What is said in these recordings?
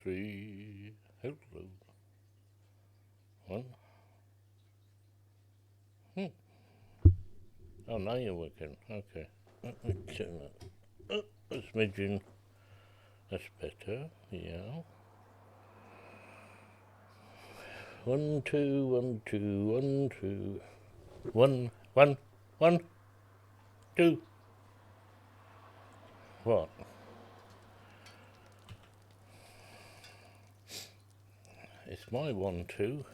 3. Hello. 1. Oh, now you're working. Okay. Let me turn that. A smidgen. That's better. Yeah. 1, 2, 1, 2, 1, 2. 1, 1, 1, 2. What? It's my 1, 2.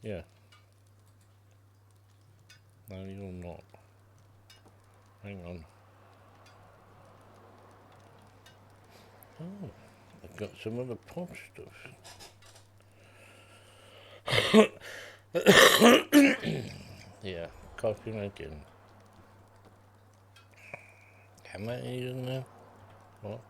Yeah. No, you're not. Hang on. Oh, I've got some other pod stuff. Yeah, coughing again. Am I eating now? What?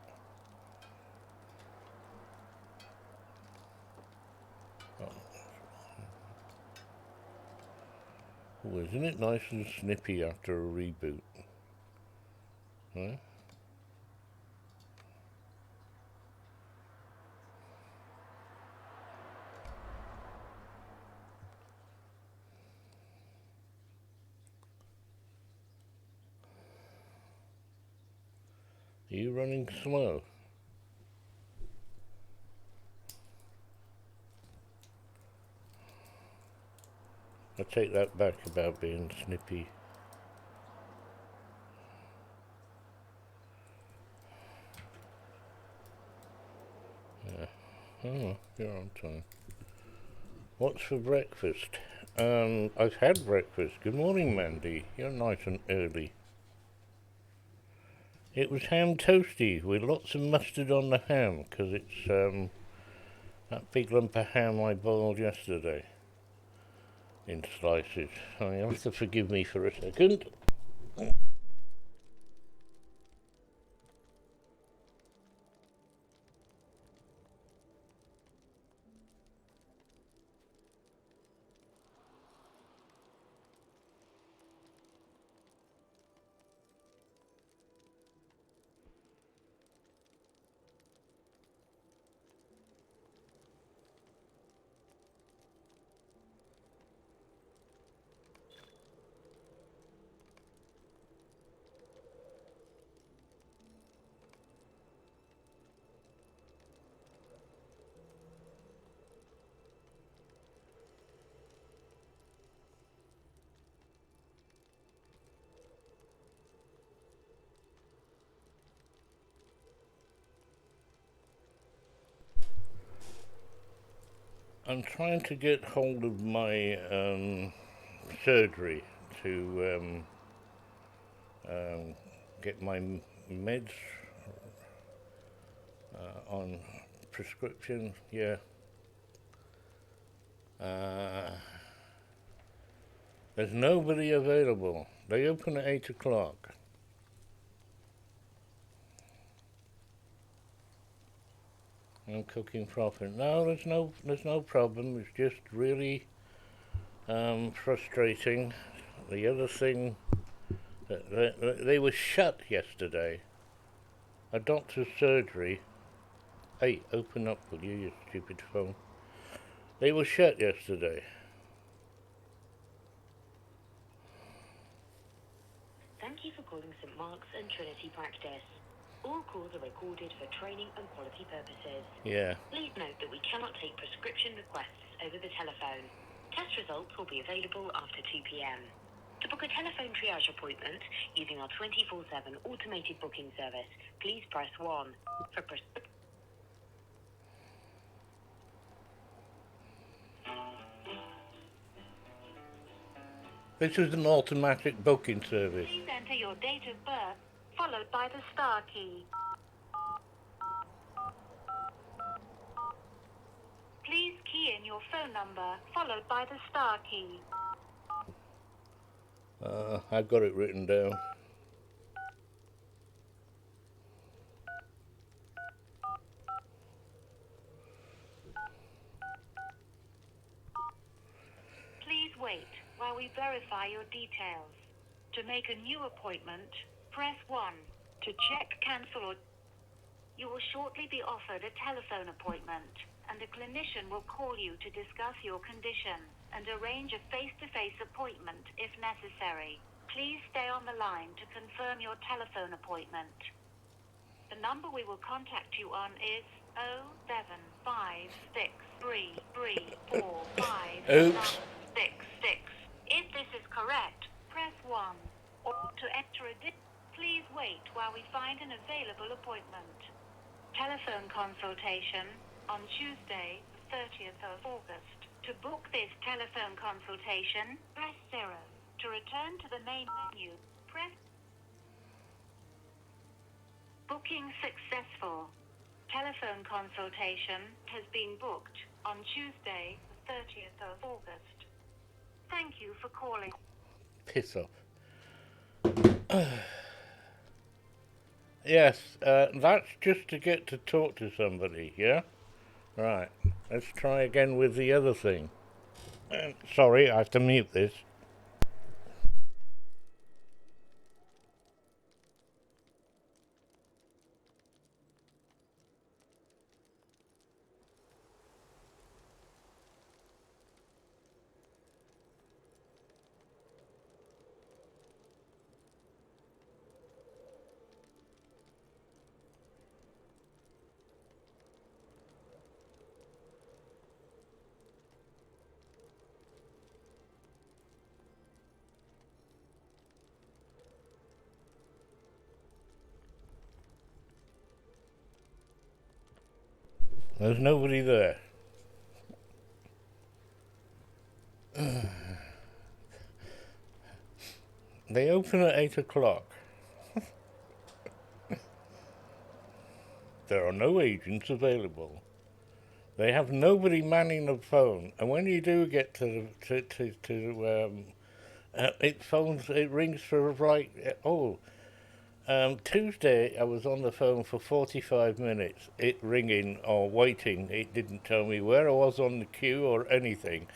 Oh, isn't it nice and snippy after a reboot? Huh? Are you running slow? I take that back about being snippy. Yeah. Oh, you're on time. What's for breakfast? I've had breakfast. Good morning, Mandy. You're nice and early. It was ham toasty with lots of mustard on the ham, because it's that big lump of ham I boiled yesterday in slices. So you'll have to forgive me for a second. I'm trying to get hold of my surgery to get my meds on prescription. Yeah. There's nobody available. They open at 8 o'clock. I'm cooking profit. No, there's no problem. It's just really frustrating. The other thing, they were shut yesterday. A doctor's surgery. Hey, open up, will you stupid phone? They were shut yesterday. Thank you for calling St Mark's and Trinity Practice. All calls are recorded for training and quality purposes. Yeah. Please note that we cannot take prescription requests over the telephone. Test results will be available after 2 p.m. To book a telephone triage appointment using our 24/7 automated booking service, please press 1. For This is an automatic booking service. Please enter your date of birth, followed by the star key. Please key in your phone number, followed by the star key. I've got it written down. wait while we verify your details. To make a new appointment, press 1. To check, cancel, or you will shortly be offered a telephone appointment, and a clinician will call you to discuss your condition and arrange a face-to-face appointment if necessary. Please stay on the line to confirm your telephone appointment. The number we will contact you on is 07563345966. Oops. If this is correct, press 1. Or to enter please wait while we find an available appointment. Telephone consultation on Tuesday, 30th of August. To book this telephone consultation, press 0. To return to the main menu, press Booking successful. Telephone consultation has been booked on Tuesday, 30th of August. Thank you for calling. Piss off. Yes, that's just to get to talk to somebody, yeah? Right, let's try again with the other thing. Sorry, I have to mute this. There's nobody there. They open at 8 o'clock. There are no agents available. They have nobody manning the phone, and when you do get it rings for Tuesday I was on the phone for 45 minutes, it ringing or waiting. It didn't tell me where I was on the queue or anything.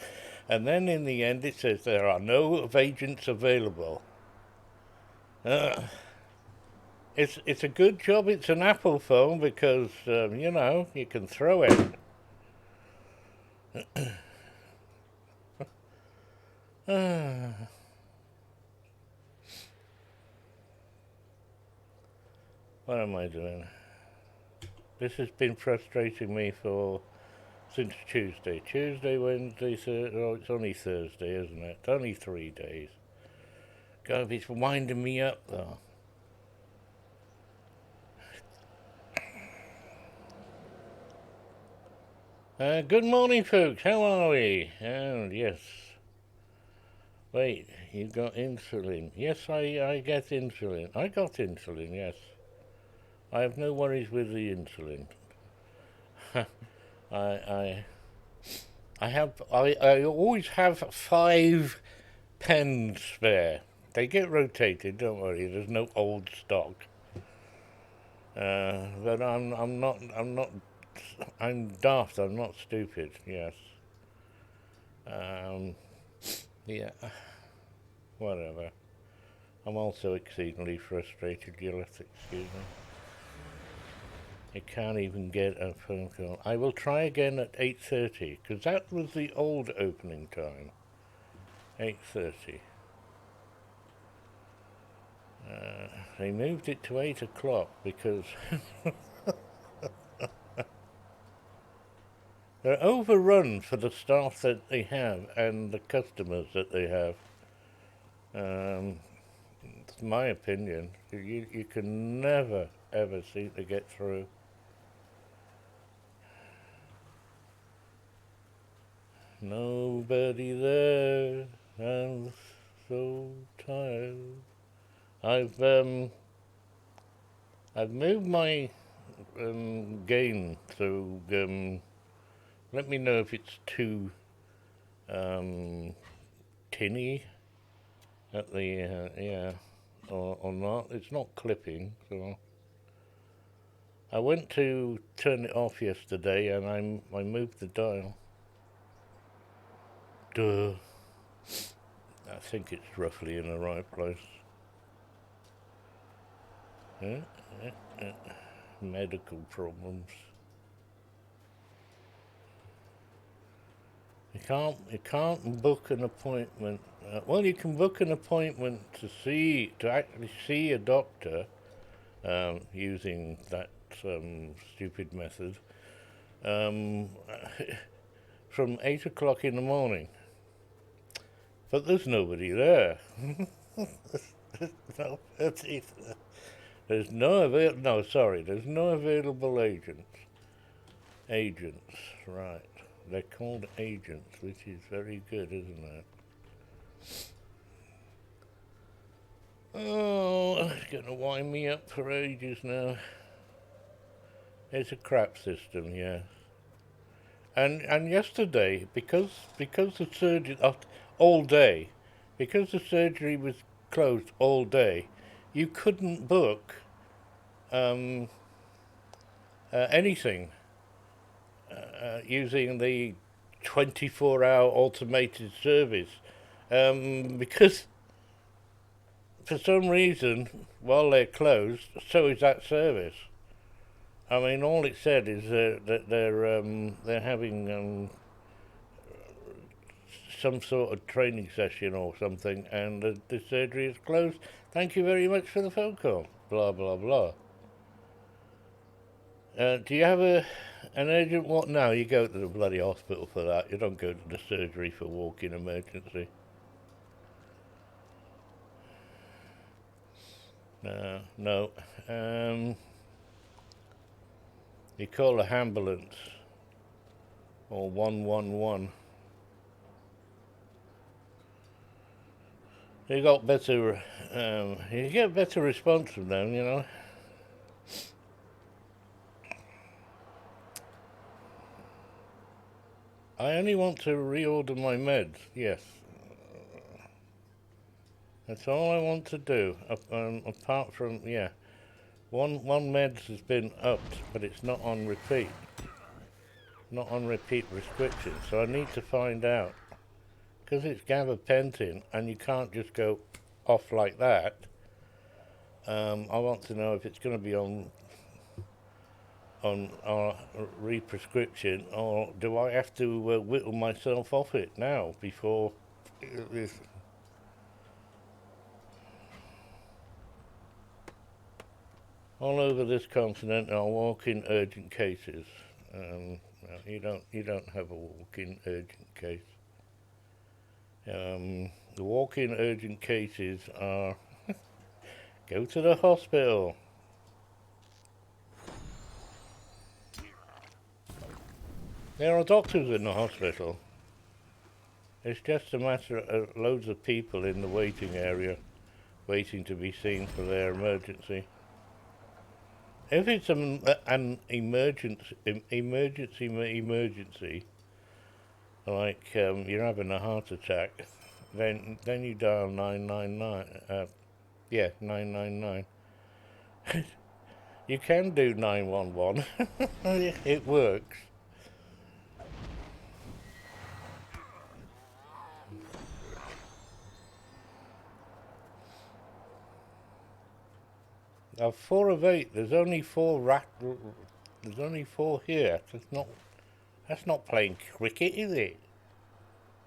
And then in the end it says there are no agents available. It's a good job it's an Apple phone because, you can throw it. What am I doing? This has been frustrating me since Tuesday. Tuesday, Wednesday, Thursday. Oh, it's only Thursday, isn't it? It's only 3 days. God, it's winding me up, though. Good morning, folks. How are we? Oh, yes. Wait, you got insulin. Yes, I get insulin. I got insulin, yes. I have no worries with the insulin. I always have 5 pens spare. They get rotated, don't worry, there's no old stock. But I'm daft, I'm not stupid, yes. Yeah, whatever. I'm also exceedingly frustrated, you'll have to excuse me. I can't even get a phone call. I will try again at 8:30, because that was the old opening time. 8:30. They moved it to 8 o'clock because they're overrun for the staff that they have and the customers that they have. It's my opinion. You can never, ever seem to get through. Nobody there. I'm so tired. I've moved my gain, so let me know if it's too tinny at the or not. It's not clipping, so I went to turn it off yesterday and I moved the dial. Duh. I think it's roughly in the right place. Uh, Medical problems. You can't book an appointment. Well, you can book an appointment to actually see a doctor using that stupid method um, from 8 o'clock in the morning. But there's nobody there. No, there's no available agents. Agents, right. They're called agents, which is very good, isn't it? Oh, it's going to wind me up for ages now. It's a crap system, yeah. And yesterday, because the surgery all day, because the surgery was closed all day, you couldn't book anything using the 24-hour automated service because for some reason, while they're closed, so is that service. I mean, all it said is that they're having some sort of training session or something, and the surgery is closed. Thank you very much for the phone call. Blah blah blah. Do you have an urgent what? No, you go to the bloody hospital for that. You don't go to the surgery for walk-in emergency. No. You call a ambulance or 111. You got better. You get better response from them, you know. I only want to reorder my meds. Yes, that's all I want to do. Apart from one meds has been upped, but it's not on repeat. Not on repeat prescription. So I need to find out because it's gabapentin, and you can't just go off like that. I want to know if it's going to be on re-prescription, or do I have to whittle myself off it now before this? All over this continent are walk-in urgent cases. No, you don't have a walk-in urgent case. The walk-in urgent cases are go to the hospital. There are doctors in the hospital. It's just a matter of loads of people in the waiting area waiting to be seen for their emergency. If it's an emergency, like you're having a heart attack, then you dial 999. 999. You can do 911. It works. Of 4 of 8, there's only 4 There's only 4 here. That's not playing cricket, is it?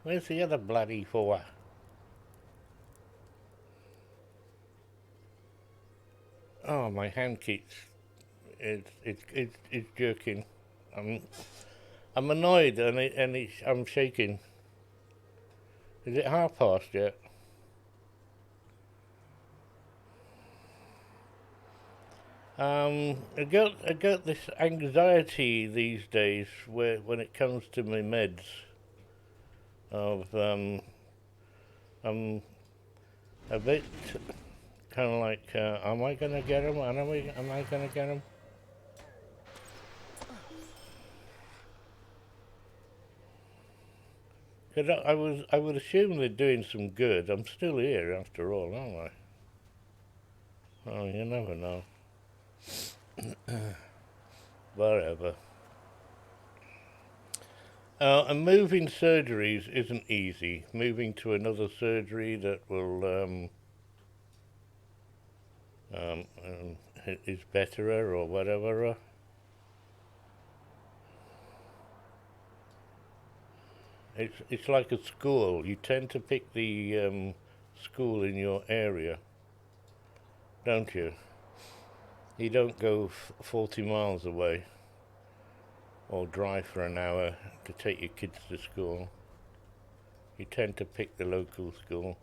Where's the other bloody 4? Oh, my hand keeps it's jerking. I'm annoyed and I'm shaking. Is it past yet? I got this anxiety these days when it comes to my meds. I'm a bit kind of like, am I gonna get them? Am I gonna get them? Cause I would assume they're doing some good. I'm still here after all, aren't I? Oh, you never know. Whatever. And moving surgeries isn't easy. Moving to another surgery that will um, um, is better or whatever. It's like a school. You tend to pick the school in your area, don't you? You don't go 40 miles away or drive for an hour to take your kids to school. You tend to pick the local school.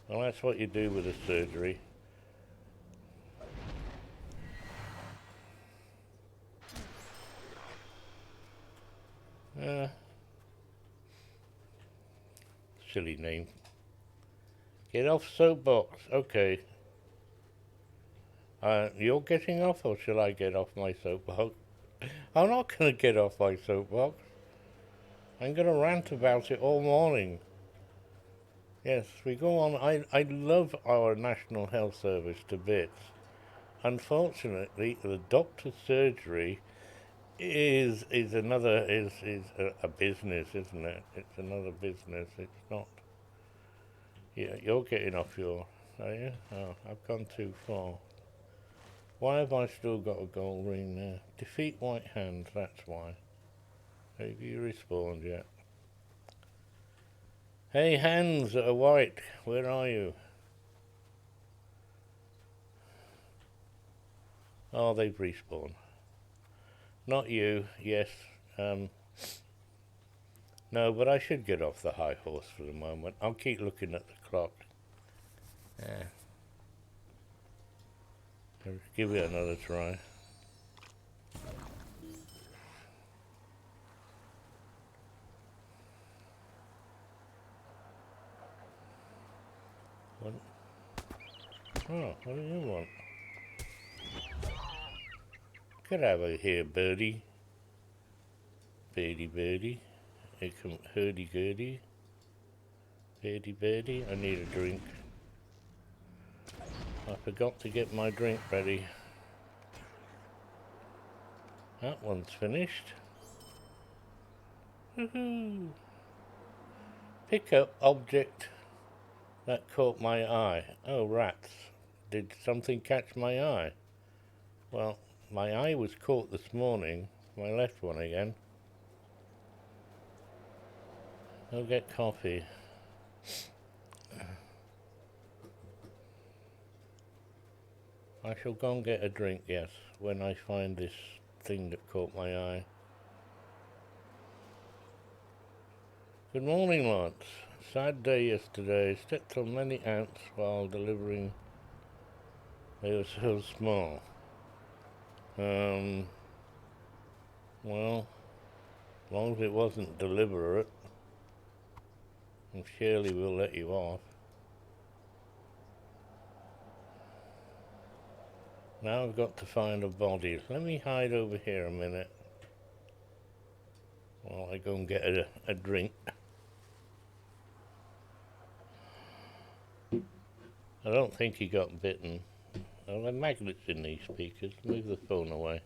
Well, that's what you do with a surgery. Silly name. Get off soapbox. Okay. You're getting off, or shall I get off my soapbox? I'm not going to get off my soapbox. I'm going to rant about it all morning. Yes, we go on. I love our National Health Service to bits. Unfortunately, the doctor's surgery is a business, isn't it? It's another business. It's not. Yeah, you're getting off your. Are you? Oh, I've gone too far. Why have I still got a gold ring there? Defeat white hand. That's why. Have you respawned yet? Hey, hands that are white. Where are you? Oh, they've respawned. Not you. Yes. No, but I should get off the high horse for the moment. I'll keep looking at the clock. Yeah. Give it another try. What? Oh, what do you want? Get over here, birdie. Birdie. Here come hurdy-gurdy. Birdie. I need a drink. I forgot to get my drink ready. That one's finished. Woohoo! Pick up object that caught my eye. Oh, rats. Did something catch my eye? Well, my eye was caught this morning. My left one again. I'll get coffee. I shall go and get a drink, yes, when I find this thing that caught my eye. Good morning, Lance. Sad day yesterday. Stepped on many ants while delivering. They were so small. Well, as long as it wasn't deliberate, and Shirley will let you off. Now I've got to find a body. Let me hide over here a minute while I go and get a drink. I don't think he got bitten. Oh, there are magnets in these speakers. Move the phone away.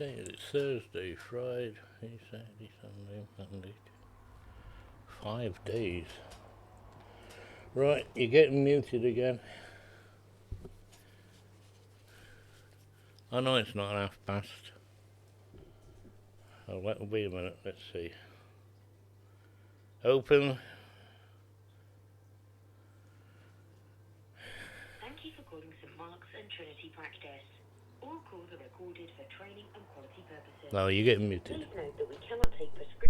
day is it? Thursday, Friday, Saturday, Sunday, Monday. 5 days. Right, you're getting muted again. I know it's not 1/2 past. Oh, wait a minute, let's see. Open. Thank you for calling St Mark's and Trinity Practice. All calls are recorded for training and quality purposes. No, you're getting muted. Please note that we cannot take prescription.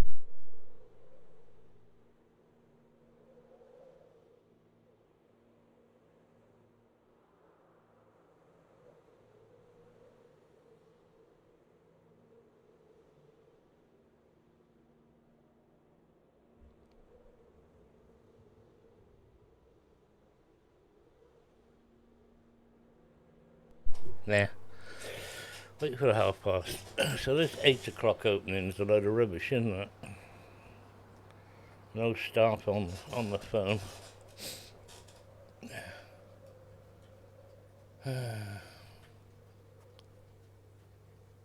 Nah. Wait for 1/2 past. So this 8 o'clock opening is a load of rubbish, isn't it? No staff on the phone.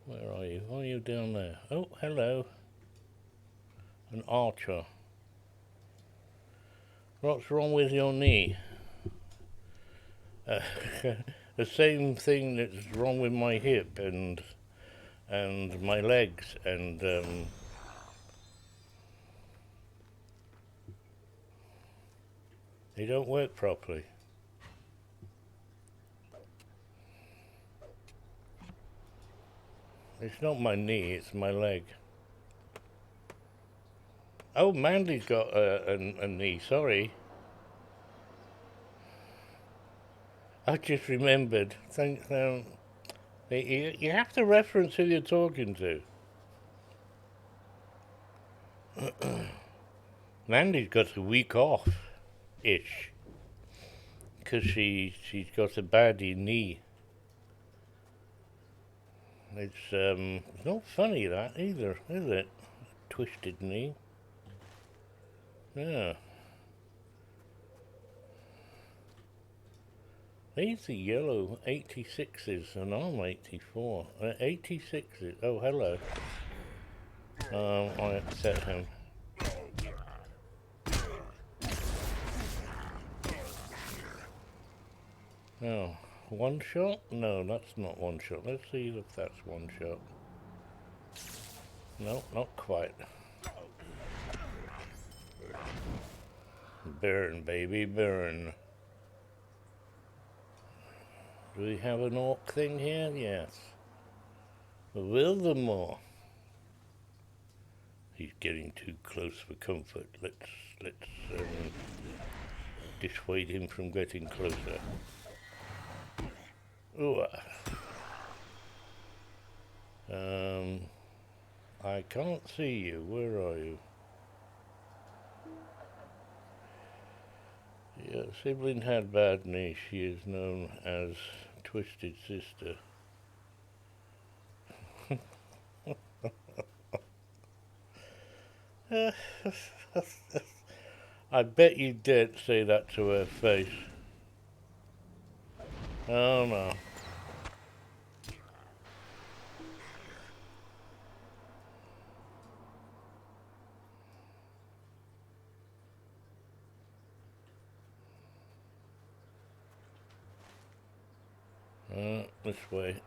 Where are you? Are you down there? Oh, hello. An archer. What's wrong with your knee? The same thing that's wrong with my hip and my legs and they don't work properly. It's not my knee, it's my leg. Oh, Mandy's got a knee, sorry. I just remembered. You have to reference who you're talking to. Mandy's got a week off-ish. Because she's got a baddie knee. It's not funny that either, is it? Twisted knee. Yeah. These are yellow 86s and I'm 84. 86s. Oh, hello. I upset him. Oh, one shot? No, that's not one shot. Let's see if that's one shot. No, not quite. Burn, baby, burn. Do we have an orc thing here? Yes. Wildermore. He's getting too close for comfort. Let's dissuade him from getting closer. Ooh. I can't see you. Where are you? Yeah, sibling had bad knee. She is known as Twisted Sister. I bet you did say that to her face. Oh no. This way.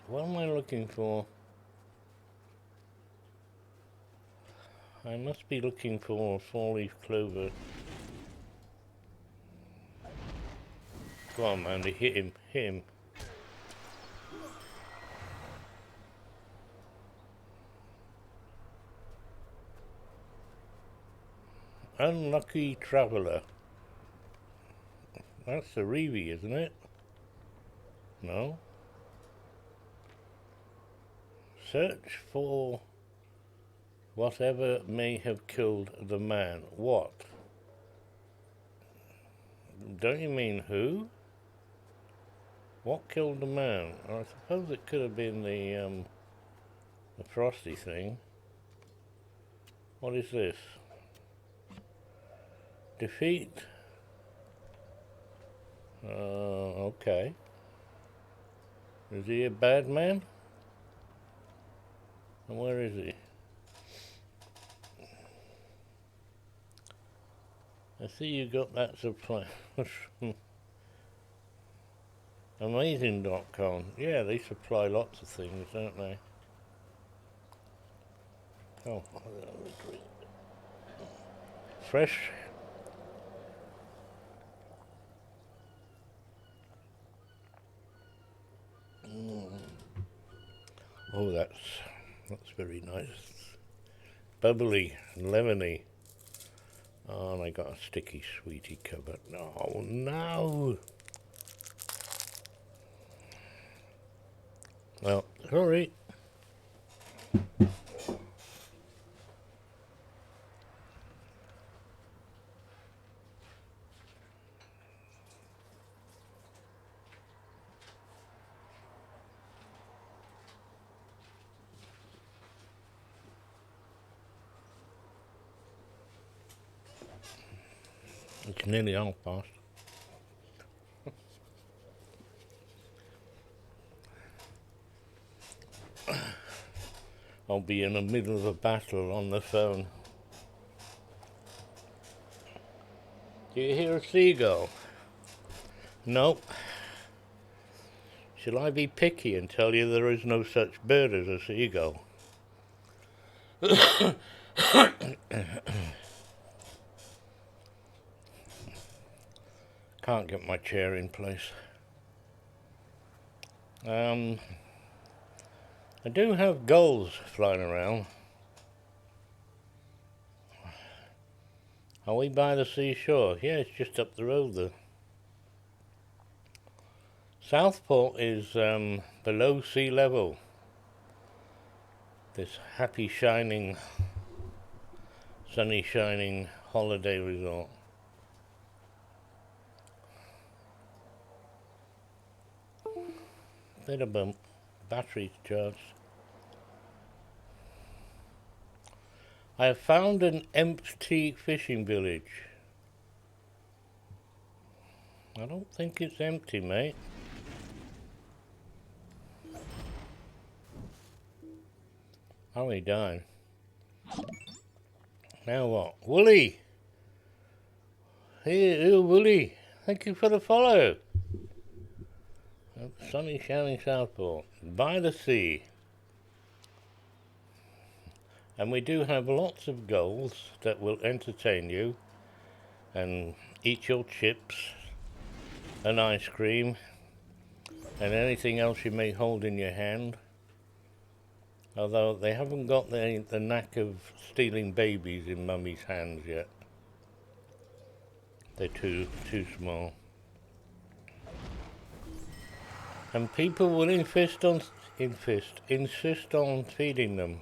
What am I looking for? I must be looking for four-leaf clover. Come on, Mandy, hit him, hit him. Unlucky traveller. That's the Reeve, isn't it? No. Search for whatever may have killed the man. What? Don't you mean who? What killed the man? I suppose it could have been the Frosty thing. What is this? Defeat. Okay. Is he a bad man? And where is he? I see you got that supply. Amazing.com. Yeah, they supply lots of things, don't they? Oh, fresh. Oh, that's very nice. Bubbly and lemony. Oh, and I got a sticky sweetie cover. Oh no! Well, sorry. It's nearly half past. I'll be in the middle of a battle on the phone. Do you hear a seagull? Nope. Shall I be picky and tell you there is no such bird as a seagull? Can't get my chair in place. I do have gulls flying around. Are we by the seashore? Yeah, it's just up the road there. Southport is below sea level. This happy shining, sunny shining holiday resort. Bit of a battery charge. I have found an empty fishing village. I don't think it's empty, mate. Oh, he died. Now what? Wooly! Hey, Wooly! Thank you for the follow. Sunny shining Southport, by the sea. And we do have lots of gulls that will entertain you and eat your chips and ice cream and anything else you may hold in your hand. Although they haven't got the knack of stealing babies in mummy's hands yet. They're too small. And people will insist on feeding them.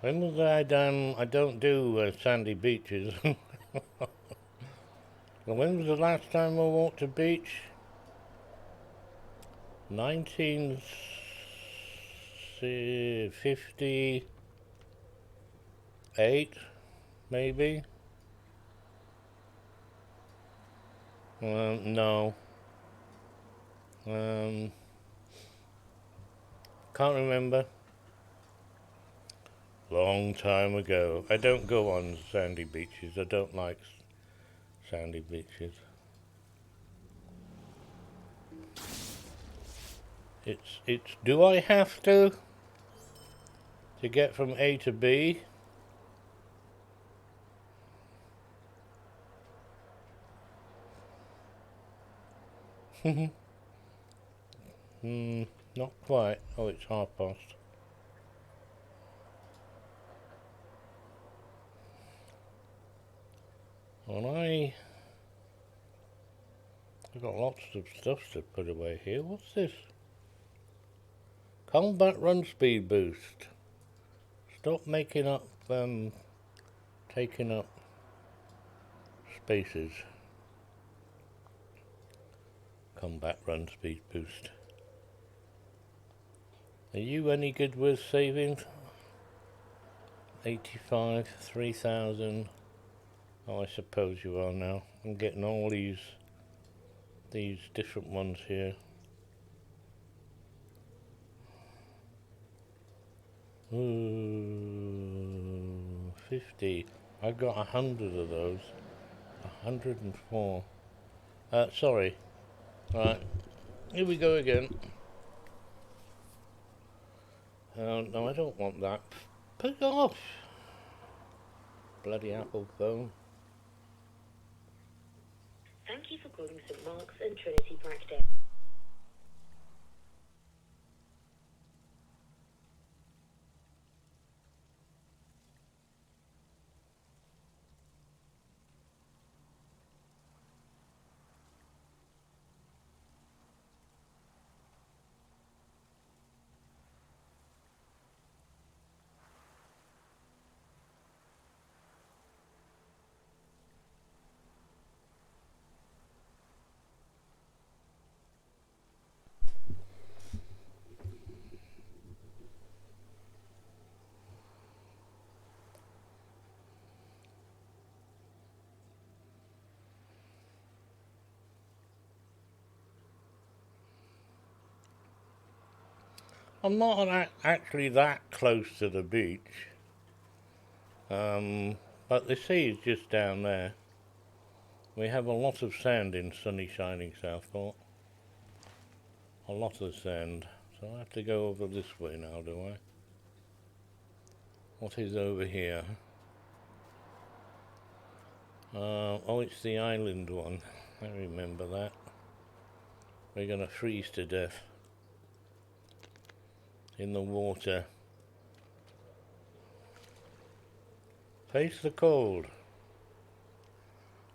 When was I done? I don't do sandy beaches. When was the last time I walked a beach? 1958, maybe? No. Can't remember. Long time ago. I don't go on sandy beaches. I don't like sandy beaches. It's do I have to get from A to B? Not quite. Oh, it's half past. Well, I've got lots of stuff to put away here. What's this? Combat run speed boost. Stop making up, taking up spaces. Combat run speed boost. Are you any good with saving? 85, 3,000. Oh, I suppose you are now. I'm getting all these different ones here. Ooh, 50. I got 100 of those. 104. Sorry. Right. Here we go again. No, I don't want that. Pick off! Bloody Apple phone. Thank you for calling St Mark's and Trinity Practice. I'm not actually that close to the beach. But the sea is just down there. We have a lot of sand in sunny, shining Southport. A lot of sand. So I have to go over this way now, do I? What is over here? Oh, it's the island one. I remember that. We're gonna freeze to death in the water. Face the cold.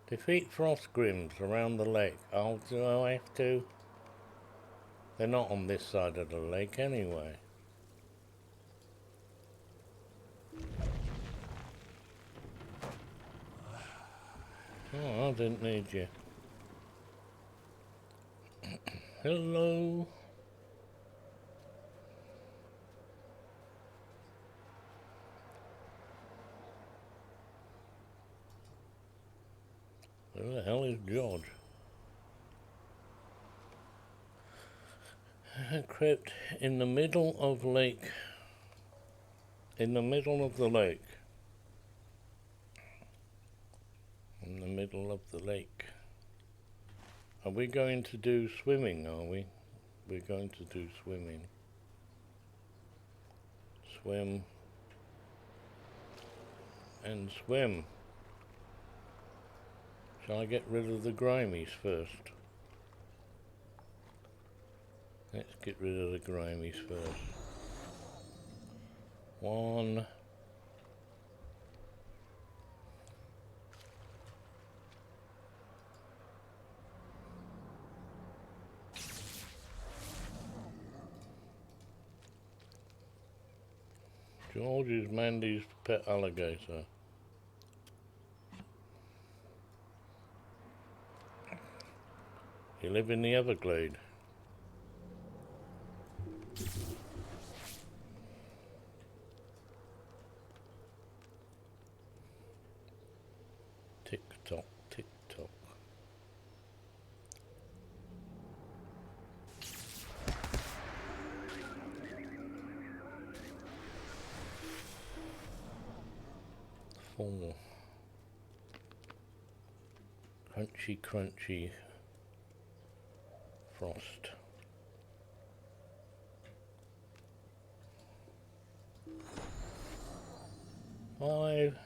Defeat frost grims around the lake. Oh, do I have to? They're not on this side of the lake anyway. Oh, I didn't need you. Hello. Where the hell is George? Crypt in the middle of lake. In the middle of the lake. In the middle of the lake. Are we going to do swimming, are we? We're going to do swimming. Swim. And swim. Shall I get rid of the grimies first? Let's get rid of the grimies first. 1. George is Mandy's pet alligator. You live in the Everglade. Tick tock, tick tock. Four. Crunchy, crunchy frost. 5.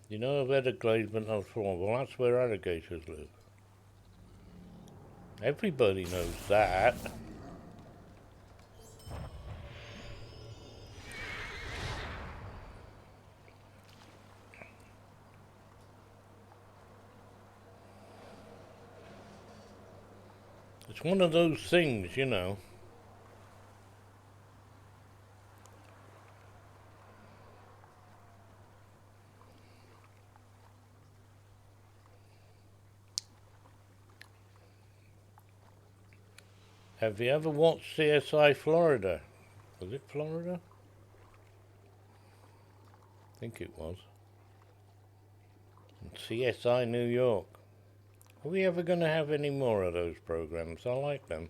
You know of Everglades but not 4. Well, that's where alligators live. Everybody knows that. It's one of those things, you know. Have you ever watched CSI Florida? Was it Florida? think it was. And CSI New York. Are we ever going to have any more of those programs? I like them.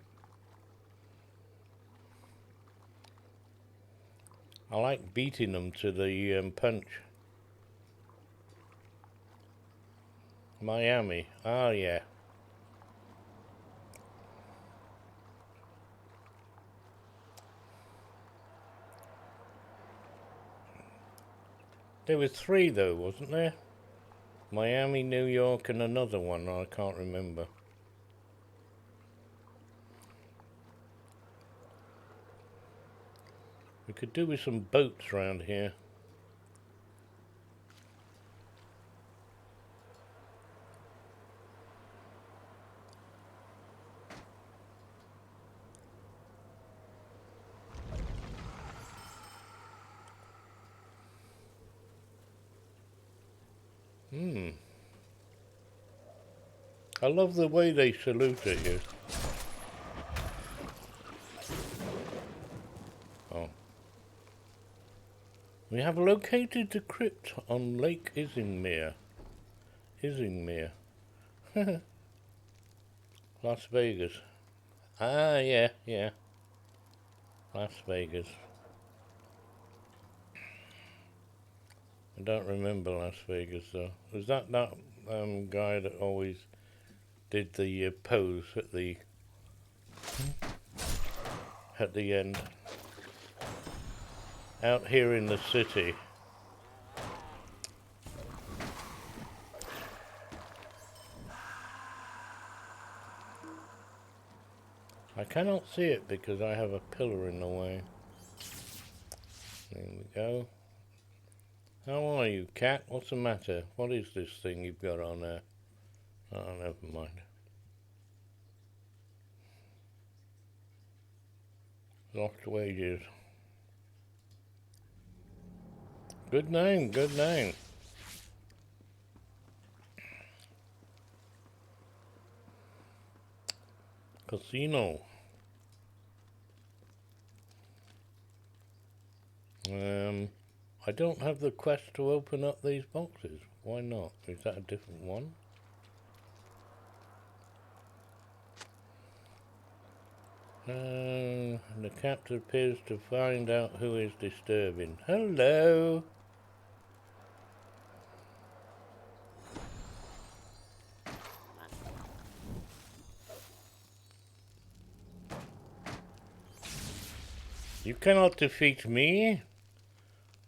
I like beating them to the punch. Miami. Oh, yeah. There was 3 though, wasn't there? Miami, New York, and another one I can't remember. We could do with some boats around here. I love the way they salute at you. Oh. We have located the crypt on Lake Isingmere. Las Vegas. Ah, yeah. Las Vegas. I don't remember Las Vegas though. Was that guy that always did the pose at the end? Out here in the city. I cannot see it because I have a pillar in the way. There we go. How are you, cat? What's the matter? What is this thing you've got on there? Oh, never mind. Lost wages. Good name, good name. Casino. I don't have the quest to open up these boxes. Why not? Is that a different one? The captain appears to find out who is disturbing. Hello! You cannot defeat me.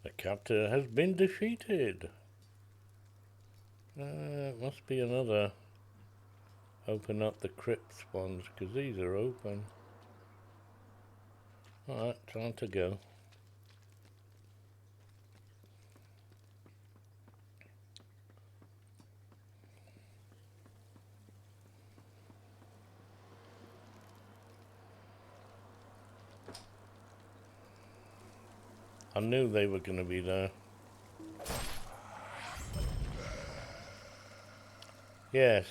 The captain has been defeated. It must be another open up the crypts ones, because these are open. Alright, time to go. I knew they were going to be there. Yes.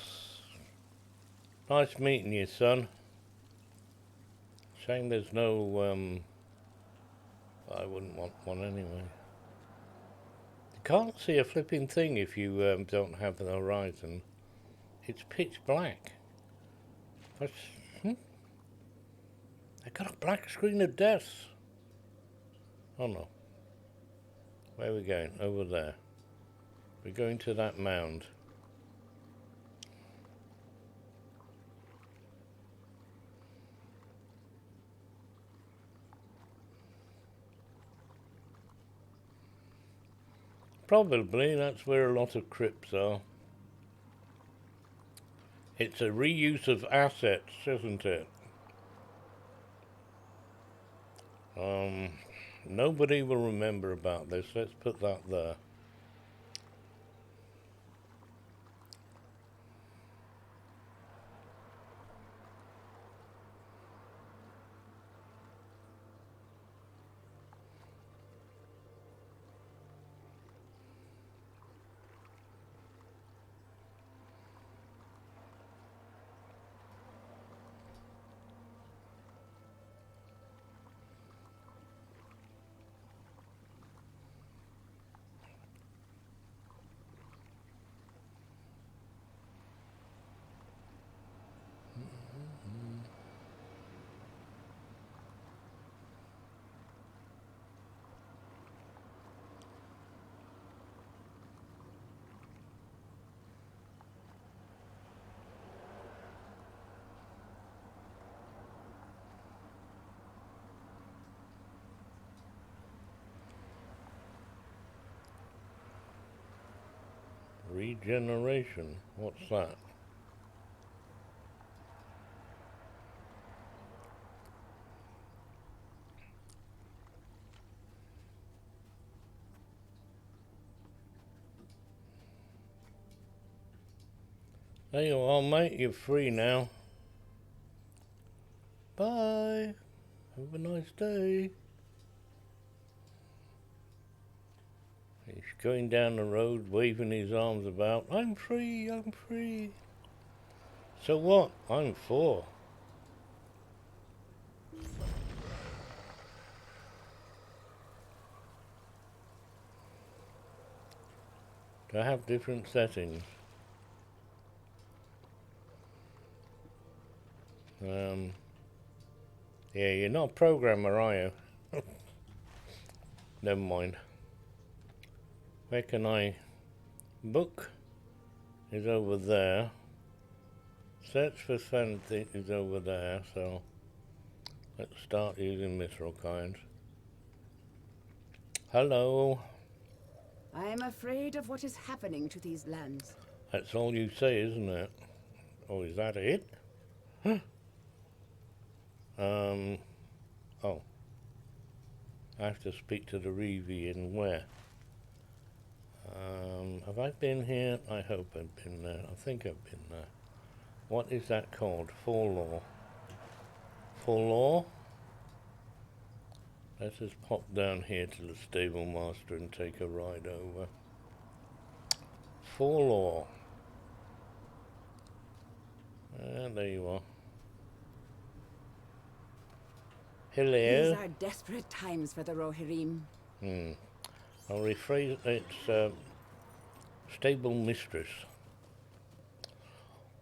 Nice meeting you, son. Shame there's no, I wouldn't want one anyway. You can't see a flipping thing if you don't have the horizon. It's pitch black. I got a black screen of death. Oh no. Where are we going? Over there. We're going to that mound. Probably that's where a lot of crypts are. It's a reuse of assets, isn't it? Nobody will remember about this. Let's put that there. Regeneration. What's that? There you are, mate. You're free now. Bye. Have a nice day. He's going down the road, waving his arms about. I'm free, I'm free. So what? I'm 4. Do I have different settings? Yeah, you're not a programmer, are you? Never mind. Where can I... Book is over there. Search for something is over there, so... Let's start using mithril coins. Hello. I am afraid of what is happening to these lands. That's all you say, isn't it? Oh, is that it? Huh. Oh. I have to speak to the Reeve where? Have I been here? I hope I've been there. I think I've been there. What is that called? Forlaw. Forlaw? Let's just pop down here to the stable master and take a ride over. Forlaw. There you are. Hello. These are desperate times for the Rohirrim. I'll rephrase it. It's stable mistress.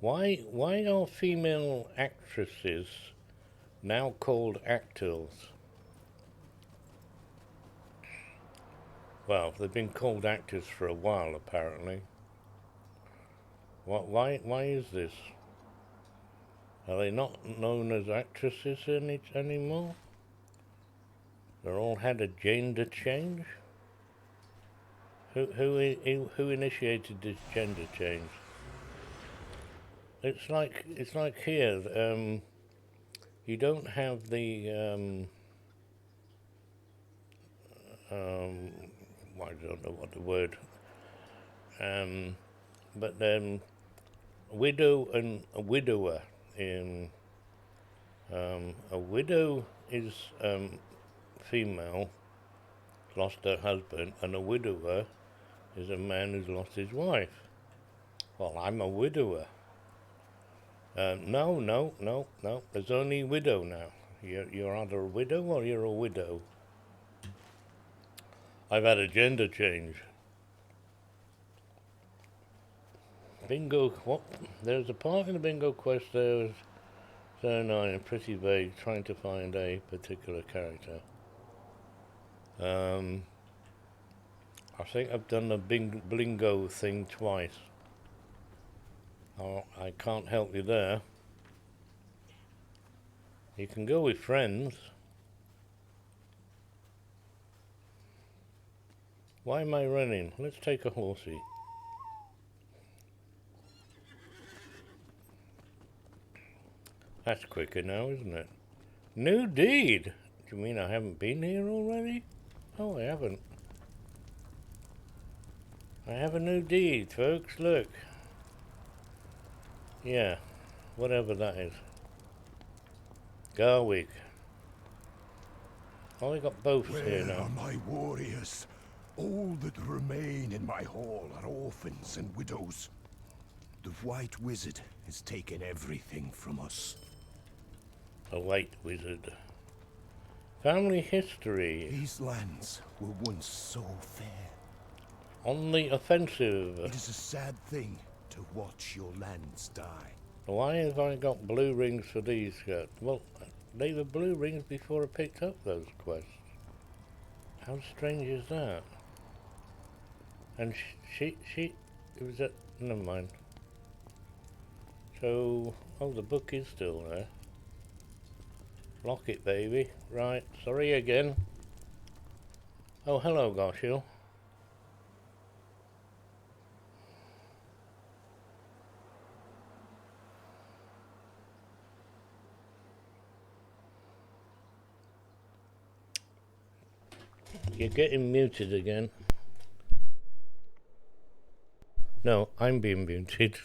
Why are female actresses now called actors? Well, they've been called actors for a while, apparently. Why is this? Are they not known as actresses anymore? They're all had a gender change? Who initiated this gender change? It's like here. You don't have the I don't know what the word. But widow and a widower. A widow is female, lost her husband, and a widower is a man who's lost his wife. Well, I'm a widower. No. There's only widow now. You're either a widow or you're a widow. I've had a gender change. Bingo, what? There's a part in the bingo quest there was 39 and pretty vague, trying to find a particular character. I think I've done the blingo thing twice. Oh, I can't help you there. You can go with friends. Why am I running? Let's take a horsey. That's quicker now, isn't it? New deed! Do you mean I haven't been here already? Oh, I haven't. I have a new deed, folks, look. Yeah, whatever that is. Garwick. Oh, I got both here now. Where are my warriors? All that remain in my hall are orphans and widows. The White Wizard has taken everything from us. A white wizard. Family history. These lands were once so fair. On the offensive. It is a sad thing to watch your lands die. Why have I got blue rings for these? Well, they were blue rings before I picked up those quests. How strange is that? And it was at, never mind. So, oh, the book is still there. Lock it, baby. Right, sorry again. Oh, hello, Goshil. You're getting muted again. No, I'm being muted.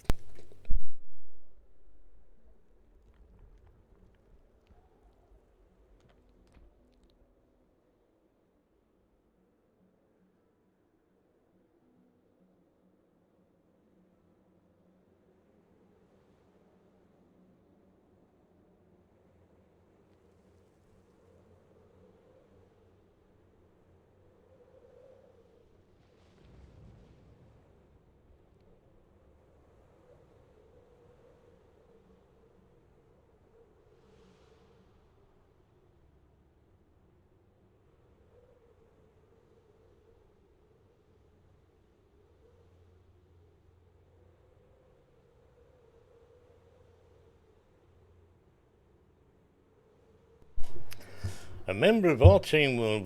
A member of our team will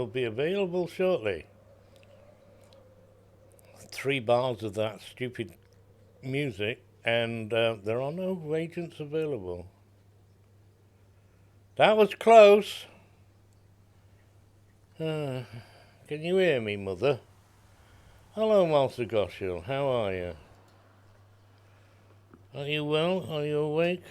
be available shortly. 3 bars of that stupid music, and there are no agents available. That was close. Can you hear me, Mother? Hello, Master Goshel. How are you? Are you well? Are you awake?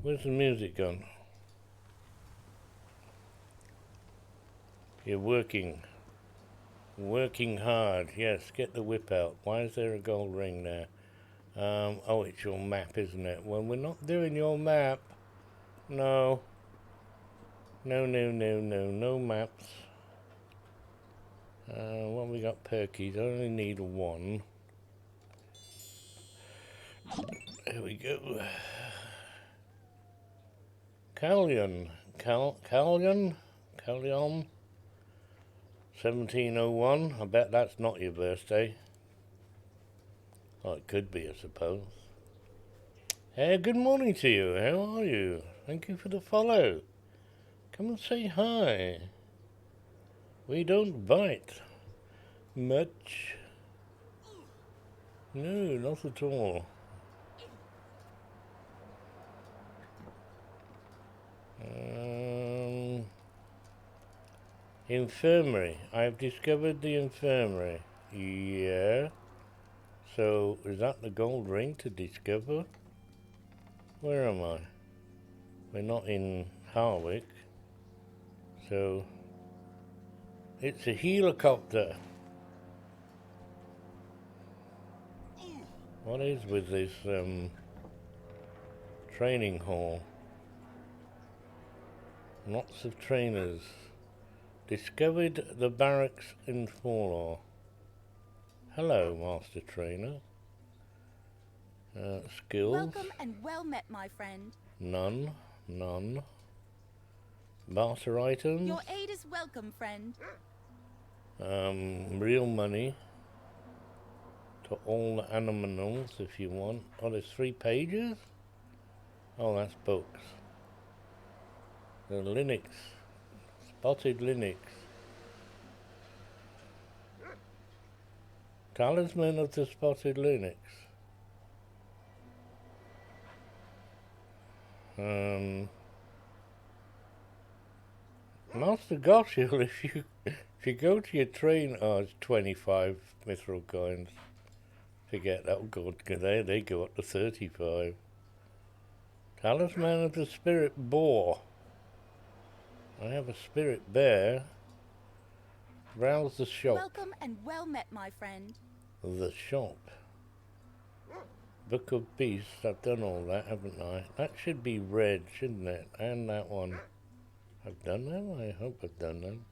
Where's the music gone? You're working hard. Yes, get the whip out. Why is there a gold ring there? Oh, it's your map, isn't it? Well, we're not doing your map. No. No maps. What we got? Perkies. I only need 1. There we go. Callion. 1701. I bet that's not your birthday. Oh, it could be, I suppose. Hey, good morning to you. How are you? Thank you for the follow. Come and say hi. We don't bite much. No, not at all. Infirmary. I've discovered the infirmary. Yeah. So, is that the gold ring to discover? Where am I? We're not in Harwick. So, it's a helicopter. What is with this training hall? Lots of trainers. Discovered the barracks in Forlaw. Hello, Master Trainer. Skills? Welcome and well met, my friend. None. Barter items? Your aid is welcome, friend. Real money. To all the animals, if you want. Oh, there's 3 pages? Oh, that's books. The Linux. Spotted Linux. Talisman of the Spotted Linux. Master Goshel, if you go to your train, oh, it's 25 mithril coins. Forget that. Oh God, they go up to 35. Talisman of the Spirit Boar. I have a Spirit Bear. Browse the shop. Welcome and well met, my friend. The shop. Book of Beasts. I've done all that, haven't I? That should be red, shouldn't it? And that one. I've done them? I hope I've done them.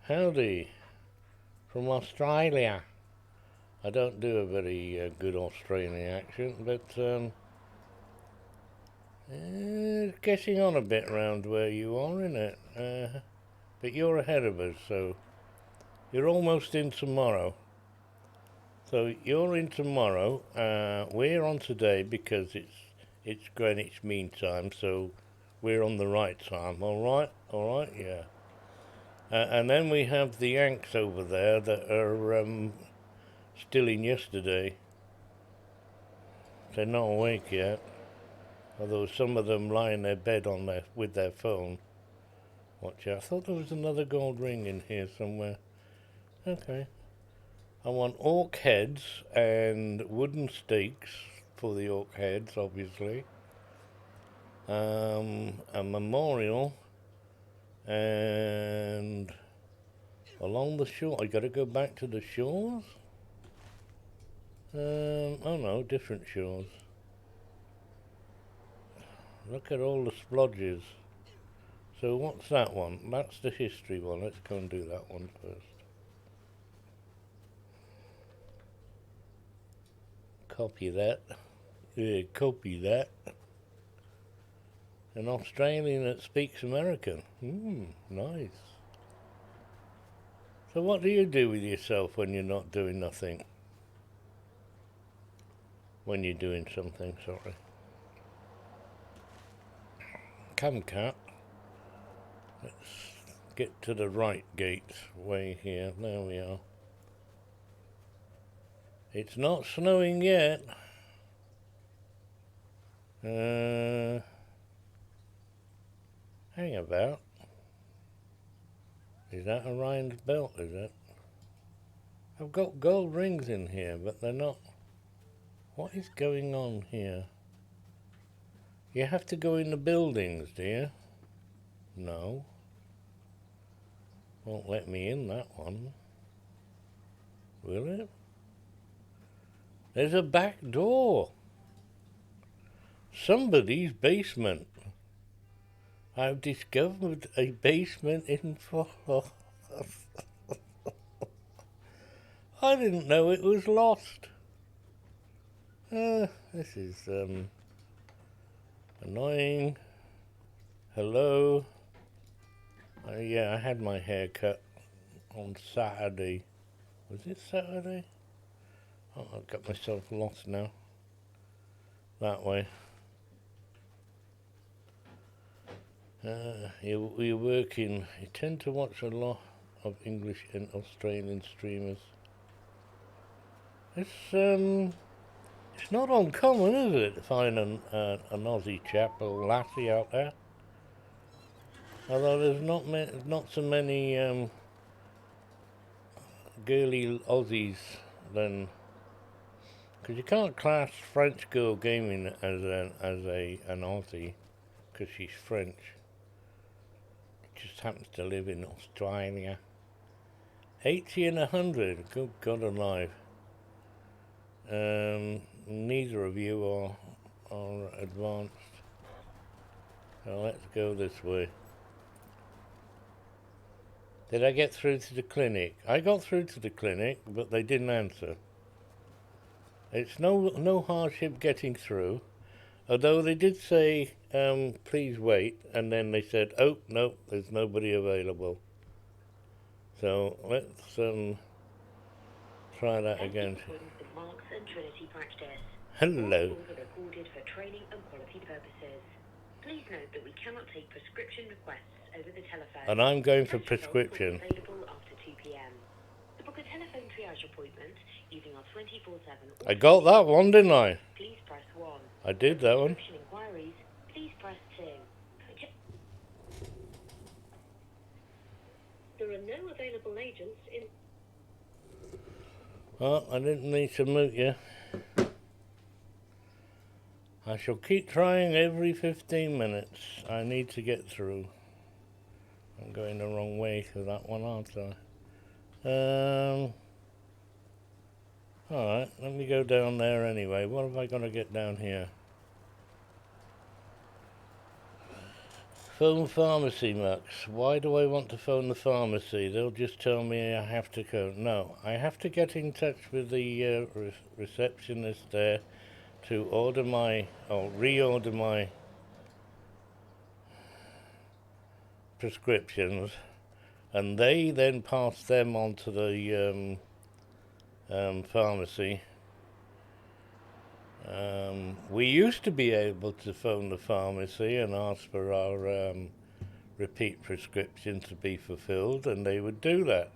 Howdy. From Australia. I don't do a very good Australian accent, but it's getting on a bit round where you are, isn't it? But you're ahead of us, so you're almost in tomorrow. So you're in tomorrow. We're on today because It's Greenwich Mean Time, so we're on the right time. Alright, yeah. And then we have the Yanks over there that are still in yesterday. They're not awake yet. Although some of them lie in their bed with their phone. Watch out. I thought there was another gold ring in here somewhere. Okay. I want orc heads and wooden stakes for the orc heads, obviously. A memorial. And along the shore. I gotta go back to the shores? Oh no, different shores. Look at all the splodges. So what's that one? That's the history one. Let's go and do that one first. Copy that. Yeah, copy that. An Australian that speaks American. Nice. So what do you do with yourself when you're not doing nothing? When you're doing something, sorry. Come, cat. Let's get to the right gate way here. There we are. It's not snowing yet. Hang about. Is that Orion's belt, is it? I've got gold rings in here, but they're not. What is going on here? You have to go in the buildings, do you? No. Won't let me in that one. Will it? There's a back door. Somebody's basement. I've discovered a basement in Forest. I didn't know it was lost. This is annoying. Hello. Yeah, I had my hair cut on Saturday. Was it Saturday? Oh, I've got myself lost now. That way. You're working. You tend to watch a lot of English and Australian streamers. It's not uncommon, is it, to find an Aussie chap or lassie out there? Although there's not so many girly Aussies then, because you can't class French girl gaming as an Aussie, because she's French. Just happens to live in Australia. 80 and 100, good God alive. Neither of you are advanced. So let's go this way. Did I get through to the clinic? I got through to the clinic, but they didn't answer. It's no hardship getting through. Although they did say, please wait, and then they said, oh, no, there's nobody available. So let's try that again. Hello. Recorded for training and quality purposes. Please note that we cannot take prescription requests over the telephone. And I'm going for prescription. Available after 2 p.m. To book a telephone triage appointment using our 24/7. I got that one, didn't I? Please press 1. I did that one. Prescription inquiries, please press 2. There are no available agents in. Well, I didn't need to mute you. I shall keep trying every 15 minutes. I need to get through. I'm going the wrong way for that one, aren't I? Alright, let me go down there anyway. What have I got to get down here? Phone pharmacy, Max. Why do I want to phone the pharmacy? They'll just tell me I have to go. No, I have to get in touch with the receptionist there to order reorder my prescriptions, and they then pass them on to the pharmacy, We used to be able to phone the pharmacy and ask for our repeat prescription to be fulfilled, and they would do that.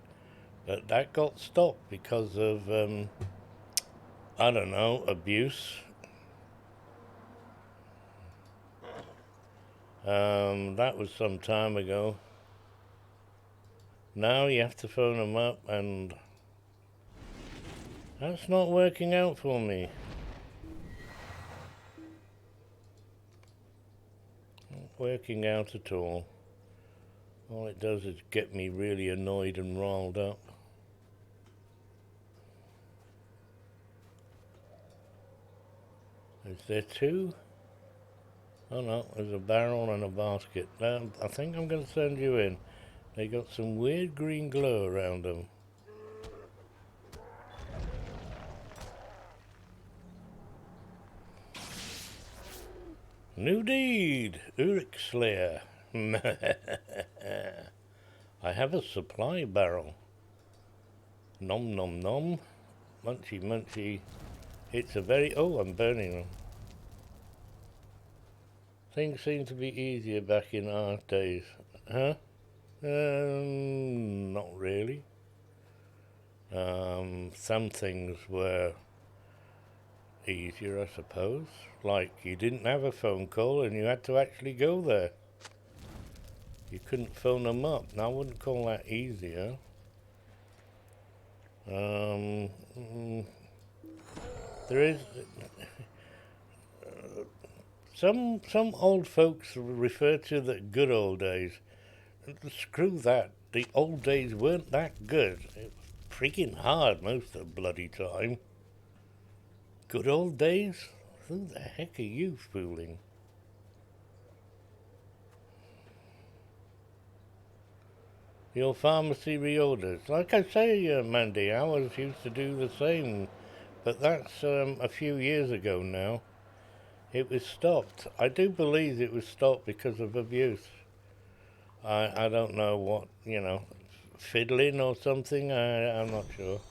But that got stopped because of, I don't know, abuse. That was some time ago. Now you have to phone them up, and that's not working out for me. Not working out at all. All it does is get me really annoyed and riled up. Is there two? Oh no, there's a barrel and a basket. I think I'm going to send you in. They got some weird green glow around them. New deed, Uruk Slayer. I have a supply barrel. Nom nom nom. Munchy munchy. It's a very... Oh, I'm burning them. Things seem to be easier back in our days. Huh? Not really. Some things were easier, I suppose. Like you didn't have a phone call and you had to actually go there. You couldn't phone them up. Now I wouldn't call that easier. There is some old folks refer to the good old days. Screw that. The old days weren't that good. It was freaking hard most of the bloody time. Good old days? Who the heck are you fooling? Your pharmacy reorders. Like I say, Mandy, ours used to do the same, but that's a few years ago now. It was stopped. I do believe it was stopped because of abuse. I don't know what, you know, fiddling or something, I'm not sure.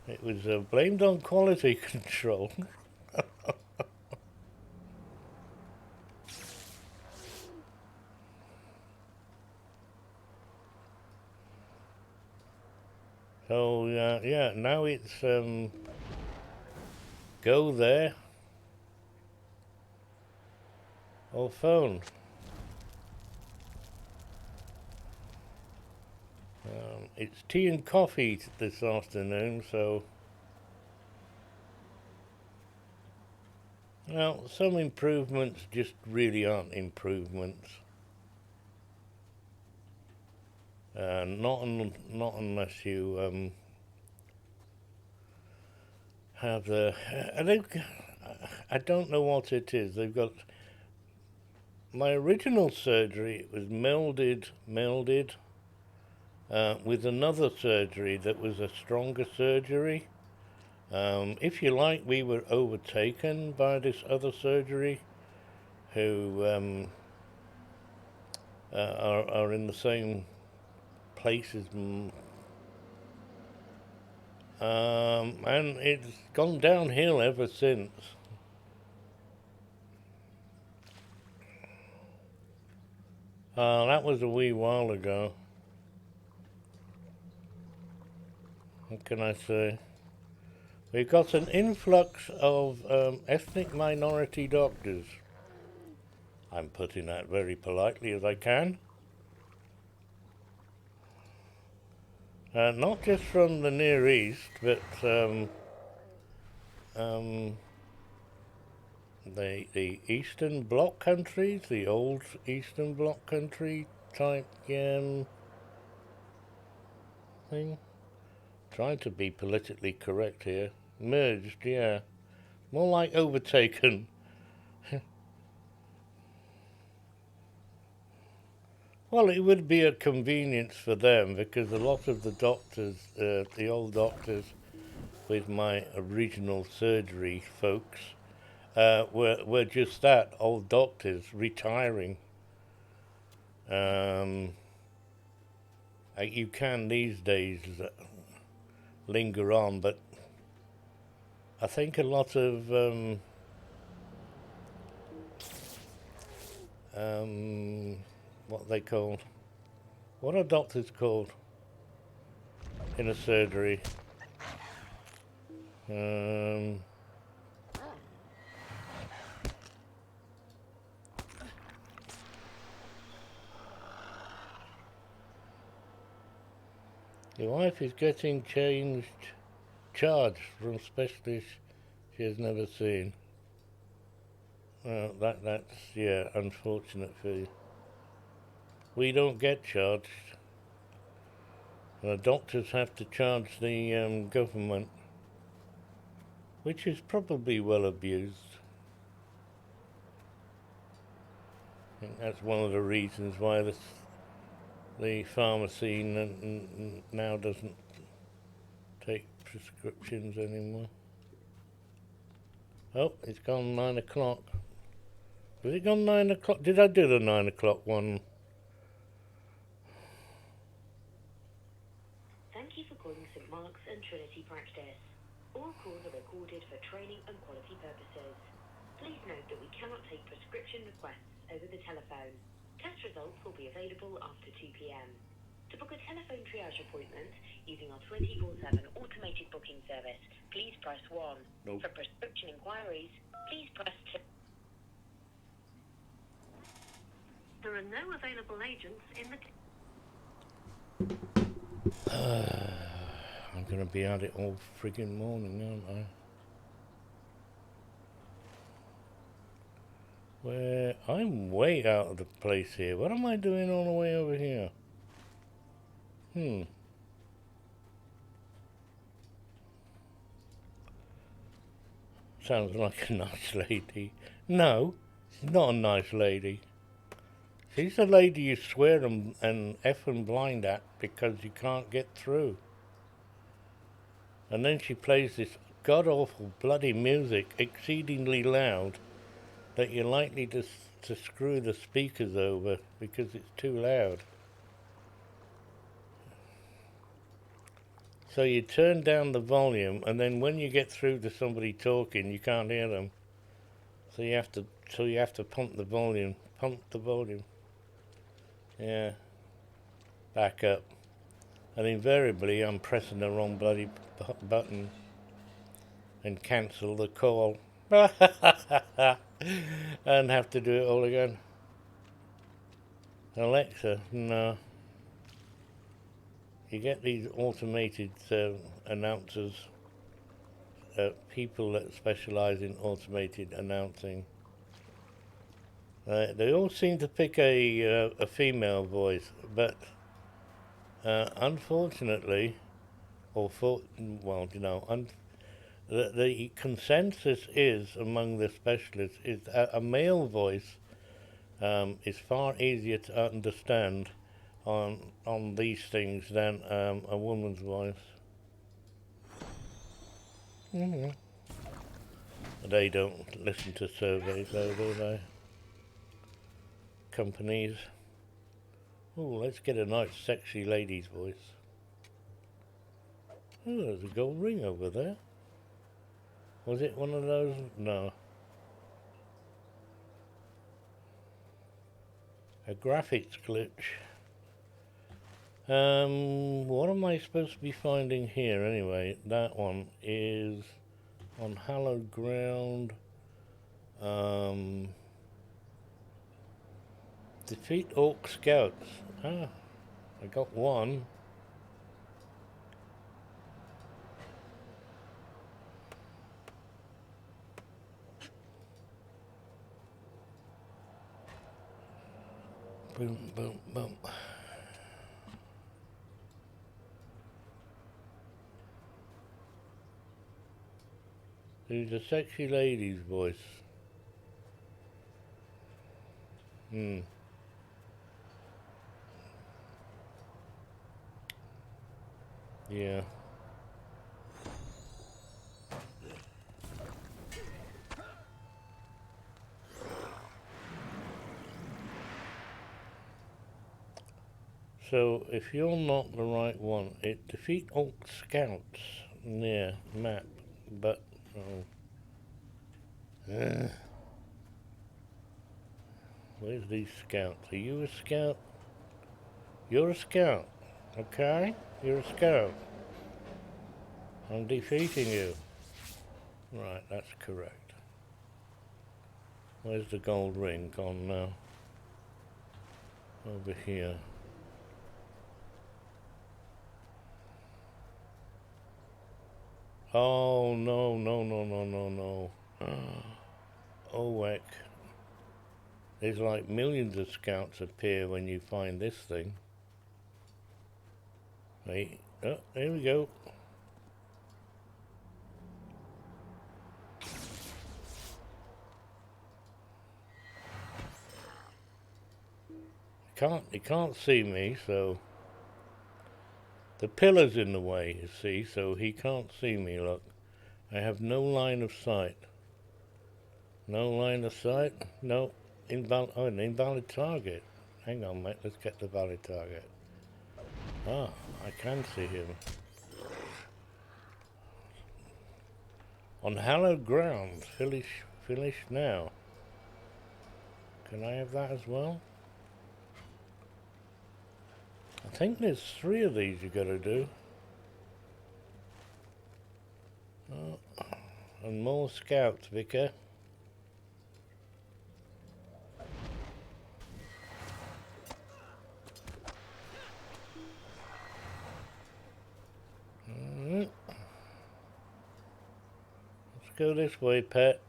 It was blamed on quality control. So, yeah, now it's, go there or phone. It's tea and coffee this afternoon, so... Well, some improvements just really aren't improvements. Not unless you have the... I don't know what it is. They've got... My original surgery was melded with another surgery that was a stronger surgery. If you like, we were overtaken by this other surgery who are in the same place as and it's gone downhill ever since. That was a wee while ago. What can I say? We've got an influx of ethnic minority doctors. I'm putting that very politely as I can. Not just from the Near East, but the Eastern Bloc countries, the old Eastern Bloc country type thing. Trying to be politically correct here. Merged, yeah. More like overtaken. Well, it would be a convenience for them because a lot of the doctors, the old doctors with my original surgery folks, were just that, old doctors retiring. You can these days linger on, but I think a lot of what they called, what are doctors called in a surgery? Your wife is getting charged from specialists she has never seen. Well, that's yeah, unfortunate for you. We don't get charged. The doctors have to charge the government, which is probably well abused. I think that's one of the reasons why the pharmacy now doesn't take prescriptions anymore. Oh, it's gone 9 o'clock. Was it gone 9 o'clock? Did I do the 9 o'clock one? Thank you for calling St Mark's and Trinity Practice. All calls are recorded for training and quality purposes. Please note that we cannot take prescription requests over the telephone. Test results will be available after 2 p.m. To book a telephone triage appointment using our 24/7 automated booking service, please press 1. Nope. For prescription inquiries, please press 2. There are no available agents in the... I'm gonna be at it all friggin' morning, aren't I? Where I'm way out of the place here. What am I doing all the way over here? Sounds like a nice lady. No, she's not a nice lady. She's the lady you swear and effing blind at because you can't get through. And then she plays this god-awful bloody music exceedingly loud that you're likely to screw the speakers over because it's too loud. So you turn down the volume, and then when you get through to somebody talking, you can't hear them. So you have to pump the volume. Yeah. Back up. And invariably I'm pressing the wrong bloody button and cancel the call. And have to do it all again. Alexa, no. You get these automated announcers, people that specialize in automated announcing. They all seem to pick a female voice, but unfortunately, the consensus is among the specialists is a male voice is far easier to understand on these things than a woman's voice. They don't listen to surveys, though, do they? Companies. Oh, let's get a nice, sexy lady's voice. Oh, there's a gold ring over there. Was it one of those? No. A graphics glitch. What am I supposed to be finding here anyway? That one is on hallowed ground. Defeat Orc Scouts. Ah, I got one. Boom, boom, boom. Who's a sexy lady's voice? Yeah. So if you're not the right one, it defeat Orc Scouts near map, but Oh. Where's these scouts? Are you a scout? You're a scout. Okay? You're a scout. I'm defeating you. Right, that's correct. Where's the gold ring gone now? Over here. Oh, no, no, no, no, no, no. Oh, heck. There's like millions of scouts appear when you find this thing. Wait. Oh, there we go. He can't see me, so the pillar's in the way, you see, so he can't see me, look. I have no line of sight. No line of sight? No. An invalid target. Hang on, mate, let's get the valid target. Ah, I can see him. On hallowed ground, finish now. Can I have that as well? I think there's 3 of these you gotta do. Oh, and more scouts, Vicar. Let's go this way, pet.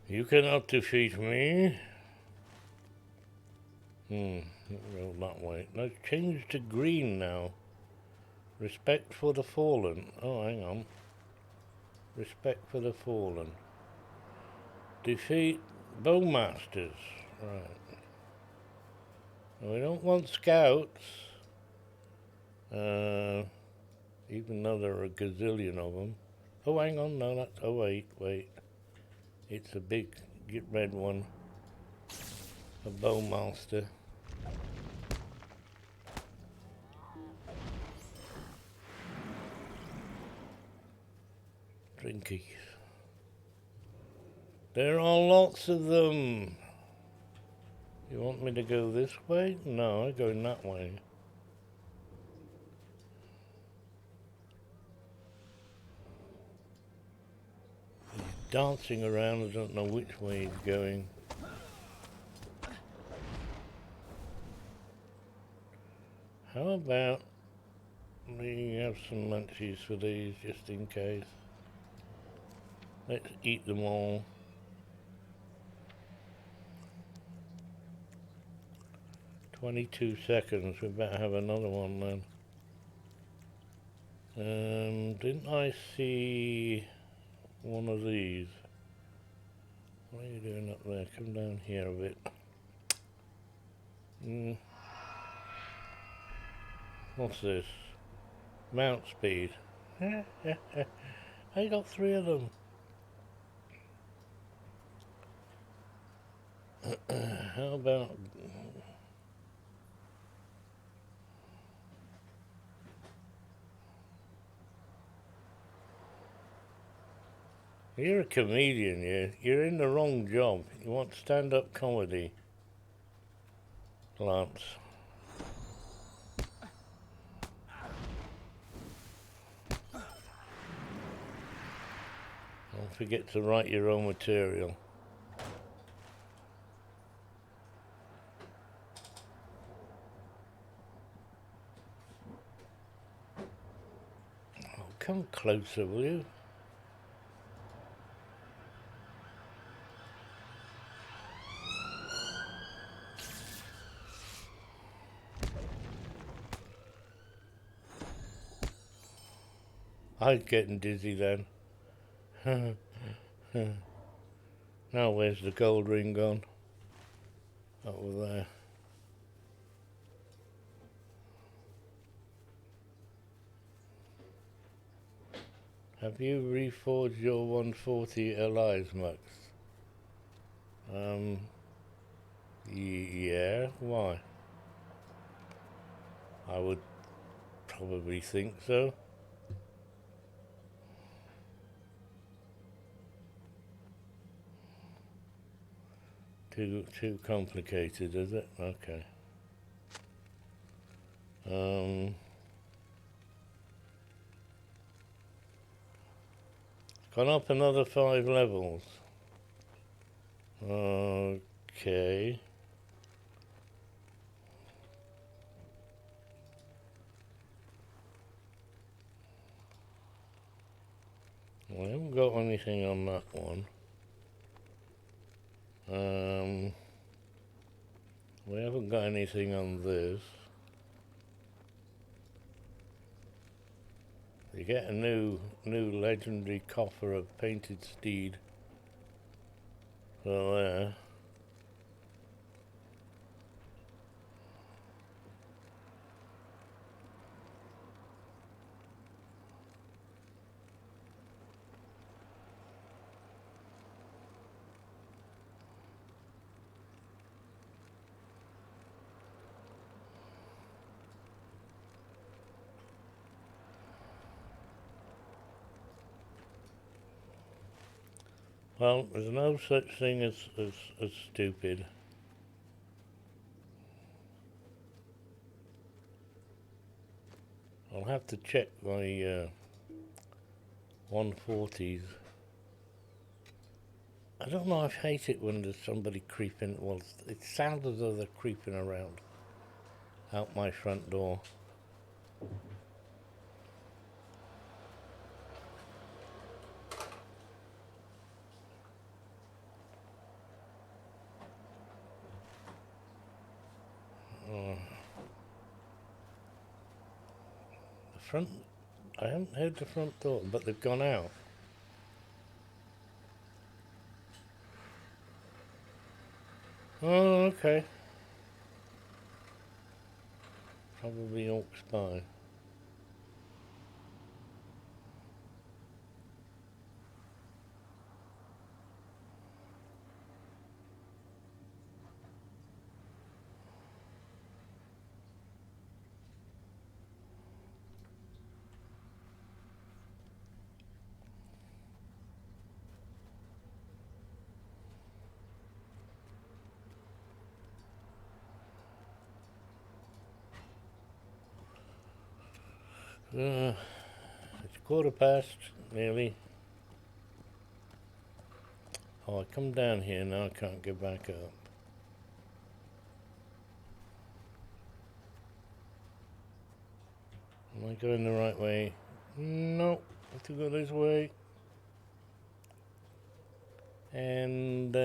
You cannot defeat me. Go that way. Let's change to green now. Respect for the fallen. Oh, hang on. Respect for the fallen. Defeat bowmasters. Right. We don't want scouts. Even though there are a gazillion of them. Oh, hang on. No, that's... Oh, wait. It's a big red one. A bowmaster. Drinkies. There are lots of them. You want me to go this way? No, I'm going that way. He's dancing around. I don't know which way he's going. How about we have some munchies for these, just in case. Let's eat them all. "22 seconds, we better have another one then. Didn't I see one of these? What are you doing up there? Come down here a bit. What's this? Mount speed. I got 3 of them. How about... You're a comedian, you're in the wrong job. You want stand-up comedy, Lance. Don't forget to write your own material. Oh, come closer, will you? I was getting dizzy then. Now where's the gold ring gone? Over there. Have you reforged your 140 allies, Max? Yeah, why? I would probably think so. Too complicated, is it? Okay. Gone up another 5 levels. Okay. I haven't got anything on that one. We haven't got anything on this. You get a new legendary coffer of painted steed. So there. Well, there's no such thing as stupid. I'll have to check my 140s. I don't know, I hate it when there's somebody creeping. Well, it sounds as though they're creeping around out my front door. The front... I haven't heard the front door, but they've gone out. Oh, okay. Probably Orcs by. It's 1:15, nearly. Oh, I come down here now, I can't get back up. Am I going the right way? No, I have to go this way. And,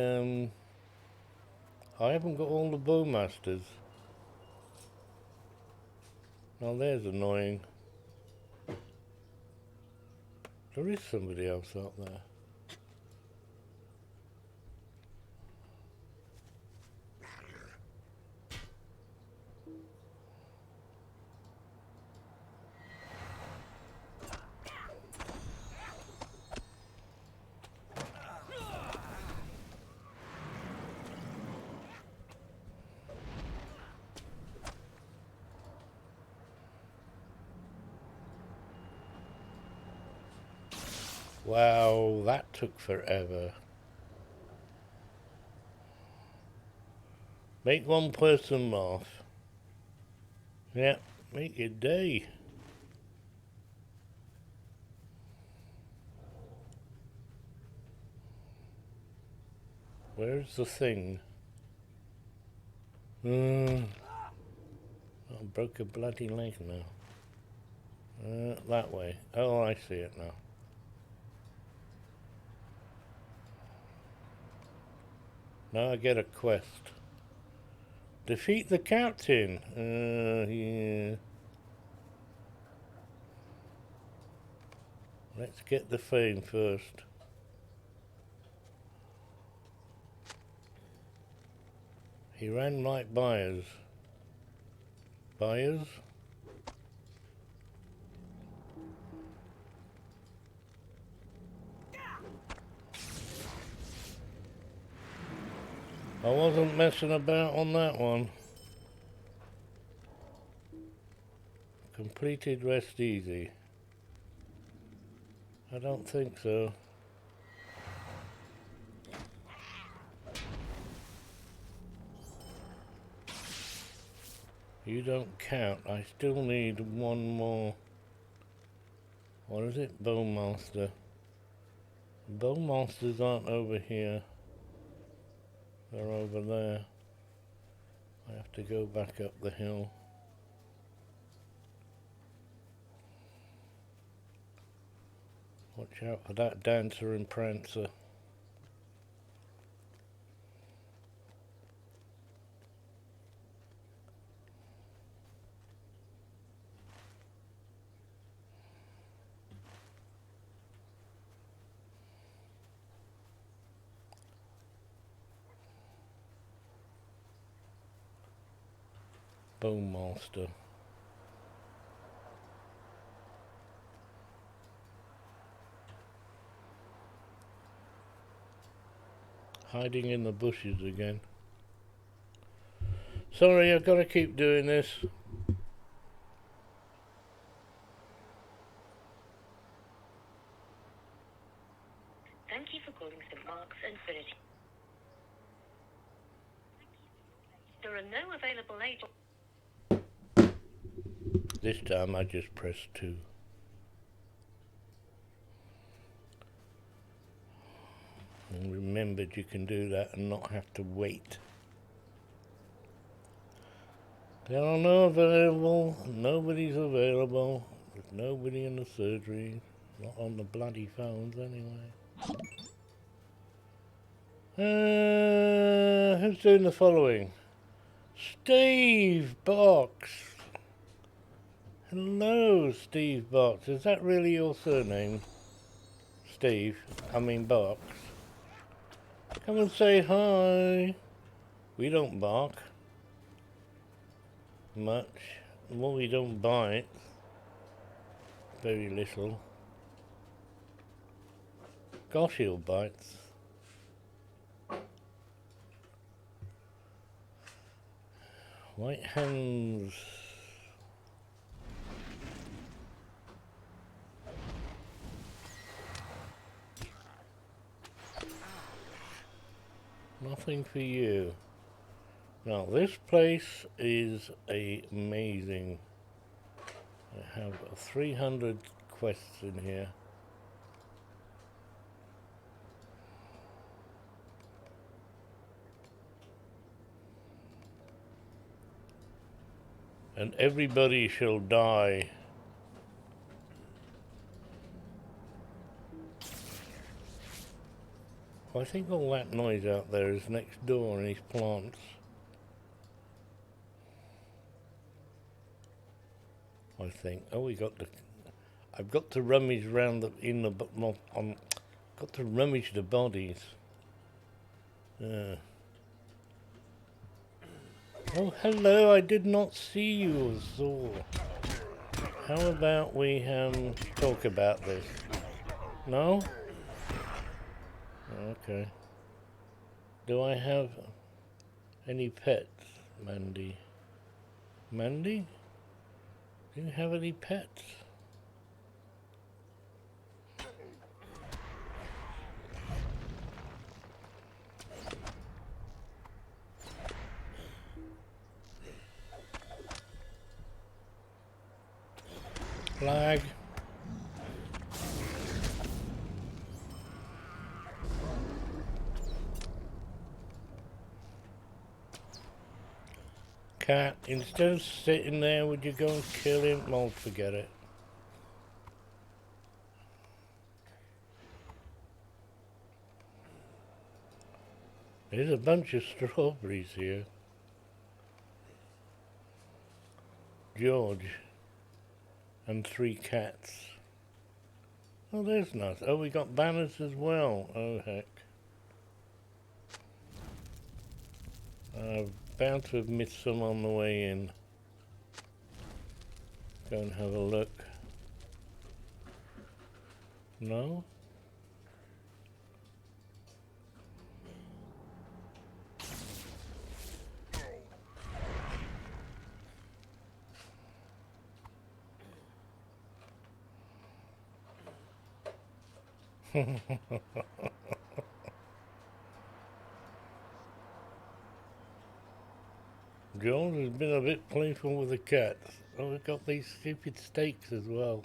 I haven't got all the bowmasters. Now there's annoying. There is somebody else out there. Wow, that took forever. Make one person laugh. Yeah, make your day. Where's the thing? I broke a bloody leg now. That way. Oh, I see it now. Now I get a quest. Defeat the captain. Yeah. Let's get the fame first. He ran right by us. By us? I wasn't messing about on that one. Completed rest easy. I don't think so. You don't count. I still need one more. What is it? Bowmaster. Bowmasters aren't over here. They're over there. I have to go back up the hill. Watch out for that dancer and prancer. Bowmaster. Hiding in the bushes again. Sorry, I've got to keep doing this. Thank you for calling St. Mark's and Trinity. There are no available agents. This time I just press 2. And remembered you can do that and not have to wait. There are no available. Nobody's available. There's nobody in the surgery. Not on the bloody phones anyway. Who's doing the following? Steve Box. Hello, Steve Box. Is that really your surname? Steve, I mean Box. Come and say hi. We don't bark much. Well, we don't bite. Very little. Gosh, he'll bite. White hands. Nothing for you. Now this place is amazing. I have 300 quests in here. And everybody shall die. I think all that noise out there is next door in these plants. I think. Oh, we got the. I've got to rummage around got to rummage the bodies. Oh, hello! I did not see you, Zor. How about we talk about this? No? Okay. Do I have any pets, Mandy? Mandy? Do you have any pets? Flag. Cat, instead of sitting there, would you go and kill him? Oh, forget it. There's a bunch of strawberries here. George. And 3 cats. Oh, there's nice. Oh, we got banners as well. Oh, heck. Bound to have missed some on the way in. Go and have a look. No? George has been a bit playful with the cats. Oh, we've got these stupid steaks as well.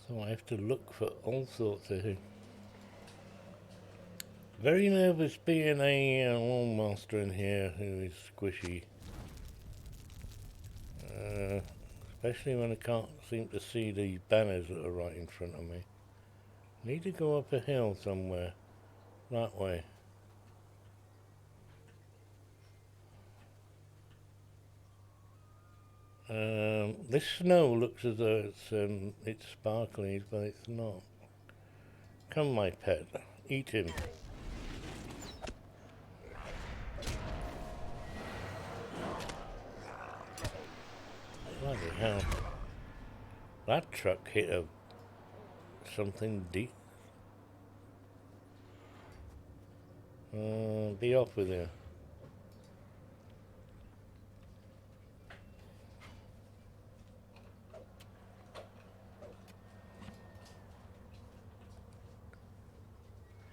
So I have to look for all sorts of things. Very nervous being a lawn master in here who is squishy. Especially when I can't seem to see the banners that are right in front of me. Need to go up a hill somewhere. That way. This snow looks as though it's sparkly, but it's not. Come, my pet, eat him. Bloody hell! That truck hit something deep. Be off with you.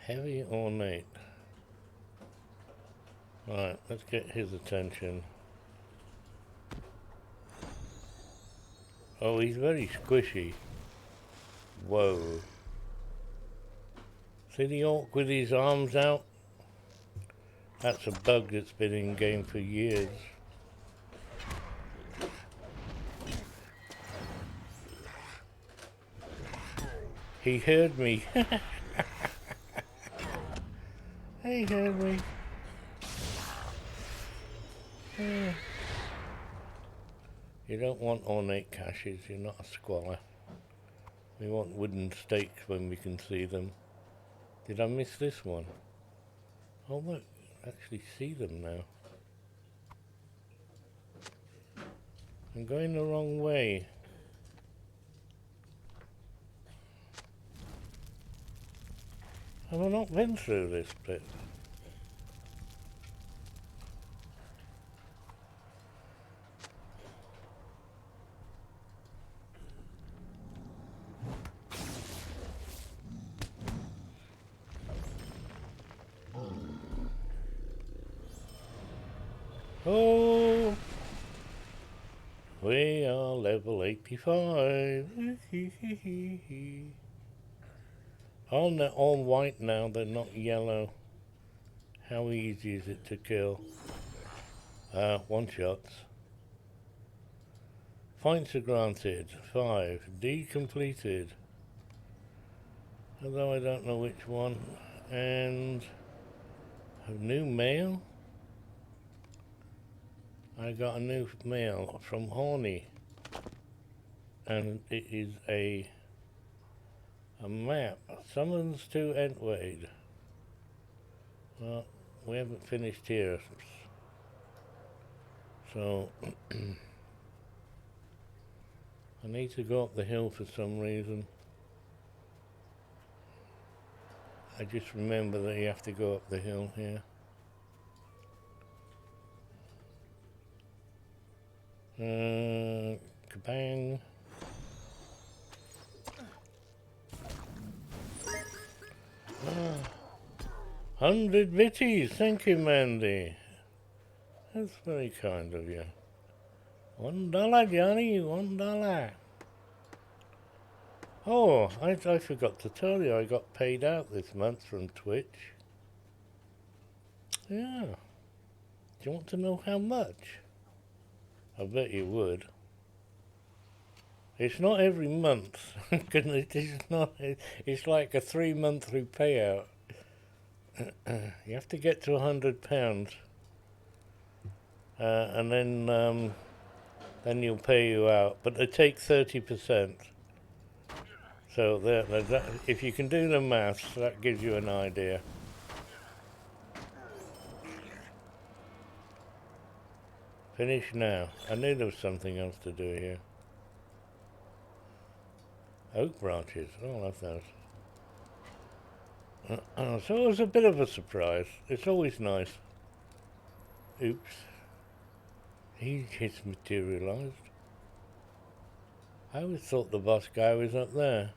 Heavy ornate. Right, let's get his attention. Oh, he's very squishy. Whoa. See the orc with his arms out? That's a bug that's been in game for years. He heard me. He heard me. You don't want ornate caches, you're not a squalor. We want wooden stakes when we can see them. Did I miss this one? Oh look, I actually see them now. I'm going the wrong way. Have I not been through this bit? Oh, we are level 85. They're all white now, they're not yellow. How easy is it to kill? One shots. Points are granted. 5. D completed. Although I don't know which one. And a new mail? I got a new mail from Horny, and it is a map. Summons to Entwade. Well, we haven't finished here, so I need to go up the hill for some reason. I just remember that you have to go up the hill here. Kabang. 100 bitties, thank you, Mandy. That's very kind of you. $1, Johnny, $1. Oh, I forgot to tell you, I got paid out this month from Twitch. Yeah. Do you want to know how much? I bet you would. It's not every month. It's like a 3-monthly payout. You have to get to £100, and then you'll pay you out. But they take 30%. So if you can do the maths, that gives you an idea. Finish now. I knew there was something else to do here. Oak branches. Oh, I love those. So it was a bit of a surprise. It's always nice. Oops. He's materialized. I always thought the boss guy was up there.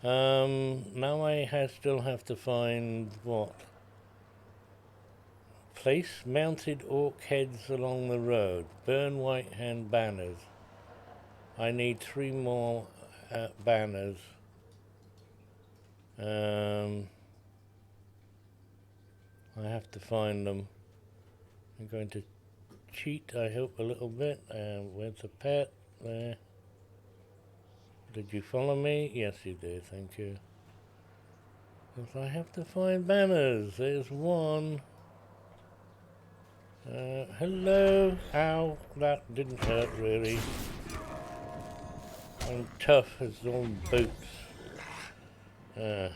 Now I still have to find what? Place mounted orc heads along the road. Burn white hand banners. I need 3 more banners. I have to find them. I'm going to cheat, I hope, a little bit. Where's the pet? There. Did you follow me? Yes, you did. Thank you. Because I have to find banners. There's one. Hello. Ow. That didn't hurt, really. I'm tough as all boots. Are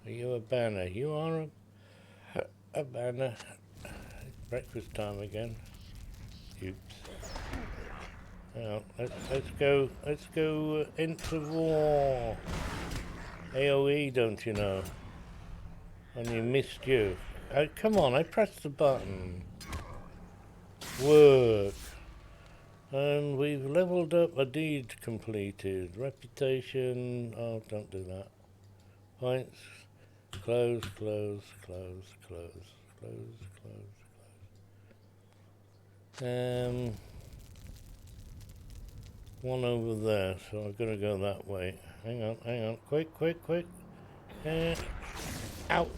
you a banner? You are a banner. Breakfast time again. Oops. Well, let's go into war. AOE, don't you know? And you missed you. Oh, come on, I pressed the button. Work. And we've leveled up a deed completed. Reputation. Oh, don't do that. Points. Close, close, close, close, close, close. One over there, so I've got to go that way. Hang on. Quick. Ouch.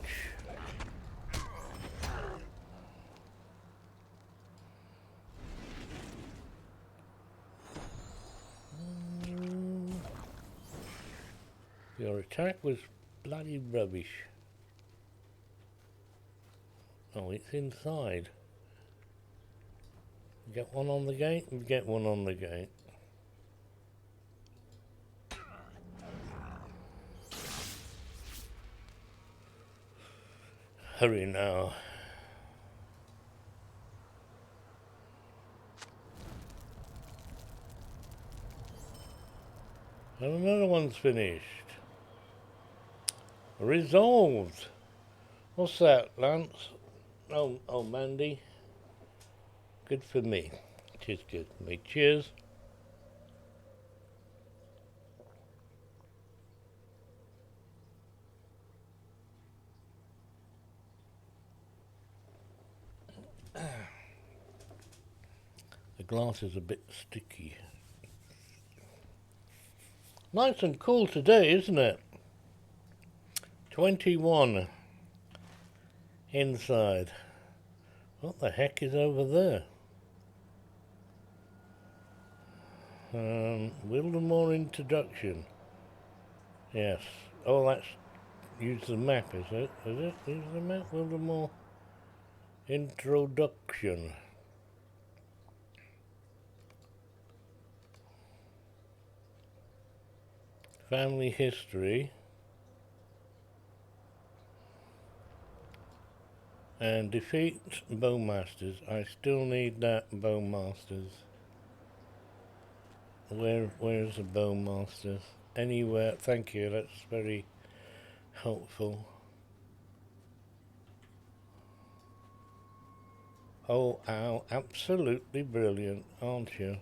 Your attack was bloody rubbish. Oh, it's inside. Get one on the gate? Get one on the gate. Hurry now. And another one's finished. Resolved. What's that, Lance? Oh, Mandy. Good for me. Cheers, good for me. Cheers. The glass is a bit sticky. Nice and cool today, isn't it? 21 inside. What the heck is over there? Wildermore introduction. Yes. Oh, that's use the map, is it? Is it? Use the map, Wildermore introduction. Family history. And defeat Bowmasters. I still need that Bowmasters. Where's the Bowmasters? Anywhere. Thank you, that's very helpful. Oh, ow, absolutely brilliant, aren't you?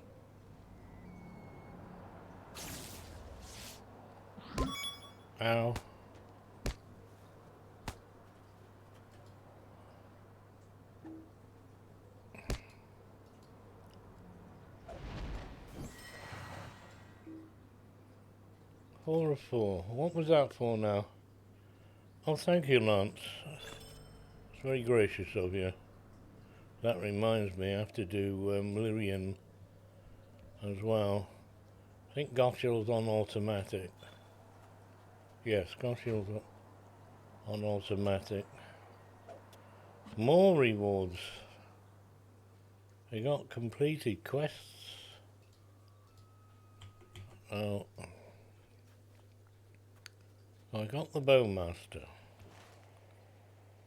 Ow. 4 of 4. What was that for now? Oh, thank you, Lance. It's very gracious of you. That reminds me, I have to do Lyrian as well. I think Goshill's on automatic. Yes, Goshill's on automatic. More rewards. We got completed quests. Oh, I got the Bowmaster.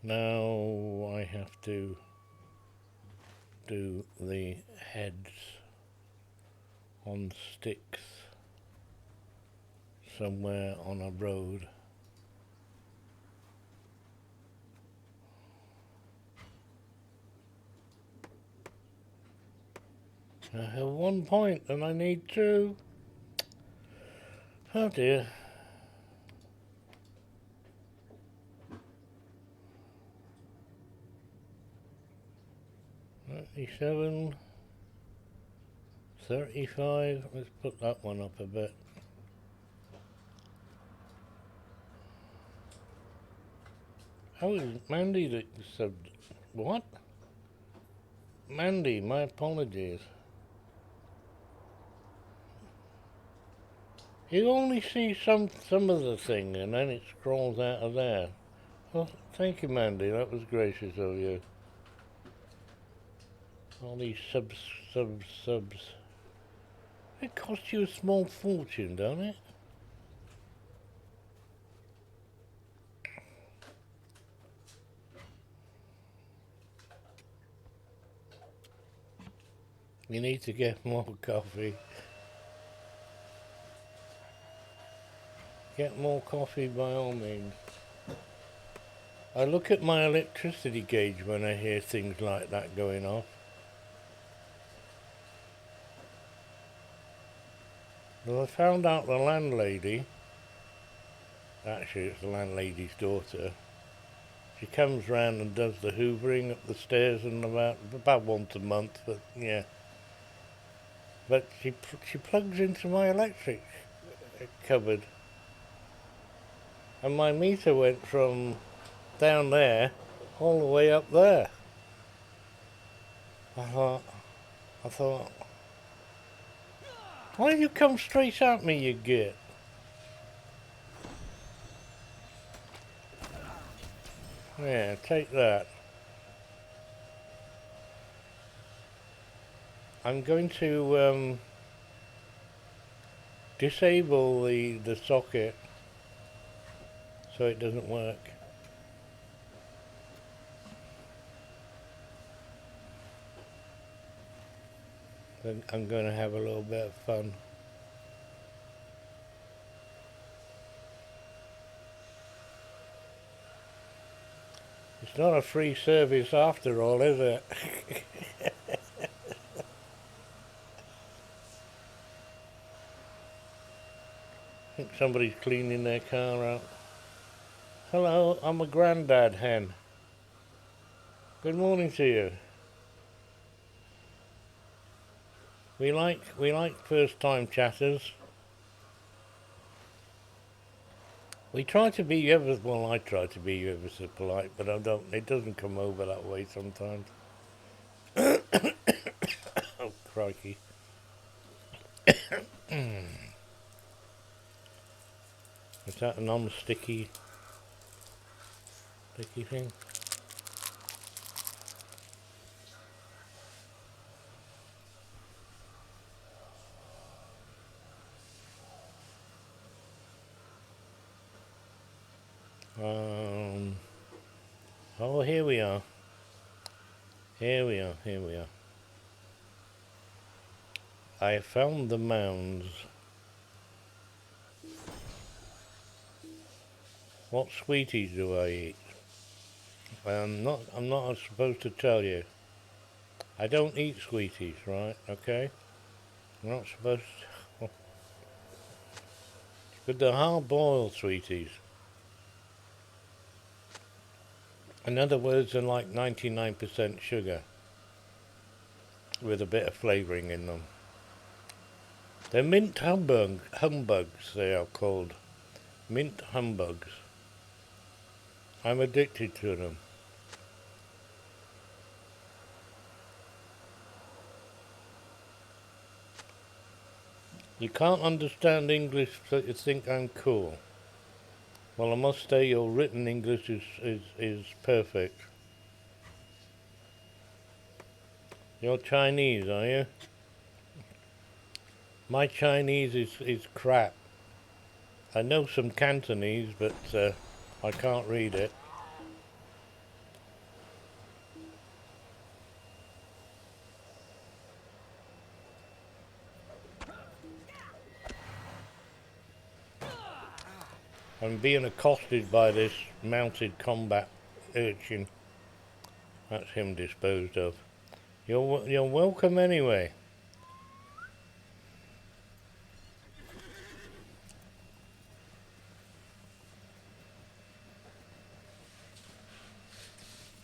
Now I have to do the heads on sticks somewhere on a road. I have 1 point and I need 2. Oh dear. $37, 35. Let's put that one up a bit. Oh, it's Mandy that subbed. What? Mandy, my apologies. You only see some of the thing and then it scrolls out of there. Well, thank you, Mandy. That was gracious of you. All these subs. It costs you a small fortune, don't it? You need to get more coffee. Get more coffee by all means. I look at my electricity gauge when I hear things like that going off. Well, I found out the landlady, actually it's the landlady's daughter, she comes round and does the hoovering up the stairs and about once a month, but yeah. But she plugs into my electric cupboard. And my meter went from down there all the way up there. I thought, why do you come straight at me, you git? Yeah, take that. I'm going to disable the socket so it doesn't work. Then I'm going to have a little bit of fun. It's not a free service after all, is it? I think somebody's cleaning their car out. Hello, I'm a Granddad hen. Good morning to you. We like first time chatters. We try to be ever, well, I try to be ever so polite, but it doesn't come over that way sometimes. Oh, crikey. Is that a non-sticky thing? Oh, here we are. Here we are. I found the mounds. What sweeties do I eat? I'm not supposed to tell you. I don't eat sweeties, right? Okay? I'm not supposed to. But they're hard-boiled sweeties. In other words, they're like 99% sugar with a bit of flavouring in them. They're mint humbugs, they are called. Mint humbugs. I'm addicted to them. You can't understand English, so you think I'm cool. Well, I must say your written English is perfect. You're Chinese, are you? My Chinese is crap. I know some Cantonese, but I can't read it. I'm being accosted by this mounted combat urchin. That's him disposed of. You're welcome anyway.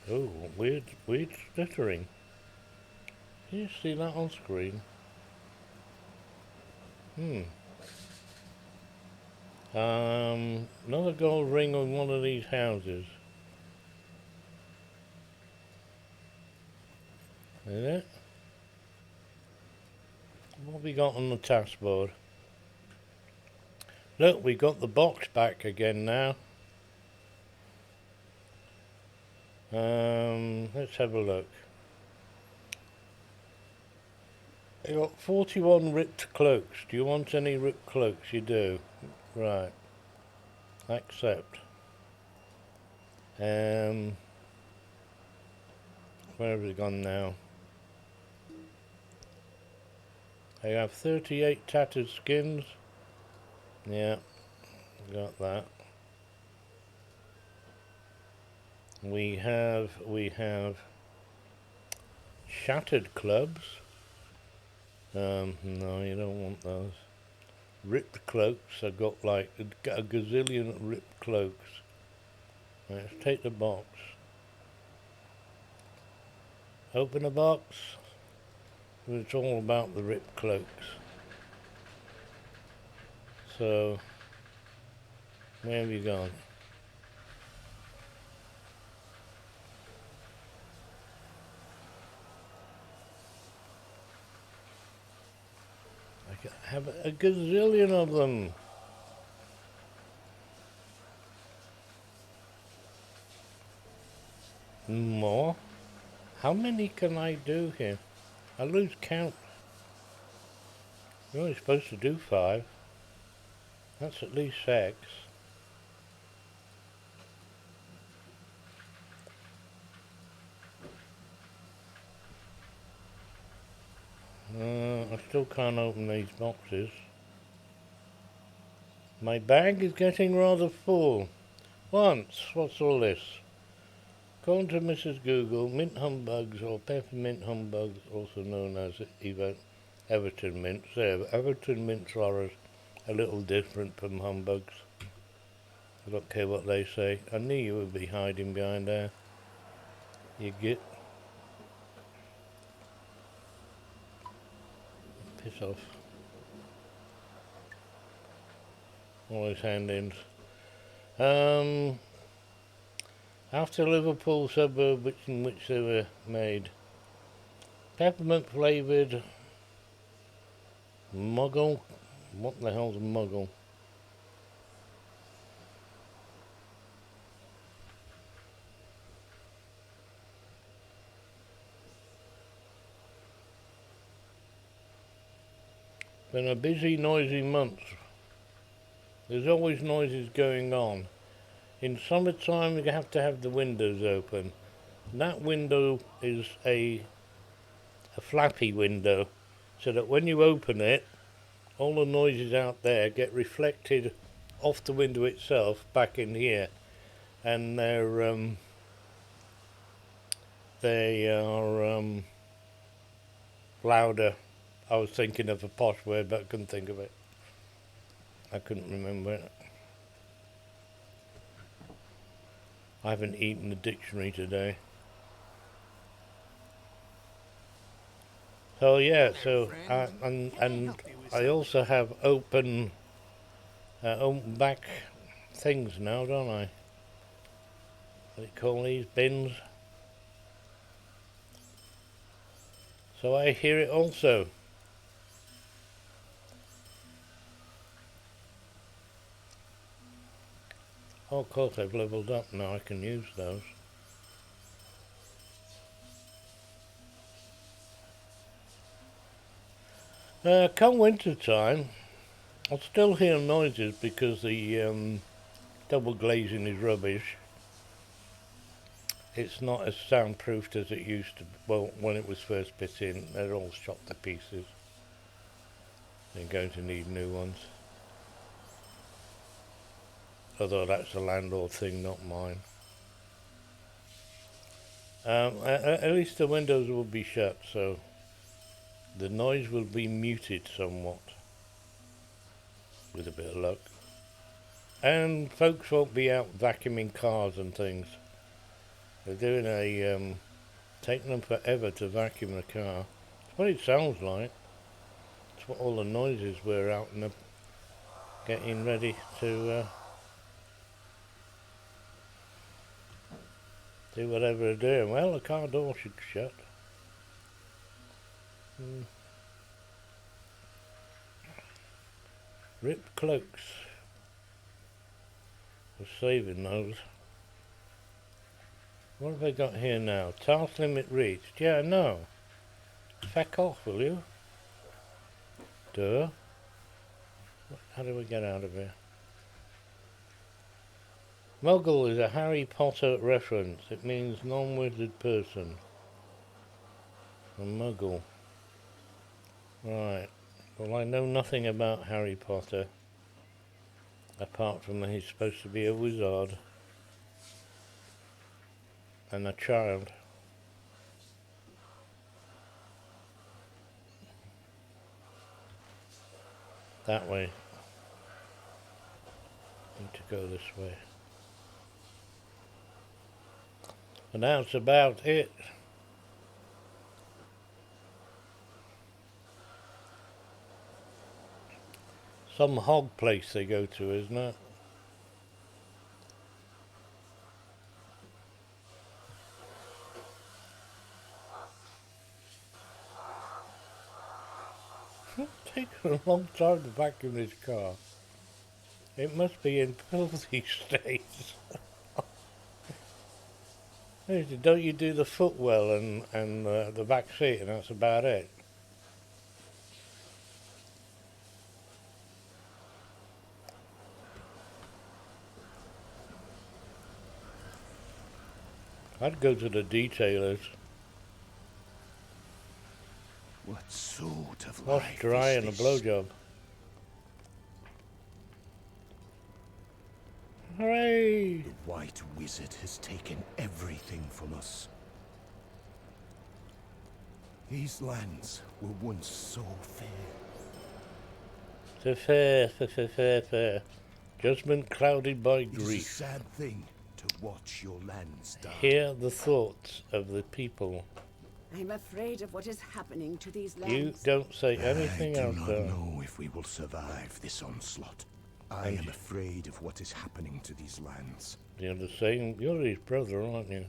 Oh, weird stuttering. Can you see that on screen? Another gold ring on one of these houses. Is it? What have we got on the taskboard? Look, we got the box back again now. Let's have a look. You got 41 ripped cloaks. Do you want any ripped cloaks? You do. Right. Accept. Where have we gone now? I have 38 tattered skins. Yeah, got that. We have shattered clubs. No, you don't want those. Ripped cloaks. I got like a gazillion ripped cloaks. Let's take the box. Open the box. It's all about the ripped cloaks. So, where have you gone? I have a gazillion of them. More? How many can I do here? I lose count. You're only supposed to do 5. That's at least 6. I still can't open these boxes. My bag is getting rather full. What's all this? According to Mrs. Google, mint humbugs or peppermint humbugs, also known as Everton mints. Everton mints are a little different from humbugs. I don't care what they say. I knew you would be hiding behind there. You git. Piss off. All those hand-ins. After Liverpool suburb in which they were made. Peppermint flavoured muggle. What the hell's a muggle? Been a busy, noisy month. There's always noises going on. In summertime, you have to have the windows open. And that window is a flappy window, so that when you open it, all the noises out there get reflected off the window itself back in here, and they are louder. I was thinking of a posh word, but I couldn't think of it. I couldn't remember it. I haven't eaten the dictionary today. So yeah, and I also have open back things now, don't I? What do you call these? Bins. So I hear it also. Oh, of course I've leveled up now, I can use those. Come winter time, I'll still hear noises because the double glazing is rubbish. It's not as soundproofed as it used to. Well, when it was first put in, they're all shot to pieces. They're going to need new ones. Although that's a landlord thing, not mine. At least the windows will be shut, so the noise will be muted somewhat, with a bit of luck. And folks won't be out vacuuming cars and things. They're doing taking them forever to vacuum the car. That's what it sounds like. That's what all the noises were out and getting ready to do whatever they're doing. Well, the car door should shut. Ripped cloaks. We're saving those. What have I got here now? Task limit reached. Yeah, no. Feck off, will you? Duh. How do we get out of here? Muggle is a Harry Potter reference. It means non-wizard person. A muggle. Right. Well, I know nothing about Harry Potter. Apart from that he's supposed to be a wizard. And a child. That way. Need to go this way. And that's about it. Some hog place they go to, isn't it? It's taken a long time to vacuum this car. It must be in filthy states. Don't you do the footwell and the back seat and that's about it? I'd go to the detailers. What sort of Wash, life dry is and a this? blowjob. Hooray! The White Wizard has taken everything from us. These lands were once so fair. Fair. Judgment clouded by It is a grief. sad thing to watch your lands die. Hear the thoughts of the people. I'm afraid of what is happening to these You lands. don't say anything I do else not there. know if we will survive this onslaught. I am afraid of what is happening to these lands. You're the same. You're his brother, aren't you?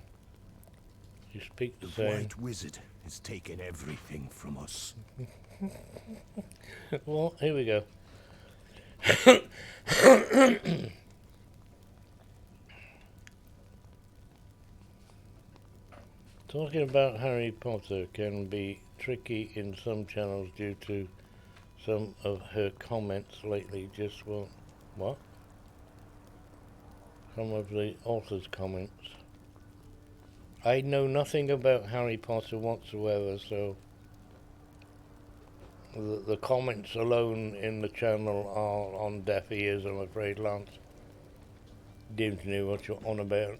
You speak the The same. White Wizard has taken everything from us. Well, here we go. Talking about Harry Potter can be tricky in some channels due to some of her comments lately. Just what? Some of the author's comments. I know nothing about Harry Potter whatsoever, so the comments alone in the channel are on deaf ears, I'm afraid, Lance. Don't know what you're on about.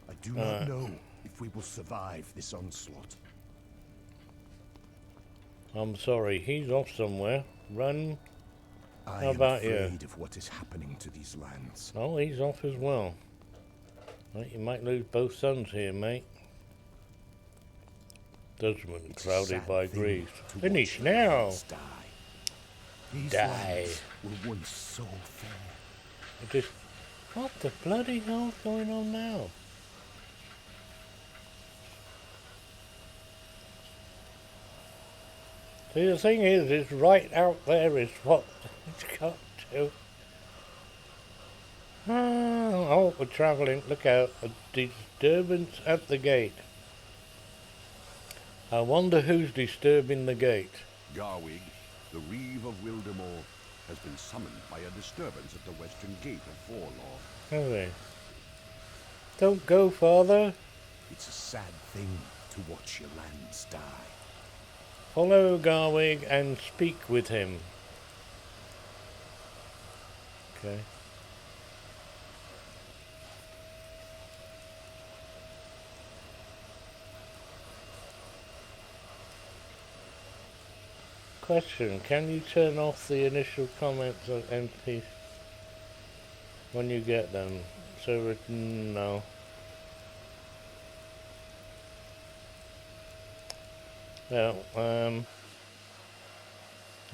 I do not know if we will survive this onslaught. I'm sorry, he's off somewhere. Run. I How am about you? afraid of what is happening to these lands. Oh, he's off as well. Right, you might lose both sons here, mate. Judgment It's a clouded sad by thing grief. to Finish watch your now. lands die. These Die. lands were once so fair. What the bloody hell's going on now? See, the thing is, it's right out there is what it's got to. Oh, we're travelling. Look out. A disturbance at the gate. I wonder who's disturbing the gate. Garwig, the Reeve of Wildemore, has been summoned by a disturbance at the western gate of Forlaw. Okay. Don't go, Father. It's a sad thing to watch your lands die. Follow Garwig and speak with him. Okay. Question, can you turn off the initial comments on NPCs when you get them? So, no. Well,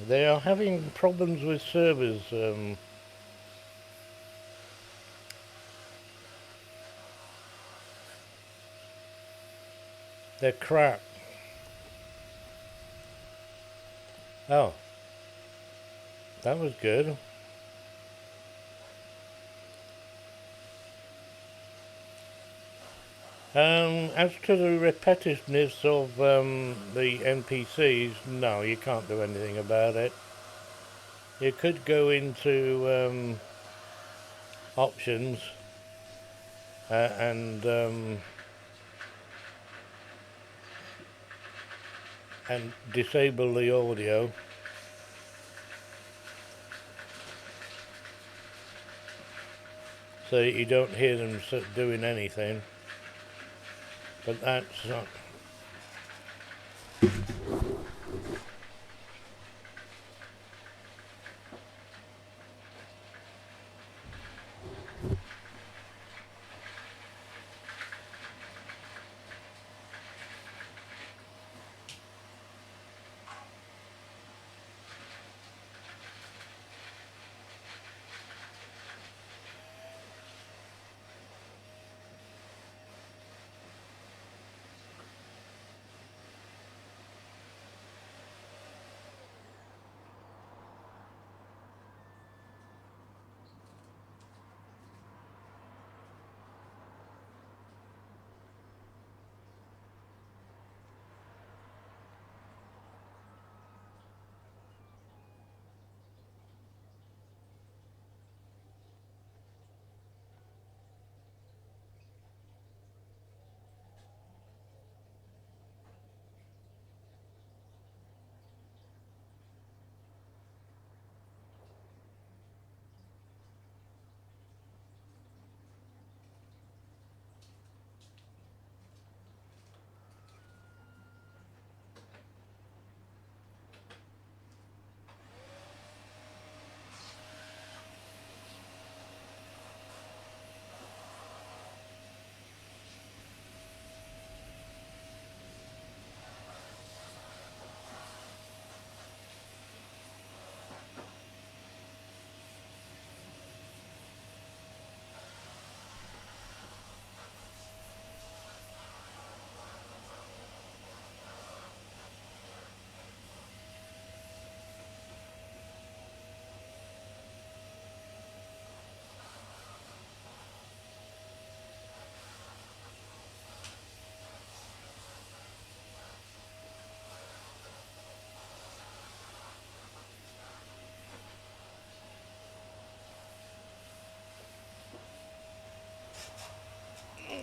they are having problems with servers. They're crap. Oh. That was good. As to the repetitiveness of the NPCs, no, you can't do anything about it. You could go into options and disable the audio. So that you don't hear them doing anything. But that's not...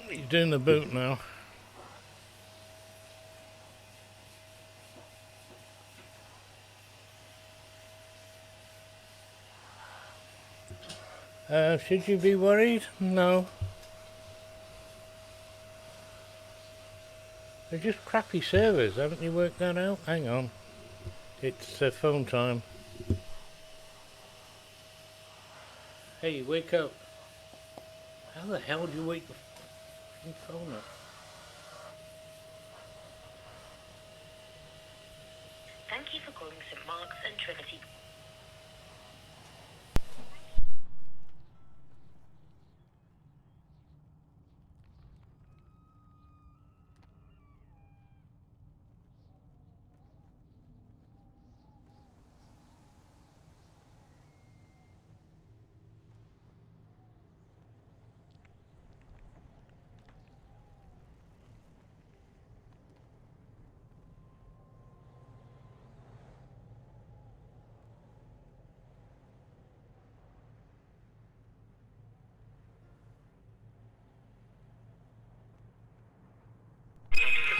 He's doing the boot now. Should you be worried? No. They're just crappy servers, haven't you worked that out? Hang on. It's phone time. Hey, wake up. How the hell do you wake the f***ing phone up? Thank you for calling St. Mark's and Trinity.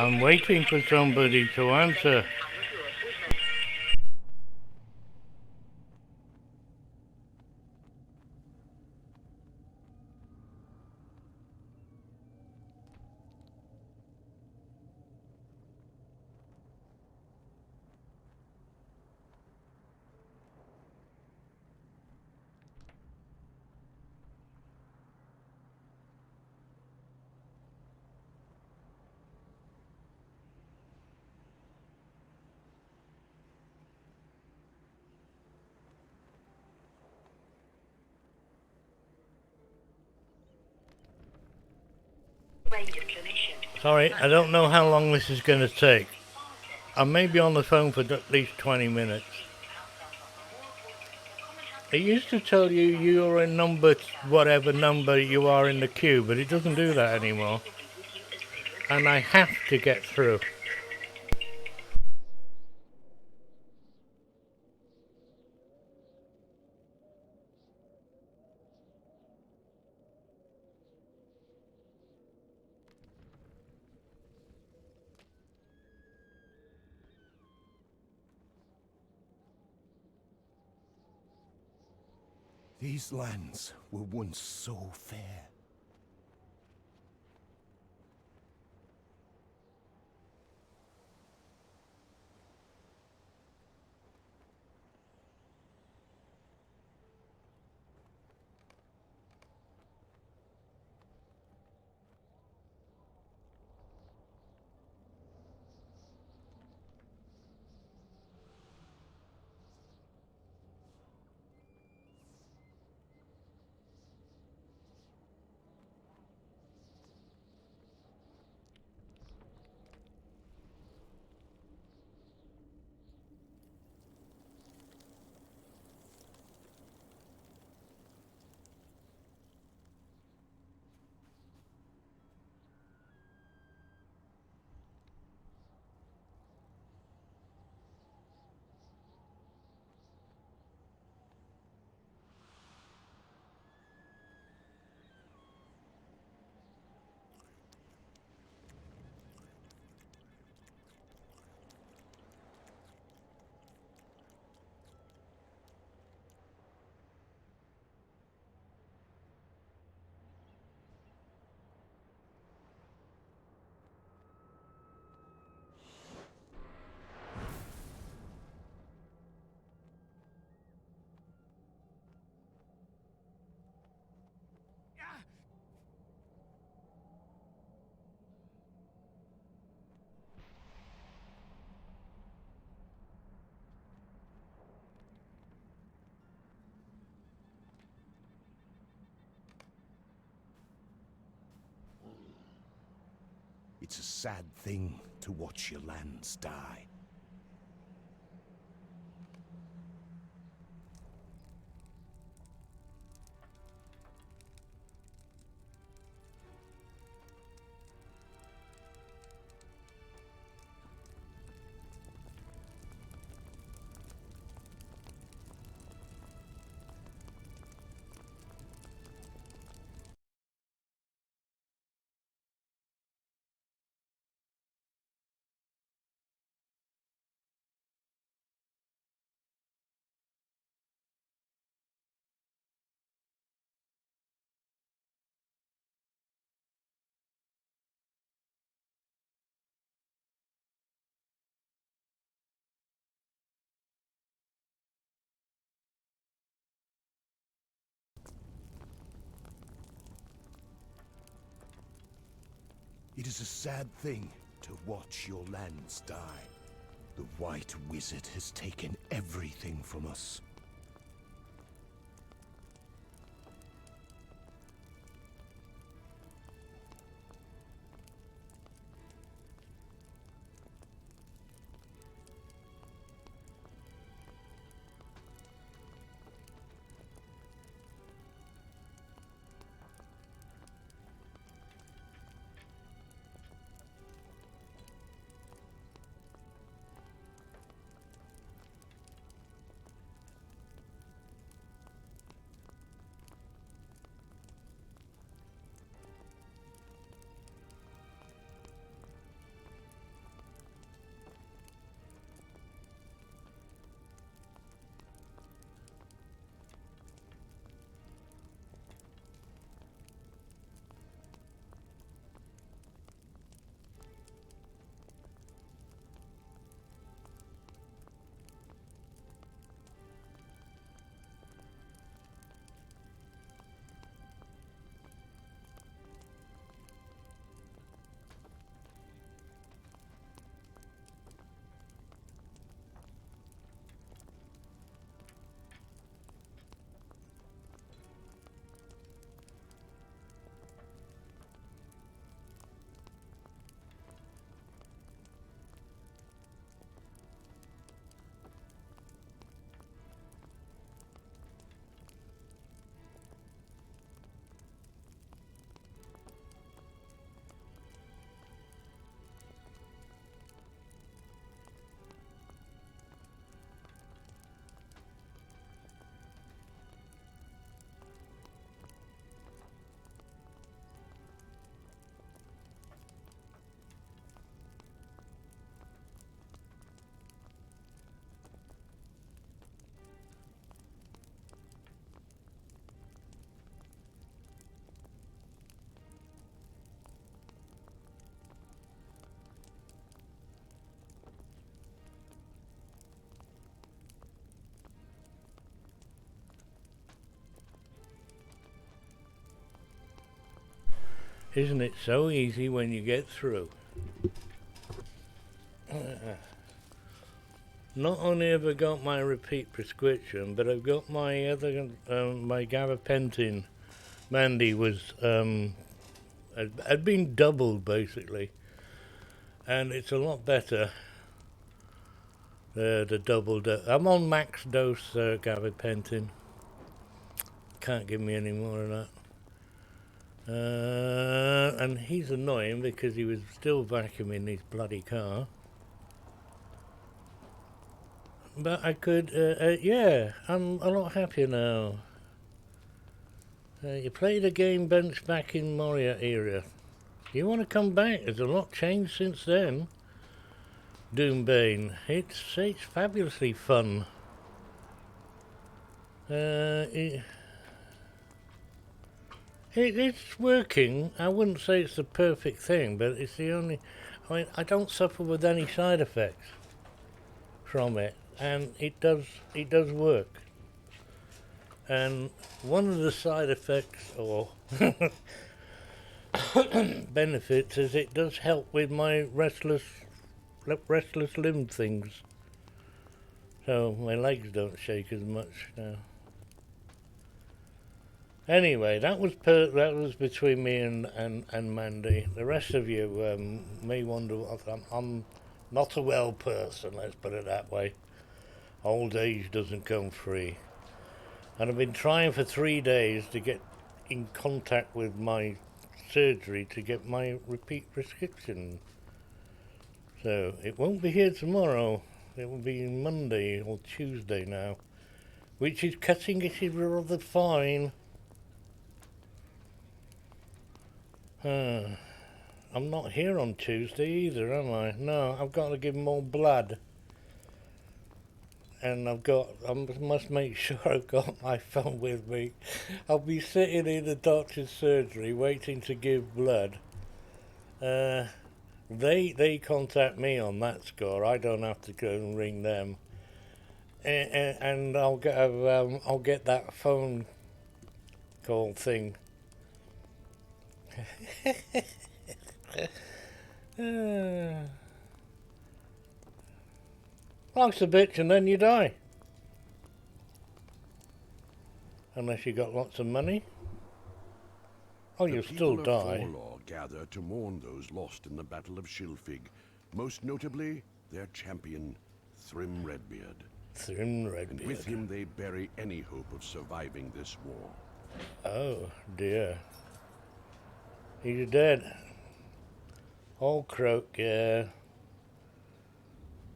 I'm waiting for somebody to answer. Sorry, I don't know how long this is going to take. I may be on the phone for at least 20 minutes. It used to tell you you're in number, whatever number you are in the queue, but it doesn't do that anymore. And I have to get through. These lands were once so fair. It's a sad thing to watch your lands die. It is a sad thing to watch your lands die. The White Wizard has taken everything from us. Isn't it so easy when you get through? Not only have I got my repeat prescription, but I've got my other, my gabapentin. Mandy was, had been doubled basically, and it's a lot better. The double dose. I'm on max dose gabapentin. Can't give me any more of that. And he's annoying because he was still vacuuming his bloody car. But I could, yeah, I'm a lot happier now. You played a game bench back in Moria area. You want to come back? There's a lot changed since then. Doombane. It's fabulously fun. It's working. I wouldn't say it's the perfect thing, but it's the only... I mean, I don't suffer with any side effects from it, and it does work. And one of the side effects, or benefits, is it does help with my restless limb things. So my legs don't shake as much now. Anyway, that was between me and Mandy. The rest of you may wonder, I'm not a well person, let's put it that way. Old age doesn't come free. And I've been trying for 3 days to get in contact with my surgery to get my repeat prescription. So it won't be here tomorrow. It will be Monday or Tuesday now, which is cutting it rather fine. I'm not here on Tuesday either, am I? No, I've got to give more blood. And I must make sure I've got my phone with me. I'll be sitting in the doctor's surgery waiting to give blood. They contact me on that score. I don't have to go and ring them. And I'll get that phone call thing. Life's a bitch and then you die. Unless you got lots of money. Oh, you'll still die. The people of gather to mourn those lost in the Battle of Shilfig. Most notably, their champion, Thrym Redbeard. Thrym Redbeard. And with him they bury any hope of surviving this war. Oh, dear. He's dead. Old Croak, yeah.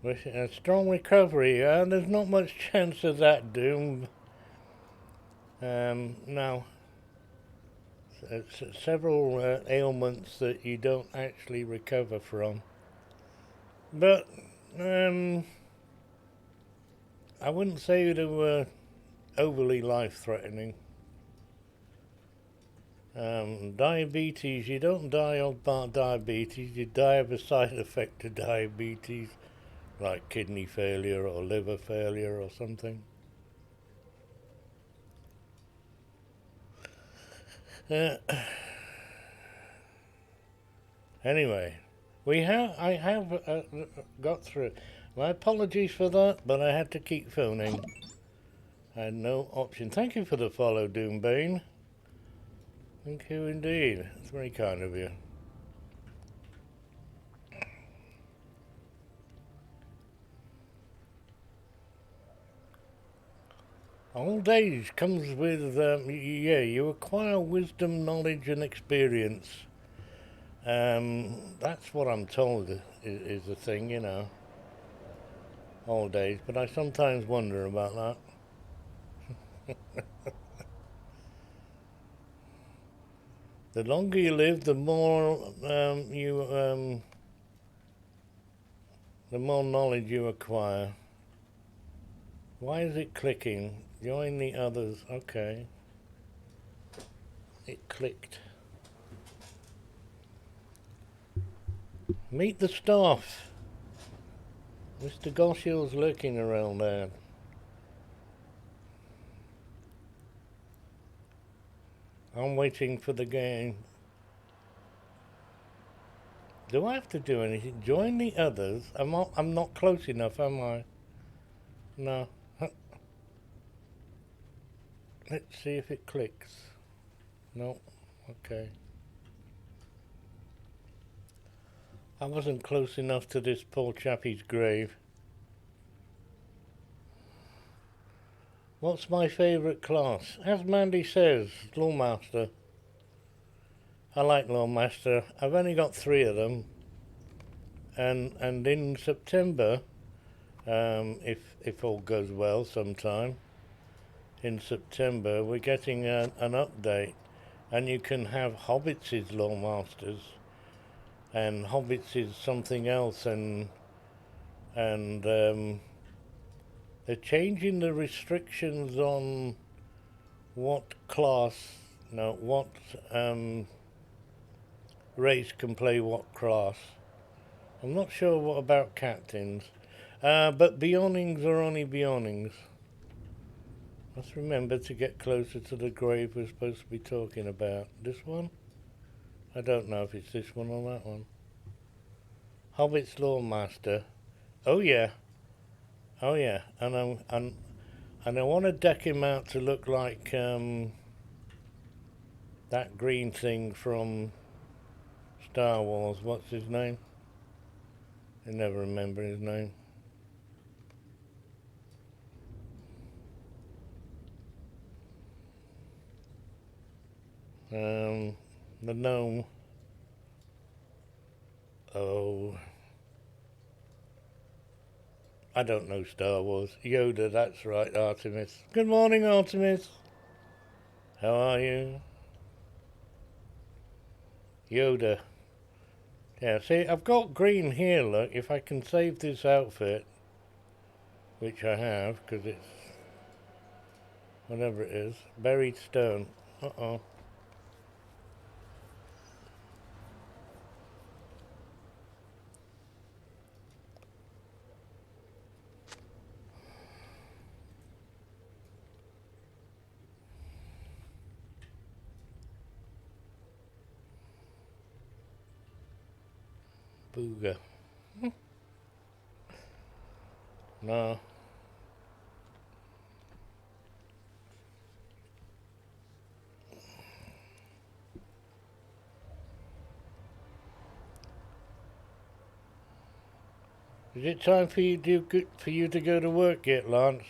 Wishing a strong recovery. There's not much chance of that, Doom. No. It's several ailments that you don't actually recover from. But, I wouldn't say they were overly life-threatening. Diabetes, you don't die of diabetes, you die of a side effect of diabetes, like kidney failure or liver failure or something. Anyway, I have got through. My apologies for that, but I had to keep phoning. I had no option. Thank you for the follow, Doombane. Thank you indeed. It's very kind of you. Old age comes with, yeah, you acquire wisdom, knowledge and experience. That's what I'm told is the thing, you know. Old age, but I sometimes wonder about that. The longer you live, the more the more knowledge you acquire. Why is it clicking? Join the others. Okay. It clicked. Meet the staff. Mr. Goshill's lurking around there. I'm waiting for the game. Do I have to do anything? Join the others? I'm not close enough, am I? No. Let's see if it clicks. No. Okay. I wasn't close enough to this poor chappie's grave. What's my favourite class? As Mandy says, Lawmaster. I like Lawmaster. I've only got 3 of them. And in September, if all goes well sometime, in September we're getting an update, and you can have hobbits as Lawmasters, and hobbits is something else, and they're changing the restrictions on what class, no, what race can play what class. I'm not sure what about captains, but Beyondings are only Beyondings. Let's remember to get closer to the grave we're supposed to be talking about. This one? I don't know if it's this one or that one. Hobbit's Lawmaster. Oh yeah. Oh yeah. And I want to deck him out to look like that green thing from Star Wars. What's his name? I never remember his name. The gnome. Oh. I don't know Star Wars. Yoda, that's right, Artemis. Good morning, Artemis. How are you? Yoda. Yeah, see, I've got green here, look. If I can save this outfit, which I have, because it's whatever it is. Buried stone. Uh-oh. Booger. No. Is it time for you to go to work yet, Lance?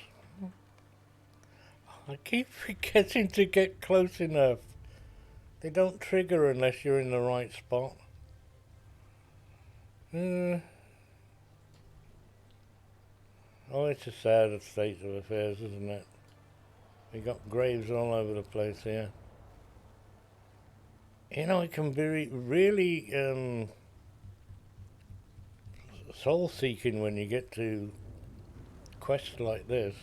I keep forgetting to get close enough. They don't trigger unless you're in the right spot. Oh, it's a sad state of affairs, isn't it? We got graves all over the place here. You know, it can be really soul-seeking when you get to quests like this.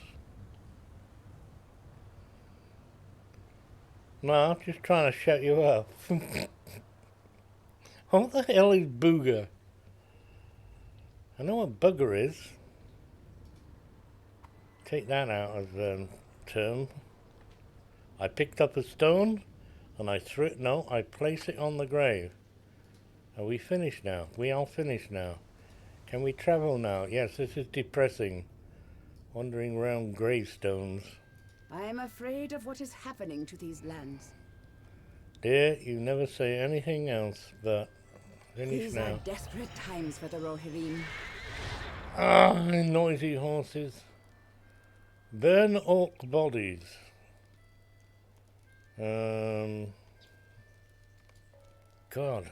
No, I'm just trying to shut you up. What the hell is booger? I know what bugger is. Take that out as a term. I picked up a stone and I threw it. No, I place it on the grave. Are we finished now? We are finished now. Can we travel now? Yes, this is depressing. Wandering around gravestones. I am afraid of what is happening to these lands. Dear, you never say anything else, but finish These now. are desperate times for the Rohirrim. Ah, noisy horses. Burn orc bodies. God.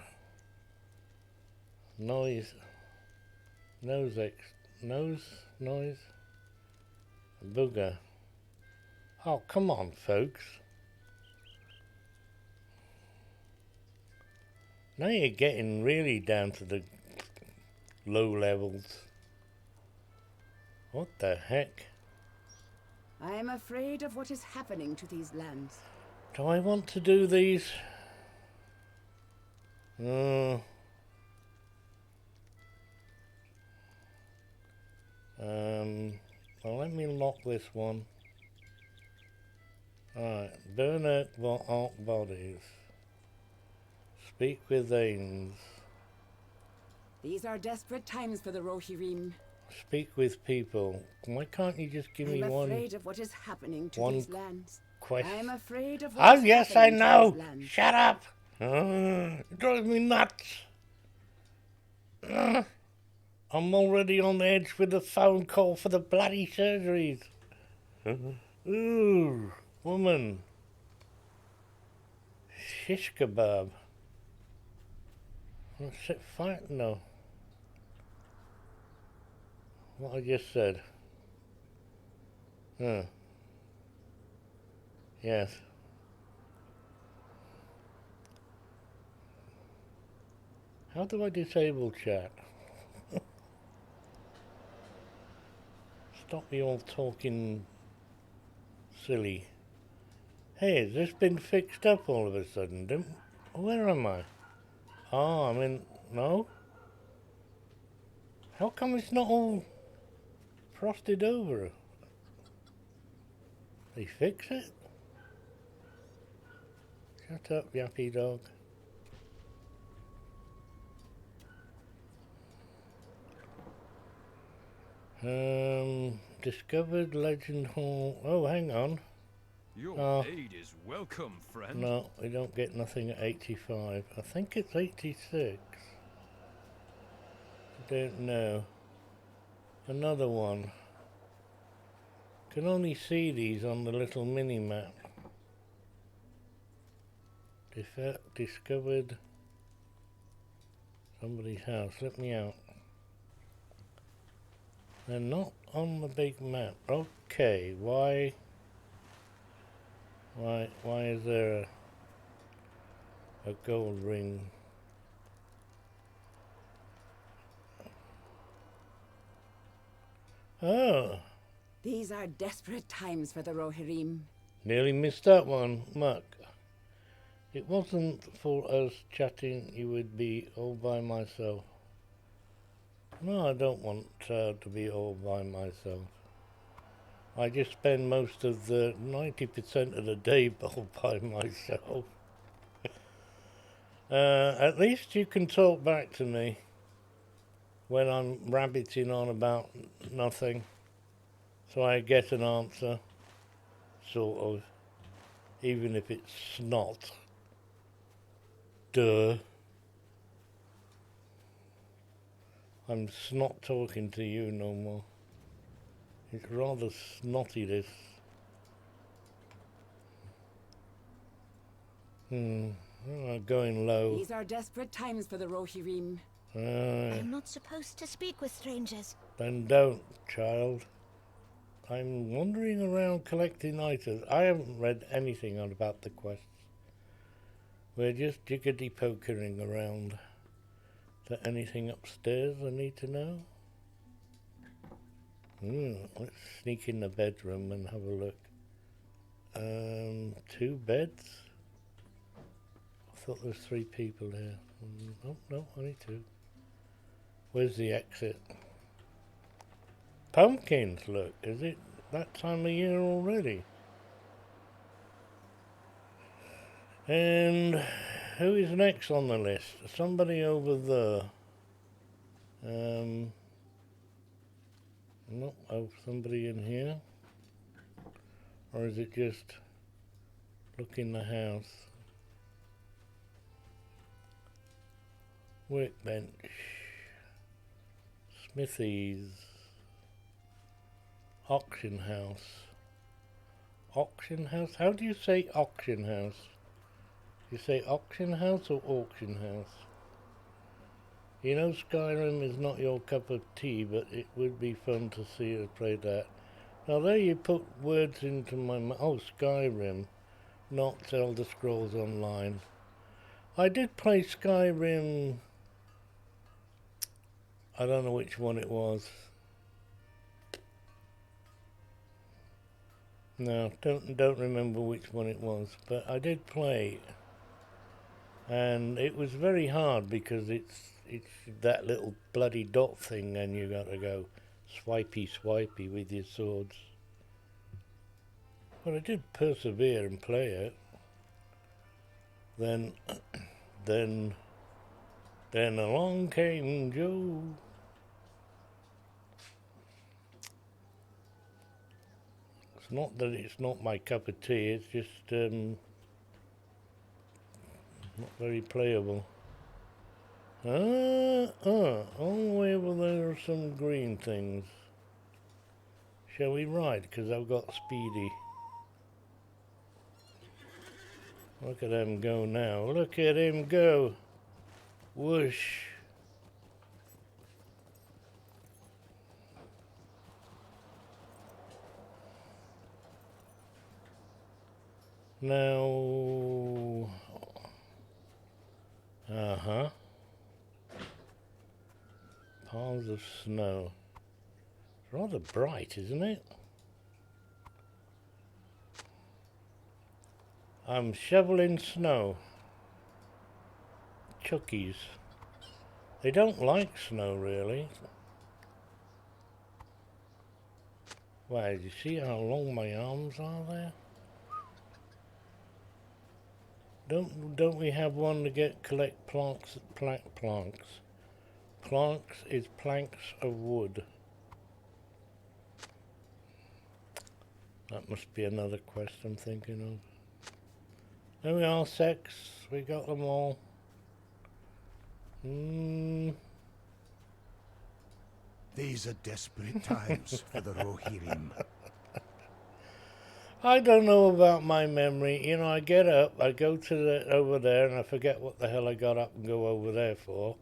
Noise. Noise. Booger. Oh, come on, folks. Now you're getting really down to the low levels. What the heck? I am afraid of what is happening to these lands. Do I want to do these? Well, let me lock this one. Alright, burn orc bodies. Speak with Ains. These are desperate times for the Rohirrim. Speak with people. Why can't you just give me I'm one afraid of what is happening to one these lands. question? I'm afraid of Oh, what is yes, I happening to know. these lands. Shut up. It drives me nuts. I'm already on the edge with a phone call for the bloody surgeries. Ooh, woman. Shish kebab. What's it fight? No. What I just said. Huh. Yes. How do I disable chat? Stop me all talking silly. Hey, has this been fixed up all of a sudden? Where am I? Oh, I'm in... No? How come it's not all frosted over? They fix it? Shut up, yappy dog. Discovered Legend Hall. Oh, hang on. Your aid is welcome, friend. No, we don't get nothing at 85. I think it's 86. I don't know. Another one. Can only see these on the little mini-map. Discovered somebody's house. Let me out. They're not on the big map. Okay, why is there a gold ring? Oh, These are desperate times for the Rohirrim. nearly missed that one, Muck. It wasn't for us chatting, you would be all by myself. No, I don't want to be all by myself. I just spend most of the 90% of the day all by myself. At least you can talk back to me when I'm rabbiting on about nothing. So I get an answer, sort of, even if it's snot. Duh. I'm snot talking to you no more. It's rather snotty, this. Going low. These are desperate times for the Rohirrim. I'm not supposed to speak with strangers. Then don't, child. I'm wandering around collecting items. I haven't read anything on about the quests. We're just jiggity-pokering around. Is there anything upstairs I need to know? Let's sneak in the bedroom and have a look. 2 beds? I thought there was 3 people here. Oh, no, only 2. Where's the exit? Pumpkins, look. Is it that time of year already? And who is next on the list? Somebody over there. No, somebody in here? Or is it just look in the house? Workbench. Smithies. Auction house. Auction house? How do you say auction house? You say auction house or auction house? You know Skyrim is not your cup of tea, but it would be fun to see you play that. Now there you put words into my mouth. Oh, Skyrim, not Elder Scrolls Online. I did play Skyrim. I don't know which one it was. No, don't remember which one it was, but I did play it. And it was very hard because it's that little bloody dot thing, and you got to go swipey with your swords. But I did persevere and play it. Then Then along came Joe. It's not that it's not my cup of tea, it's just not very playable. Oh, the way over there are some green things. Shall we ride? Because I've got Speedy. Look at him go now. Look at him go. Whoosh. Now... Uh-huh. Piles of snow. It's rather bright, isn't it? I'm shoveling snow. Chuckies. They don't like snow, really. Wow, do you see how long my arms are there? Don't we have one to collect planks? Planks. Planks is planks of wood. That must be another quest I'm thinking of. There we are, sex. We got them all. These are desperate times for the Rohirrim. I don't know about my memory. You know, I get up, I go to over there, and I forget what the hell I got up and go over there for.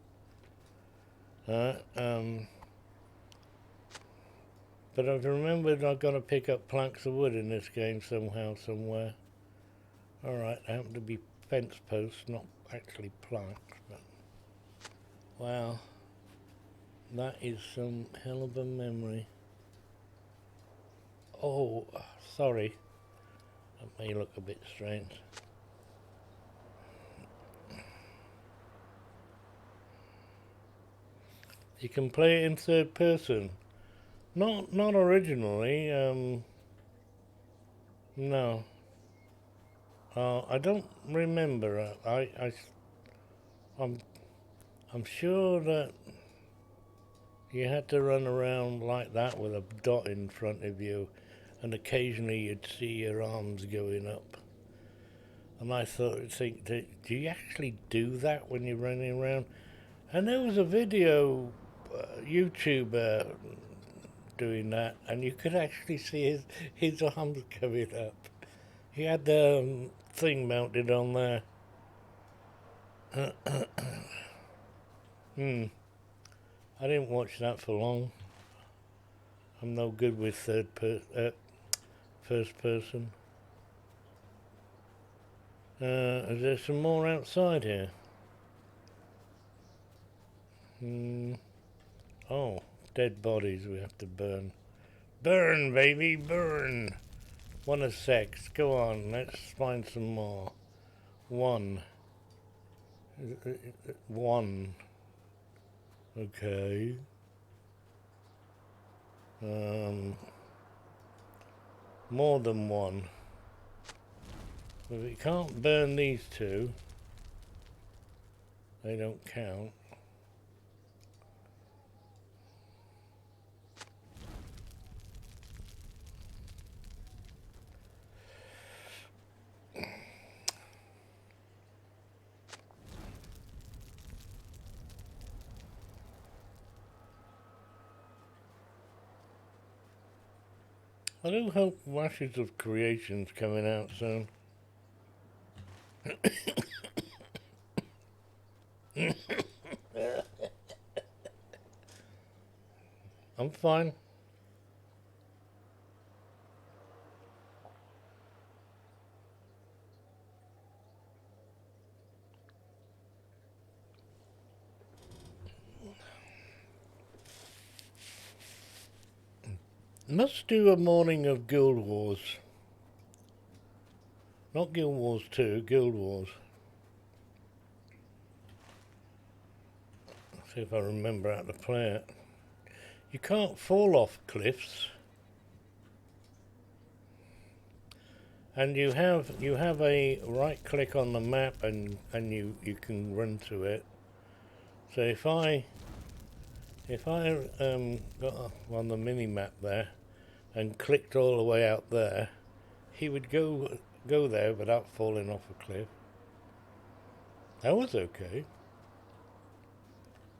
But I've remembered I've got to pick up planks of wood in this game somehow, somewhere. Alright, they happen to be fence posts, not actually planks, but... Wow. That is some hell of a memory. Oh, sorry. That may look a bit strange. You can play it in third person. Not originally. No. I don't remember. I'm sure that you had to run around like that with a dot in front of you, and occasionally you'd see your arms going up. And I think, do you actually do that when you're running around? And there was a video YouTuber doing that, and you could actually see his arms coming up. He had the thing mounted on there. I didn't watch that for long. I'm no good with first person. Is there some more outside here? Oh, dead bodies we have to burn. Burn, baby, burn! One of sex. Go on, let's find some more. One. Okay. More than one. But we can't burn these two. They don't count. I do hope Ashes of Creation's coming out soon. I'm fine. Must do a morning of Guild Wars. Not Guild Wars 2, Guild Wars. See if I remember how to play it. You can't fall off cliffs. And you have a right click on the map and you can run to it. So if I got on the mini map there and clicked all the way out there, he would go there without falling off a cliff. That was okay.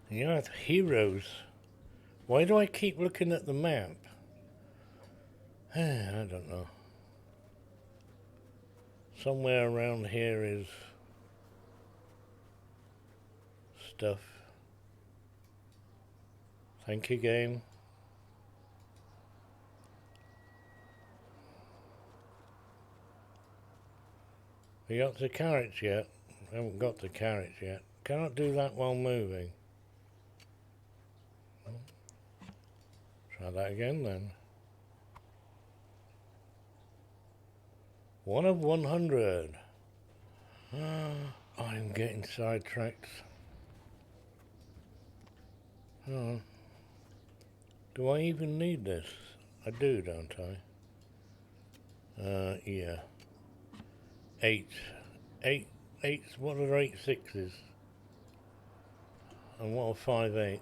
Yeah, heroes. Why do I keep looking at the map? I don't know. Somewhere around here is stuff. Thank you, game. We got the carrots yet? We haven't got the carrots yet. Cannot do that while moving. Try that again then. 1 of 100. I'm getting sidetracked. Oh. Do I even need this? I do, don't I? Yeah. 8. 8. What are 8 6s? And what are 5 8s?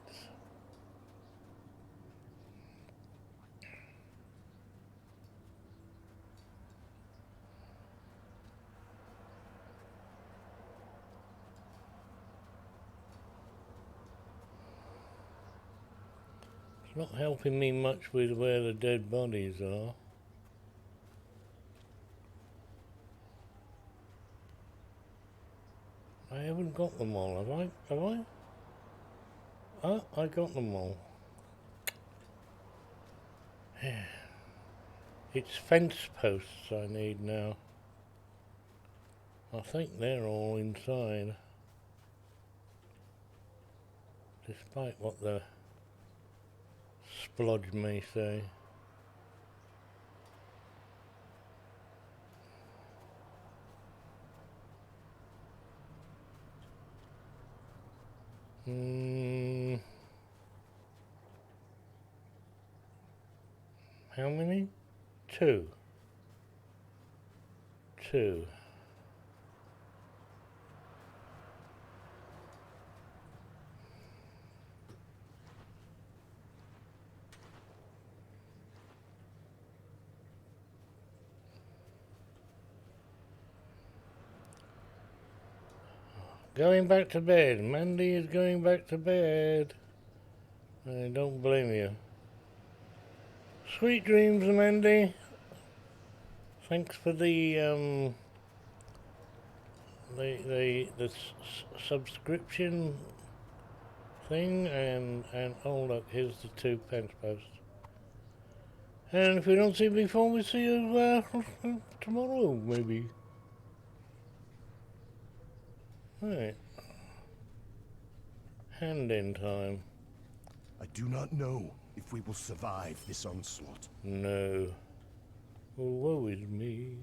It's not helping me much with where the dead bodies are. I haven't got them all, have I? Have I? Oh, I got them all. It's fence posts I need now. I think they're all inside. Despite what the splodge may say. How many? 2. 2. Going back to bed. Mandy is going back to bed. I don't blame you. Sweet dreams, Mandy. Thanks for the subscription thing, and oh look, here's the 2 pence posts. And if we don't see you before, we'll see you tomorrow, maybe. Right. Hand-in time. I do not know if we will survive this onslaught. No. Well, woe is me.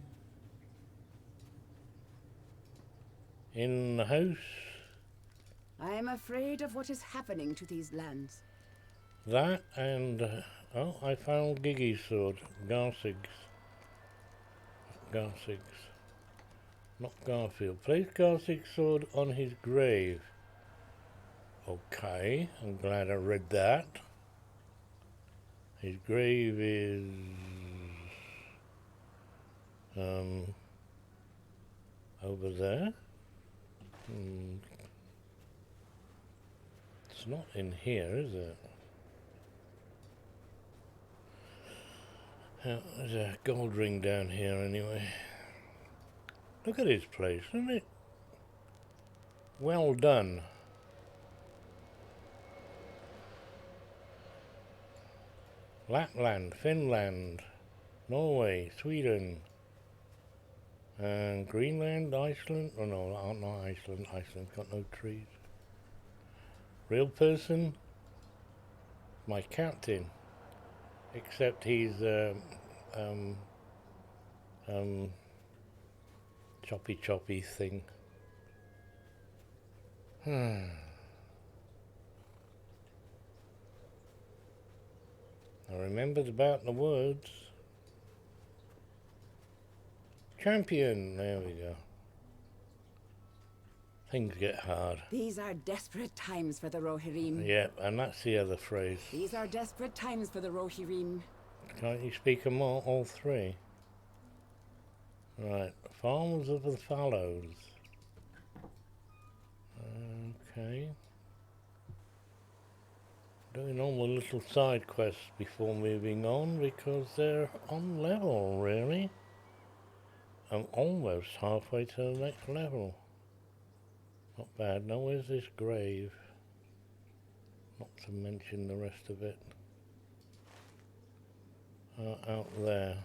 In the house. I am afraid of what is happening to these lands. That and... oh, I found Giggy's sword. Garsig's. Not Garfield. Place Garsig's sword on his grave. Okay, I'm glad I read that. His grave is... over there. It's not in here, is it? There's a gold ring down here anyway. Look at his place, isn't it? Well done. Lapland, Finland, Norway, Sweden, and Greenland, Iceland. Oh no, not Iceland. Iceland's got no trees. Real person, my captain, except he's choppy thing. I remembered about the words. Champion, there we go. Things get hard. These are desperate times for the Rohirrim. Yeah, and that's the other phrase. These are desperate times for the Rohirrim. Can't you speak them all three? Right, Farmers of the Fallows. Okay. Doing all the little side quests before moving on because they're on level, really. I'm almost halfway to the next level. Not bad. Now where's this grave? Not to mention the rest of it. Out there.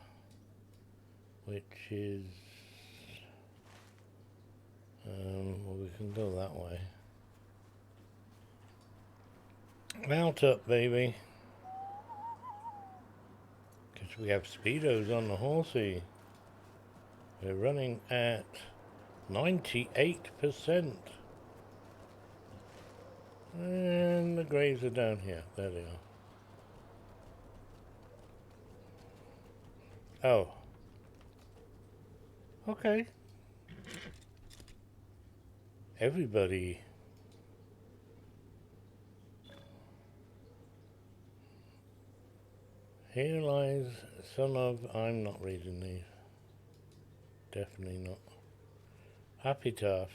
Which is... well, we can go that way. Mount up, baby. Because we have speedos on the horsey. We're running at 98%. And the graves are down here. There they are. Oh. Okay. Everybody. Here lies son of... I'm not reading these. Definitely not. Epitaph.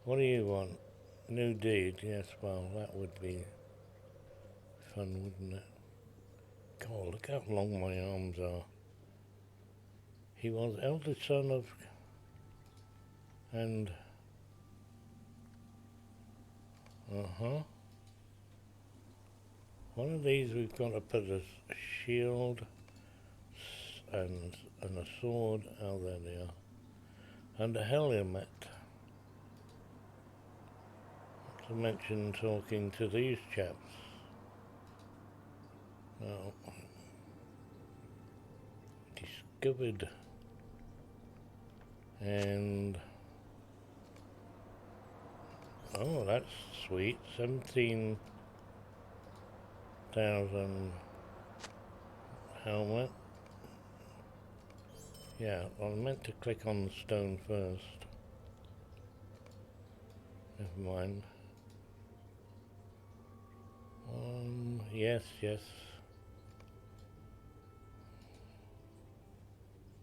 What do you want? New deed. Yes, well, that would be fun, wouldn't it? God, look how long my arms are. He was eldest son of... and... One of these we've got to put a shield and a sword. Oh, there they are. And a helmet. Not to mention talking to these chaps. Oh. Discovered. And... oh, that's sweet. 17,000 helmet. Yeah, I meant to click on the stone first. Never mind. Yes.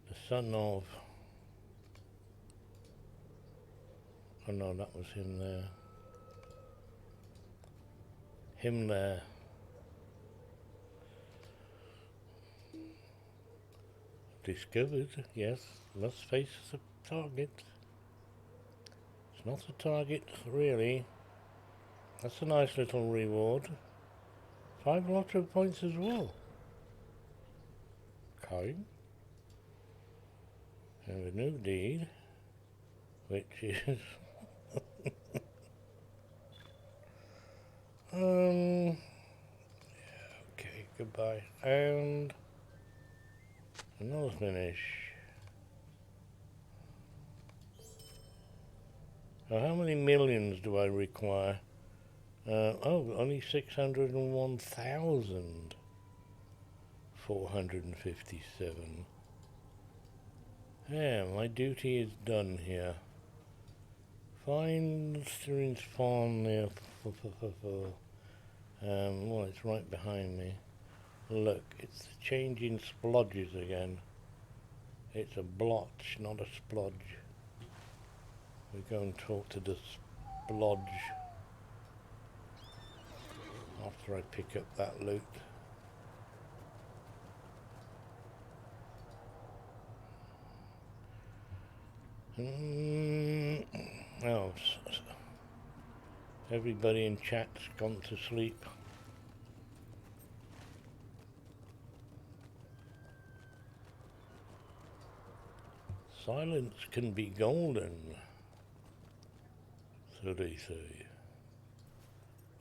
The son of... oh no, that was him there. Him there. Discovered, yes. Must face the target. It's not a target, really. That's a nice little reward. 5 Lotro points as well. Okay. And a new deed, which is... yeah, okay, goodbye. And... another finish. Now, how many millions do I require? Oh, only 601,457. Yeah, my duty is done here. Find Styrian's farm near... well, it's right behind me. Look, it's changing splodges again. It's a blotch, not a splodge. We go and talk to the splodge after I pick up that loot. Oh, everybody in chat's gone to sleep. Silence can be golden, so they say.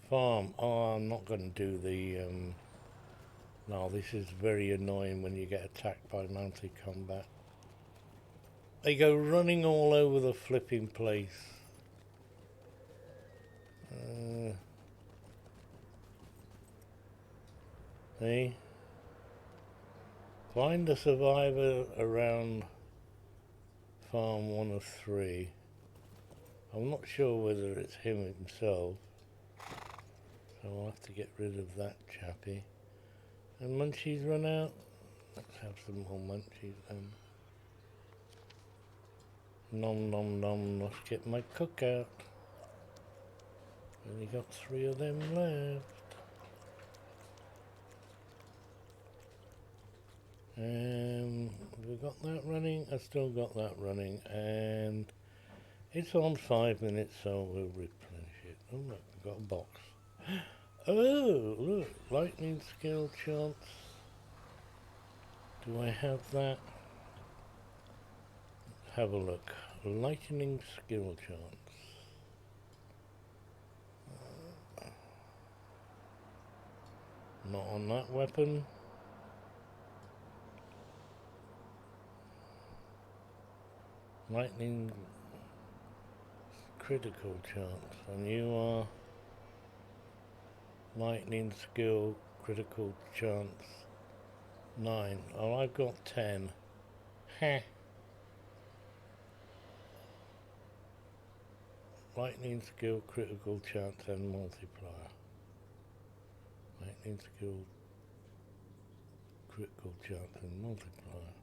Farm. Oh, I'm not going to do the... no, this is very annoying when you get attacked by mounted combat. They go running all over the flipping place. See? Find a survivor around farm 1 of 3. I'm not sure whether it's him himself. So I'll have to get rid of that chappy. And munchies run out. Let's have some more munchies then. Nom nom nom, let's get my cook out. Only got 3 of them left. Have we got that running? I still got that running, and it's on 5 minutes, so we'll replenish it. Oh look, we've got a box. Oh, look, lightning skill chance. Do I have that? Let's have a look. Lightning skill chance. Not on that weapon. Lightning critical chance, and you are lightning skill critical chance 9. Oh, I've got 10. Heh. Lightning skill critical chance and multiplier. Lightning skill critical chance and multiplier.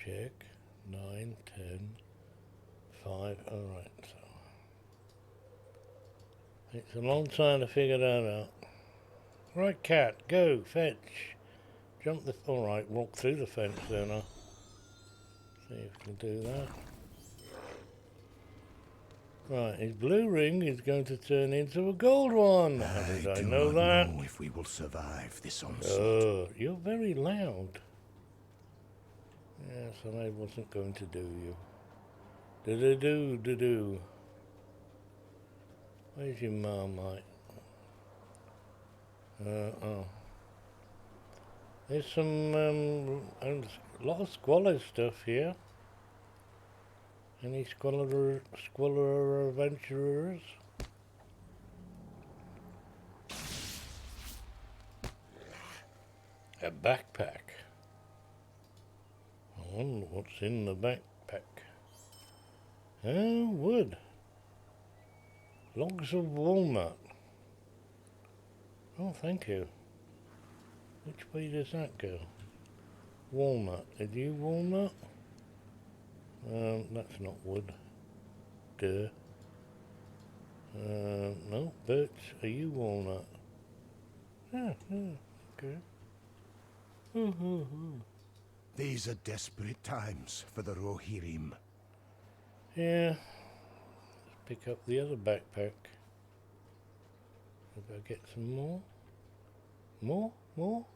Check. 9, 10, 5, alright, so it's a long time to figure that out. Right, cat, go, fetch. Jump the, alright, walk through the fence then. I'll see if we can do that. Right, his blue ring is going to turn into a gold one. How did I know that? I do not know if we will survive this onslaught. Oh, you're very loud. Yes, and I wasn't going to do you. Do-do-do-do-do. Where's your Marmite? Oh. There's some, a lot of squalor stuff here. Any squalor adventurers? A backpack. I wonder what's in the backpack. Oh, wood. Logs of walnut. Oh, thank you. Which way does that go? Walnut. Are you walnut? That's not wood. Duh. No, birch. Are you walnut? Yeah, okay. These are desperate times for the Rohirrim. Yeah. Let's pick up the other backpack. Maybe I'll get some more. More? Oh,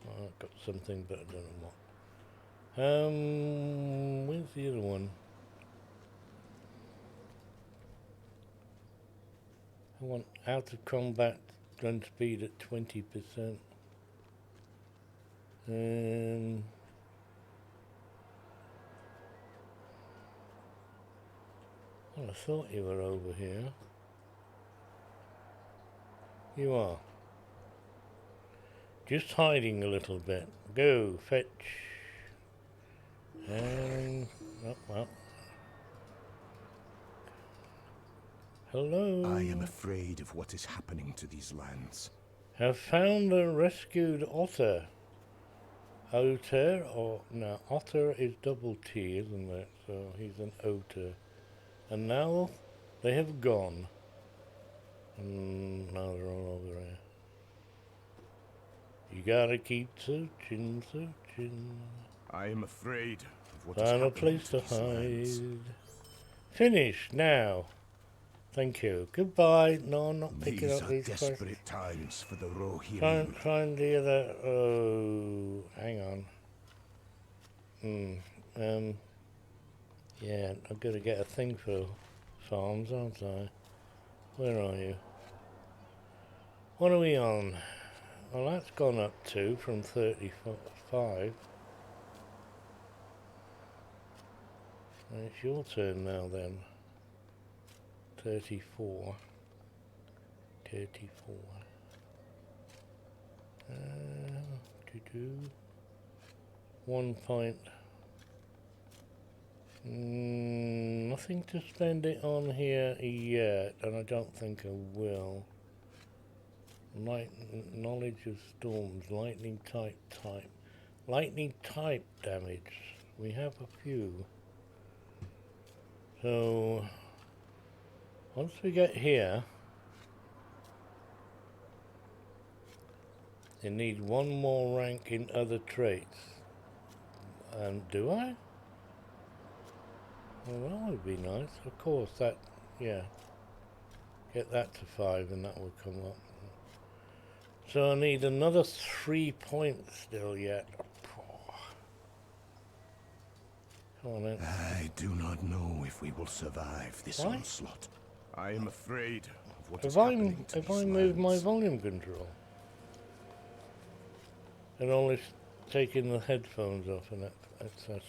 I've got something, but I don't know what. Where's the other one? I want out of combat gun speed at 20%. Well, I thought you were over here. You are. Just hiding a little bit. Go, fetch. And... oh, well. Hello. I am afraid of what is happening to these lands. Have found a rescued otter. Otter, or no, otter is double T, isn't it? So he's an otter. And now they have gone. And now they're all over here. You gotta keep searching, searching. I am afraid of what is Find a happening place to these lands. hide. Finish now. Thank you. Goodbye. No, I'm not picking These up are these quests. desperate times for the Rohirrim. Find the other. Oh, hang on. Yeah, I've got to get a thing for farms, aren't I? Where are you? What are we on? Well, that's gone up to from 35. It's your turn now then. 34. 34. To do 1 point. Nothing to spend it on here yet, and I don't think I will. Knowledge of storms, lightning type. Lightning type damage. We have a few. So, once we get here, you need one more rank in other traits. And do I? Well, that would be nice. Of course, that, yeah. Get that to 5 and that will come up. So I need another 3 points still yet. Come on then. I do not know if we will survive this onslaught. I am afraid of what is happening to If I move my volume control? And only taking the headphones off and etc.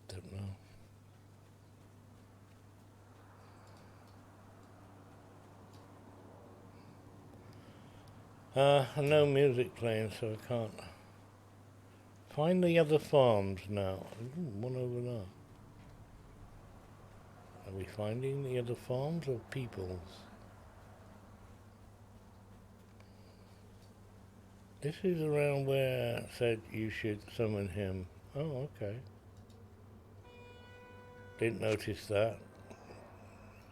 Don't know. No music playing, so I can't find the other farms now. Ooh, one over there. Are we finding the other farms or peoples? This is around where it said you should summon him. Oh, okay. Didn't notice that.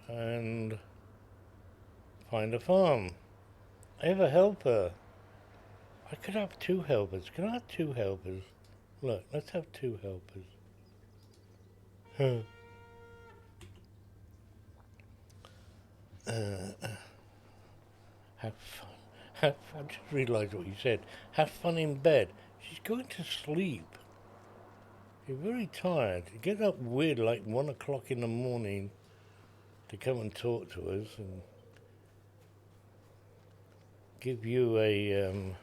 And find a farm. I have a helper. I could have 2 helpers. Can I have 2 helpers? Look, let's have 2 helpers. Have fun. I just realised what you said. Have fun in bed. She's going to sleep. You're very tired. You get up weird like 1 o'clock in the morning to come and talk to us and give you a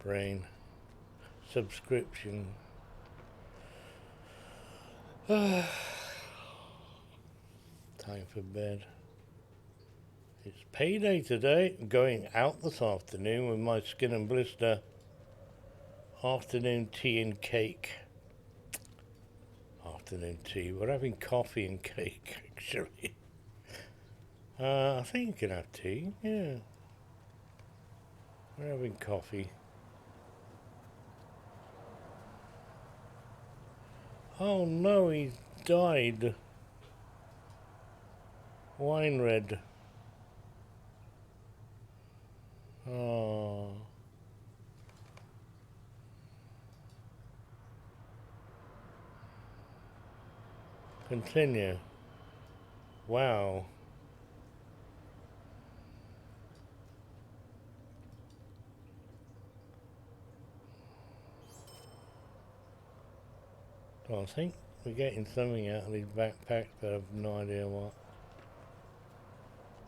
brain subscription. Time for bed. It's payday today. I'm going out this afternoon with my Skin and Blister afternoon tea and cake. Afternoon tea. We're having coffee and cake, actually. I think you can have tea, yeah. We're having coffee. Oh no, he's died. Wine red. Oh. Continue. Wow. I think we're getting something out of these backpacks, but I have no idea what.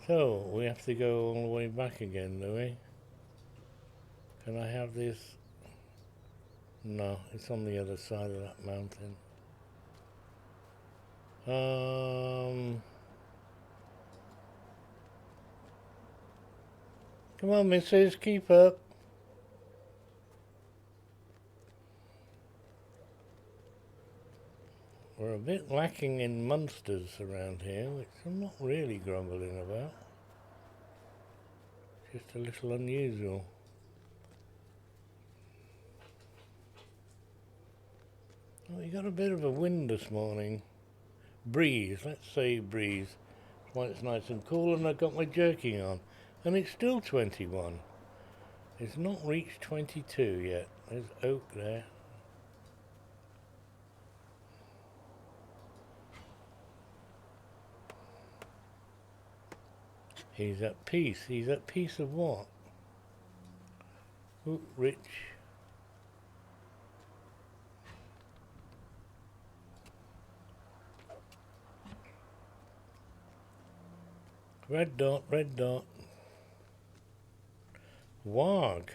So, we have to go all the way back again, do we? Can I have this? No, it's on the other side of that mountain. Come on, missus, keep up. We're a bit lacking in monsters around here, which I'm not really grumbling about. Just a little unusual. Oh, we got a bit of a wind this morning. Breeze, let's say breeze. That's why it's nice and cool, and I've got my jerking on. And it's still 21. It's not reached 22 yet. There's oak there. He's at peace. He's at peace of what? Ooh, rich. Red dot, red dot. Warg.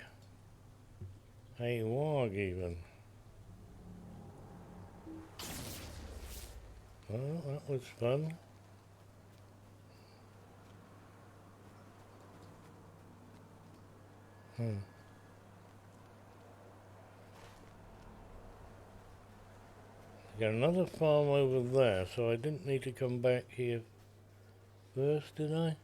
A warg even. Well, that was fun. Got another farm over there, so I didn't need to come back here first, did I?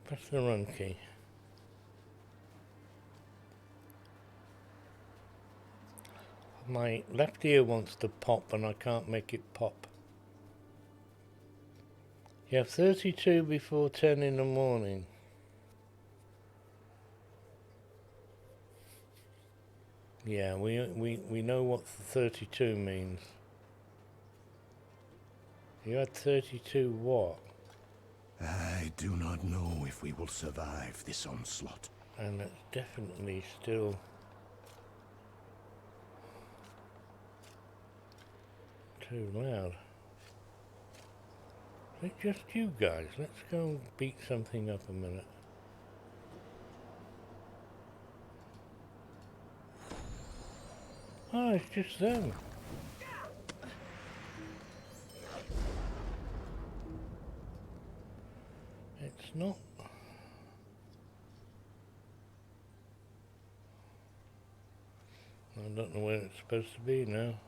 Press the run key. My left ear wants to pop and I can't make it pop. You have 32 before 10 in the morning. Yeah, we know what 32 means. You had 32 what? I do not know if we will survive this onslaught. And it's definitely still too loud. Is it just you guys? Let's go and beat something up a minute. Oh, it's just them. It's not. I don't know where it's supposed to be now.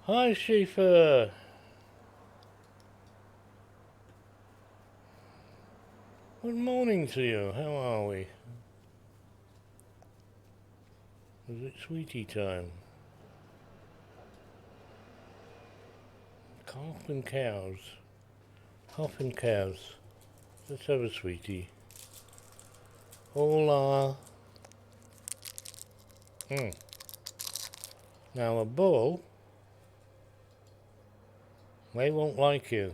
Hi, Schieffer! Good morning to you. How are we? Is it sweetie time? Calf and cows. Calf and cows. Let's have a sweetie. Hola. Now a bull, they won't like you.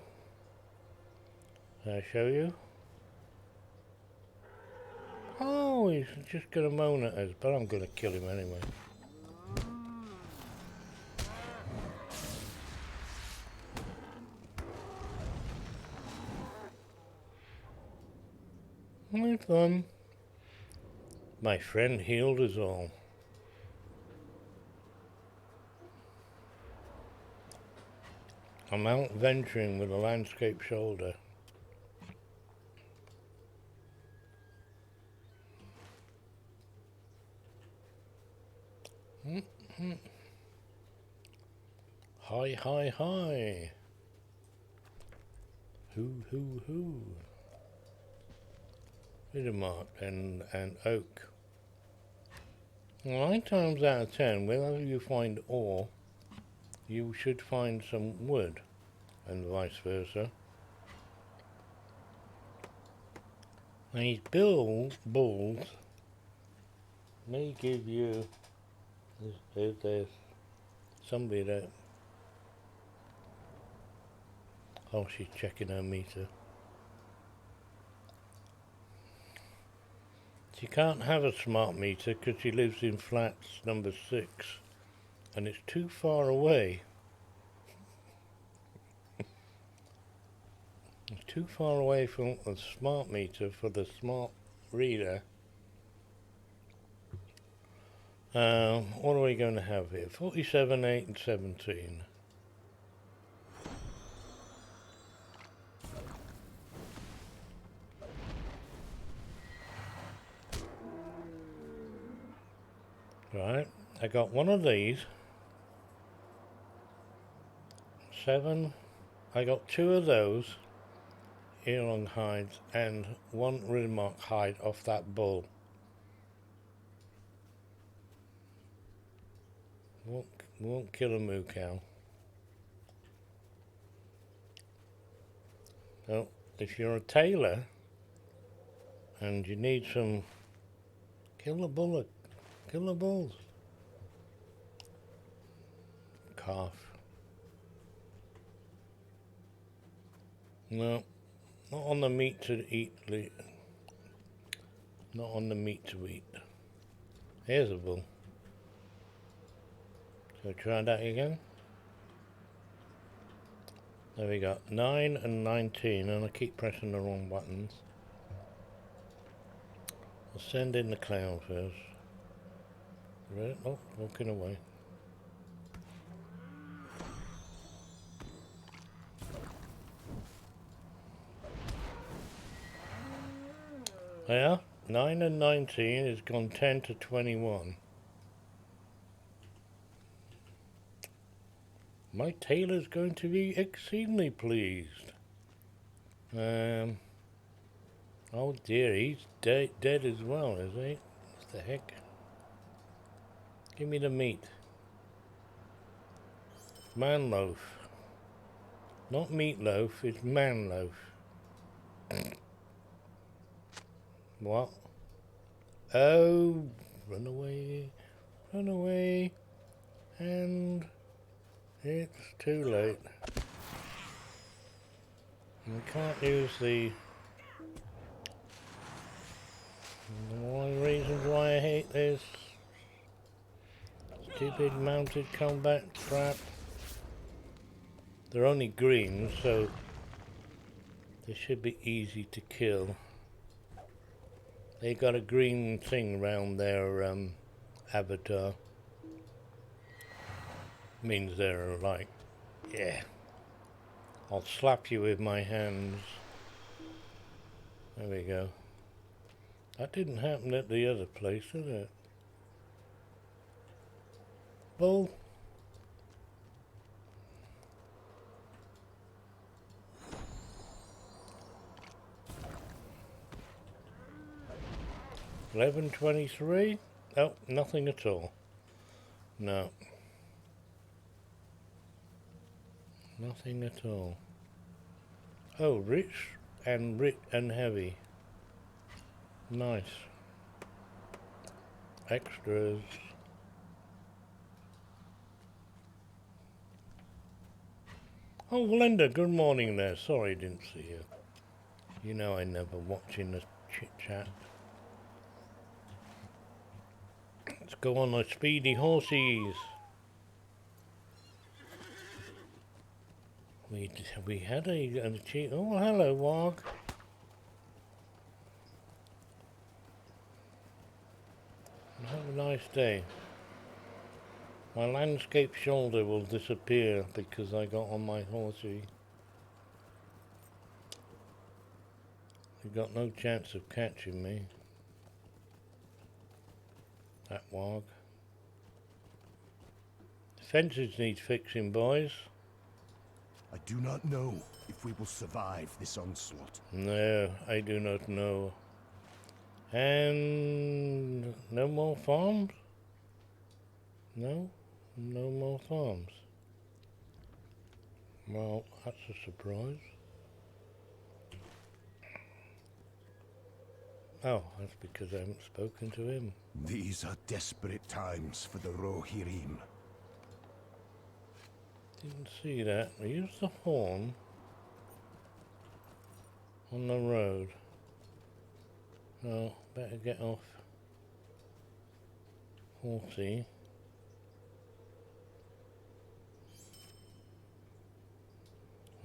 Can I show you? Oh, he's just gonna moan at us, but I'm gonna kill him anyway. My fun. My friend healed us all. I'm out venturing with a landscape shoulder. Hi, hi, hi. Hoo. Widermark and oak. 9 times out of 10, whenever you find ore, you should find some wood, and vice versa. These bulls may give you. There's somebody that. Oh, she's checking her meter. She can't have a smart meter because she lives in flats number 6 and it's too far away. It's too far away from the smart meter for the smart reader. What are we going to have here? 47, 8 and 17. Right, I got one of these. 7. I got 2 of those earlong hides and 1 Ridmark hide off that bull. Won't kill a moo cow. So, if you're a tailor and you need some, kill the bullock. Kill the bulls. Calf. No, Not on the meat to eat. Not on the meat to eat. Here's a bull. So try that again. There we go. 9 and 19, and I keep pressing the wrong buttons. I'll send in the clown first. Right? Oh, walking away. Yeah, 9 and 19 has gone 10 to 21. My tailor's going to be exceedingly pleased. Oh dear, he's dead as well, is he? What the heck? Give me the meat. Man loaf. Not meatloaf, it's man loaf. What? Oh, run away, and it's too late. We can't use the one reasons why I hate this stupid mounted combat trap. They're only green, so they should be easy to kill. They got a green thing around their avatar. Means they're like, yeah, I'll slap you with my hands. There we go. That didn't happen at the other place, did it? Bull. $11.23. Oh, nothing at all. No. Nothing at all. Oh, rich and heavy. Nice. Extras. Oh, Linda, good morning there. Sorry I didn't see you. You know I never watch in the chit-chat. Let's go on the speedy horsies. We had a cheat. Oh, hello, Wog. Have a nice day. My landscape shoulder will disappear because I got on my horsey. You got no chance of catching me. That Wog. Fences need fixing, boys. I do not know if we will survive this onslaught. No, I do not know. And no more farms? No? No more farms. Well, that's a surprise. Oh, that's because I haven't spoken to him. These are desperate times for the Rohirrim. Didn't see that. I used the horn on the road. Oh, better get off horsey.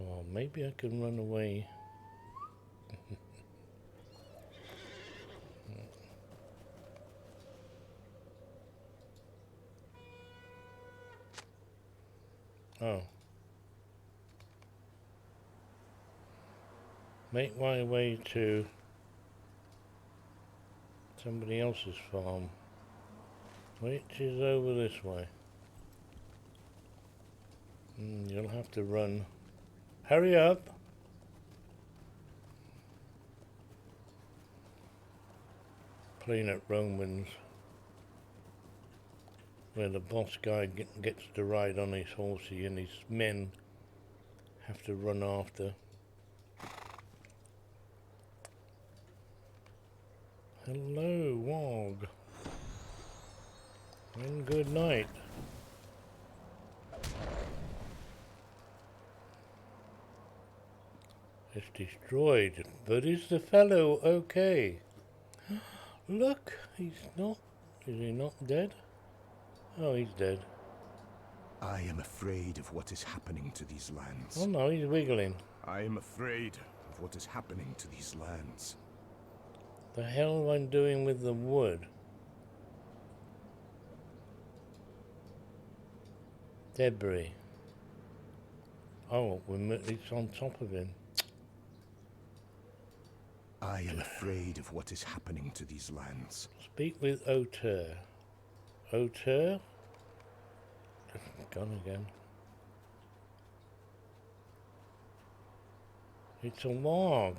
Oh, maybe I can run away. Oh. Make my way to somebody else's farm, which is over this way. You'll have to run. Hurry up! Playing at Romans, where the boss guy gets to ride on his horsey and his men have to run after. Hello, Wog. And good night. It's destroyed. But is the fellow okay? Look, he's not. Is he not dead? Oh, he's dead. I am afraid of what is happening to these lands. Oh no, he's wiggling. I am afraid of what is happening to these lands. The hell am I doing with the wood? Debris. Oh, it's on top of him. I am afraid of what is happening to these lands. Speak with Auteur. Auteur? Gone again. It's a warg.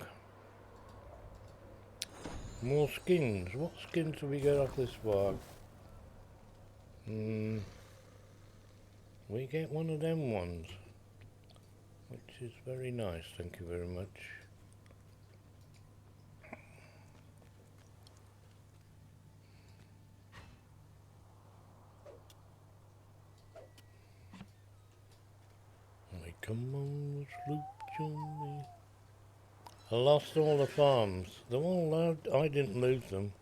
More skins. What skins do we get off this warg? We get one of them ones, which is very nice, thank you very much. Come on, sloop Johnny. I lost all the farms. They're all allowed. I didn't lose them.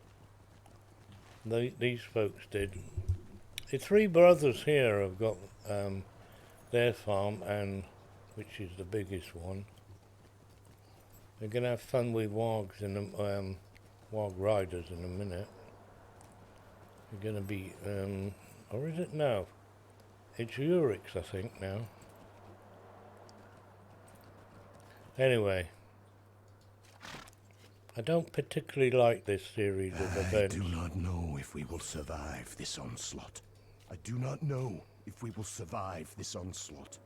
These folks did. The three brothers here have got their farm, and which is the biggest one. They're gonna have fun with wargs in the warg riders in a minute. They're gonna be or is it now? It's Urix, I think now. Anyway, I don't particularly like this series of events. I do not know if we will survive this onslaught. I do not know if we will survive this onslaught.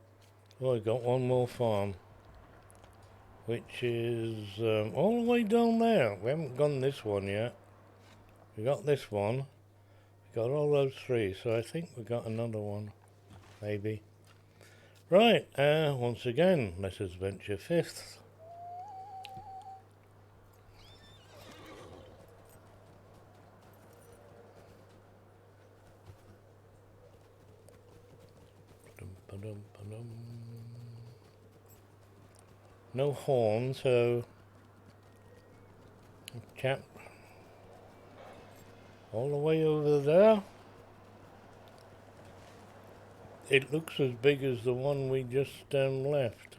Well, we've got one more farm, which is all the way down there. We haven't gone this one yet. We got this one. We got all those three, so I think we got another one, maybe. Right, once again, let us venture fifth. No horn, so chap all the way over there. It looks as big as the one we just left.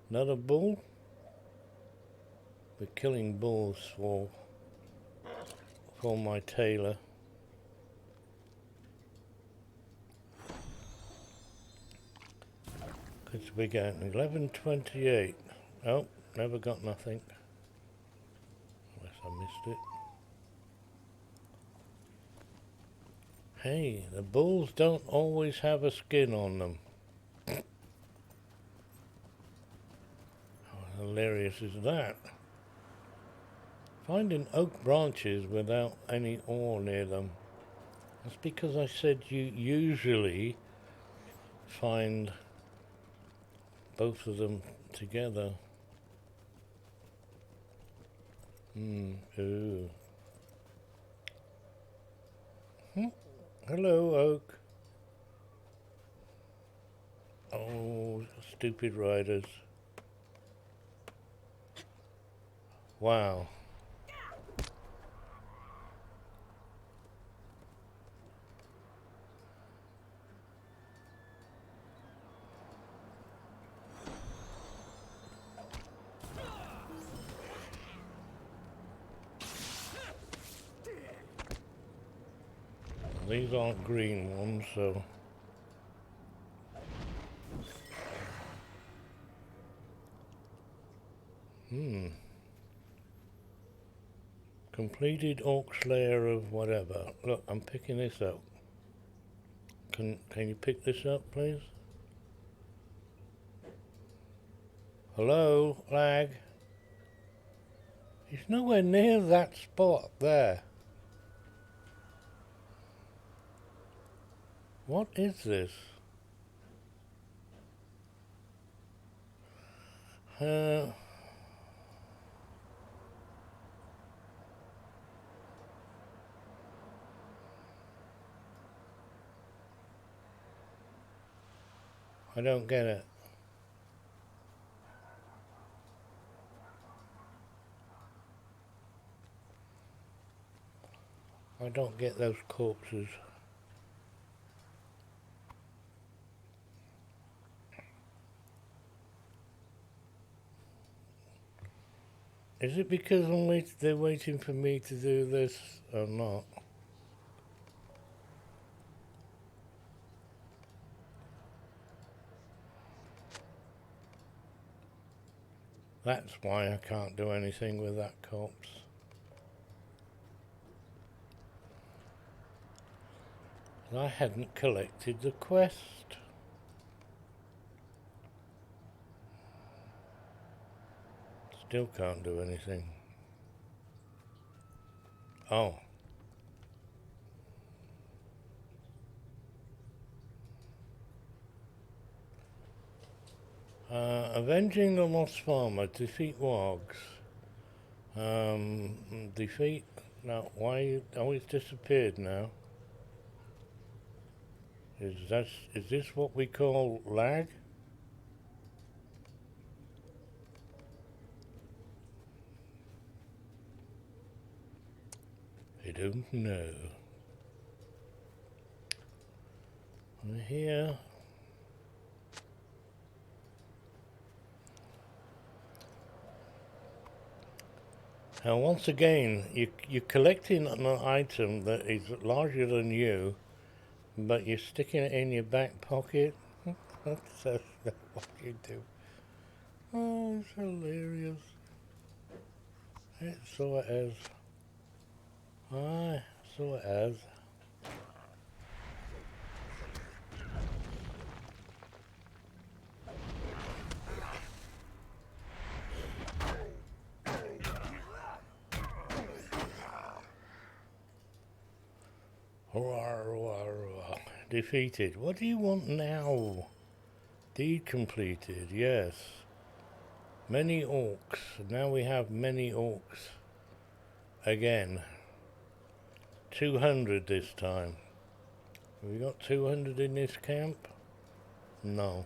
Another bull? We're killing bulls for my tailor. Because we got 1128. Oh, never got nothing. Unless I missed it. Hey, the bulls don't always have a skin on them. How hilarious is that? Finding oak branches without any ore near them. That's because I said you usually find both of them together. Ooh. Hello, oak. Oh, stupid riders. Wow. These aren't green ones, so... Completed Orc Slayer of whatever. Look, I'm picking this up. Can you pick this up, please? Hello, lag? He's nowhere near that spot there. What is this? I don't get it. I don't get those corpses. Is it because they're waiting for me to do this or not? That's why I can't do anything with that corpse. I hadn't collected the quest. Still can't do anything. Oh. Avenging the Lost Farmer. Defeat Wargs. Defeat... No, why... Oh, it's disappeared now. Is this what we call lag? I don't know. We're here. Now once again, you're collecting an item that is larger than you, but you're sticking it in your back pocket. That's what you do. Oh, it's hilarious. It sort of is. Aye, sort of is. Defeated. What do you want now? Deed completed, yes. Many orcs. Now we have many orcs. Again. 200 this time. Have we got 200 in this camp? No.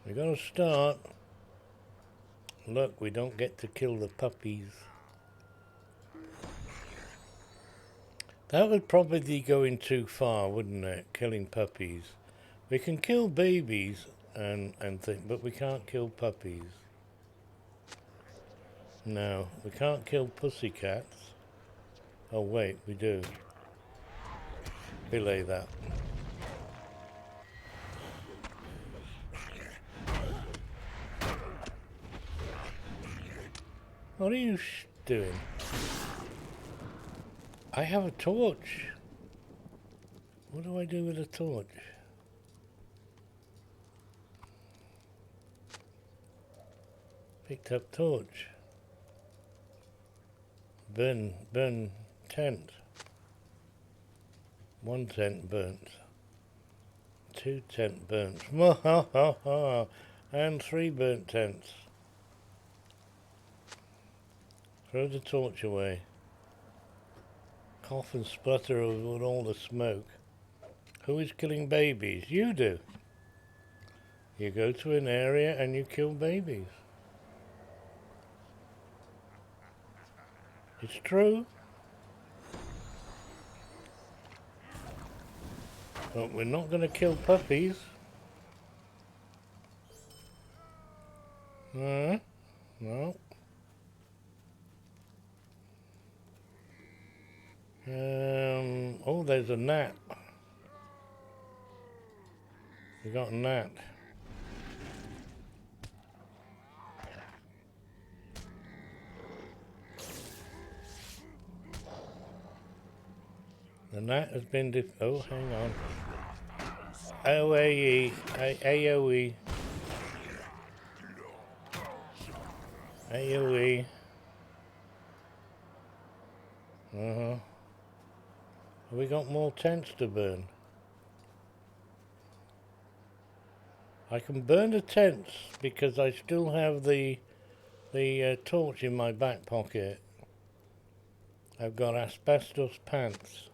We gotta start. Look, we don't get to kill the puppies. That would probably be going too far, wouldn't it? Killing puppies. We can kill babies and things, but we can't kill puppies. No, we can't kill pussycats. Oh wait, we do. Belay that. What are you doing? I have a torch. What do I do with a torch? Picked up torch. Burn tent. 1 tent burnt. 2 tent burnt. And 3 burnt tents. Throw the torch away. Cough and splutter with all the smoke. Who is killing babies? You do. You go to an area and you kill babies. It's true. But we're not going to kill puppies. No. Oh, there's a gnat. We got a gnat. The gnat has been oh, hang on. AOE. AOE. AOE. Have we got more tents to burn? I can burn the tents because I still have the torch in my back pocket. I've got asbestos pants.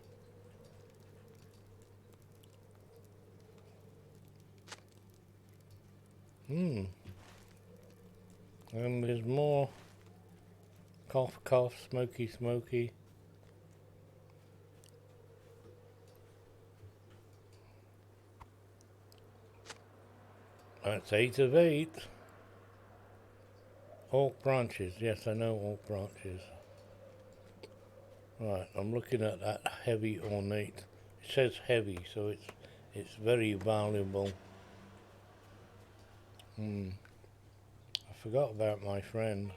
And there's more cough, cough, smoky, smoky. That's 8 of 8. Orc branches. Yes, I know orc branches. Right, I'm looking at that heavy ornate. It says heavy, so it's very valuable. I forgot about my friend.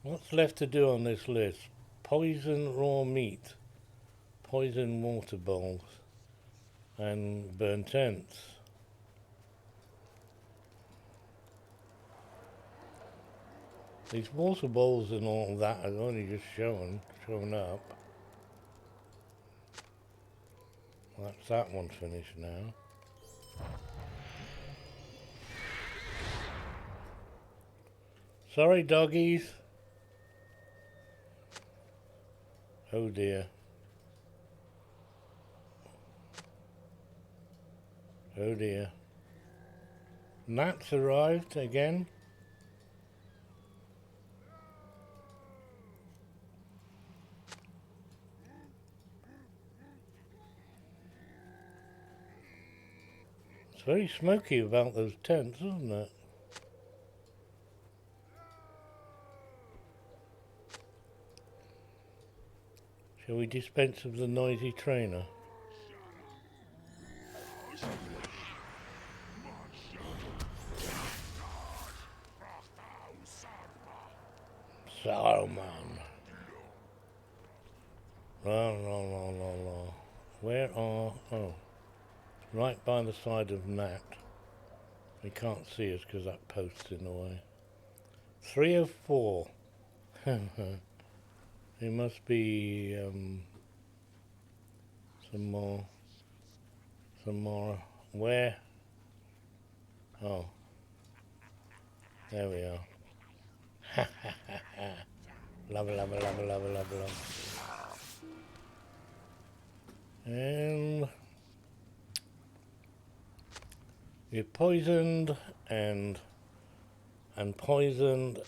What's left to do on this list? Poison raw meat, poison water bowls, and burnt ends. These water bowls and all that are only just shown up. That's that one finished now. Sorry, doggies. Oh dear. Oh dear. Gnats arrived again. It's very smoky about those tents, isn't it? Shall we dispense of the noisy trainer? Saruman. La. Where are... Oh. Right by the side of Nat. He can't see us because that post's in the way. 3 of 4. There must be some more. Where? Oh. There we are. Love. And you're poisoned and poisoned,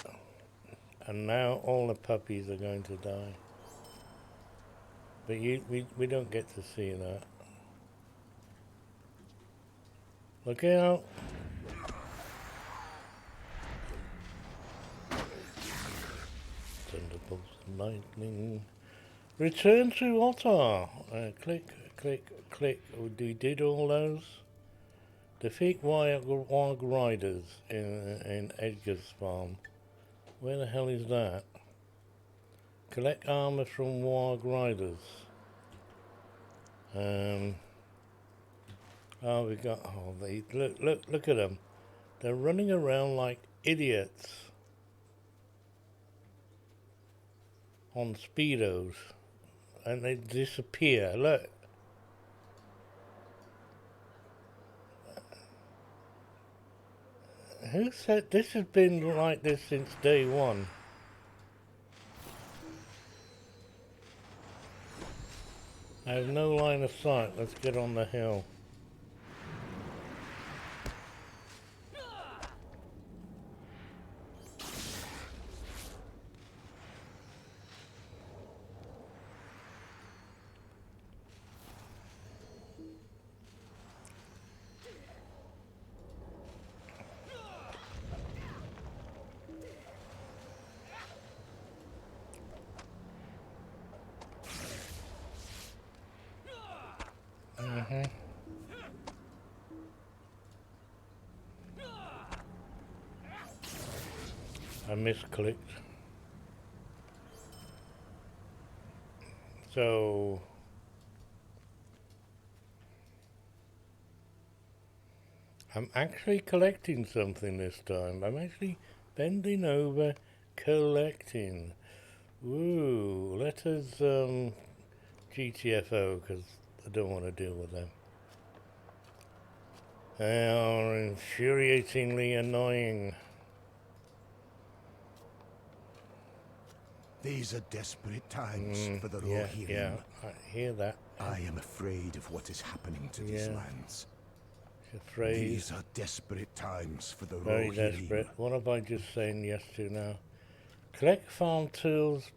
and now all the puppies are going to die. But we don't get to see that. Look out! Thunderbolts and lightning. Return to Otter. Click. We did all those. Defeat Warg Riders in Edgar's farm. Where the hell is that? Collect armor from Warg Riders. Oh, we got. Oh, they look at them. They're running around like idiots on speedos, and they disappear. Look. Who said this has been like this since day one? I have no line of sight. Let's get on the hill. I misclicked. So I'm actually collecting something this time. I'm actually bending over collecting. Ooh, let us GTFO, because I don't want to deal with them. They are infuriatingly annoying. These are desperate times for the Laurelin. Yeah, I hear that. I am afraid of what is happening to these lands. Afraid. These are desperate times for the Very Laurelin. desperate. What have I just saying yes to now? Collect farm tools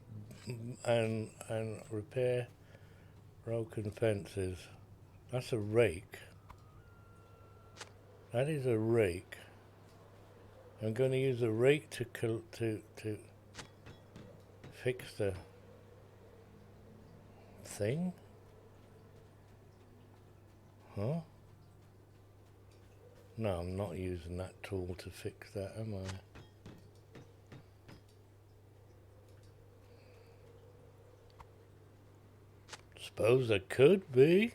and repair broken fences. That's a rake. That is a rake. I'm going to use a rake to fix the thing? Huh? No, I'm not using that tool to fix that, am I? Suppose I could be.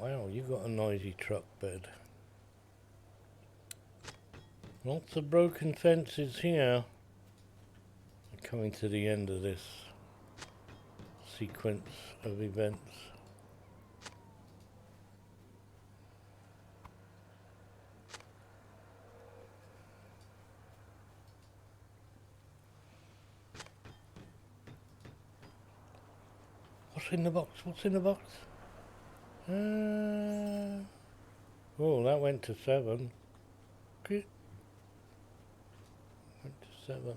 Wow, you got a noisy truck bed. Lots of broken fences here. We're coming to the end of this sequence of events. What's in the box? What's in the box? Oh, that went to 7. Good. Went to 7.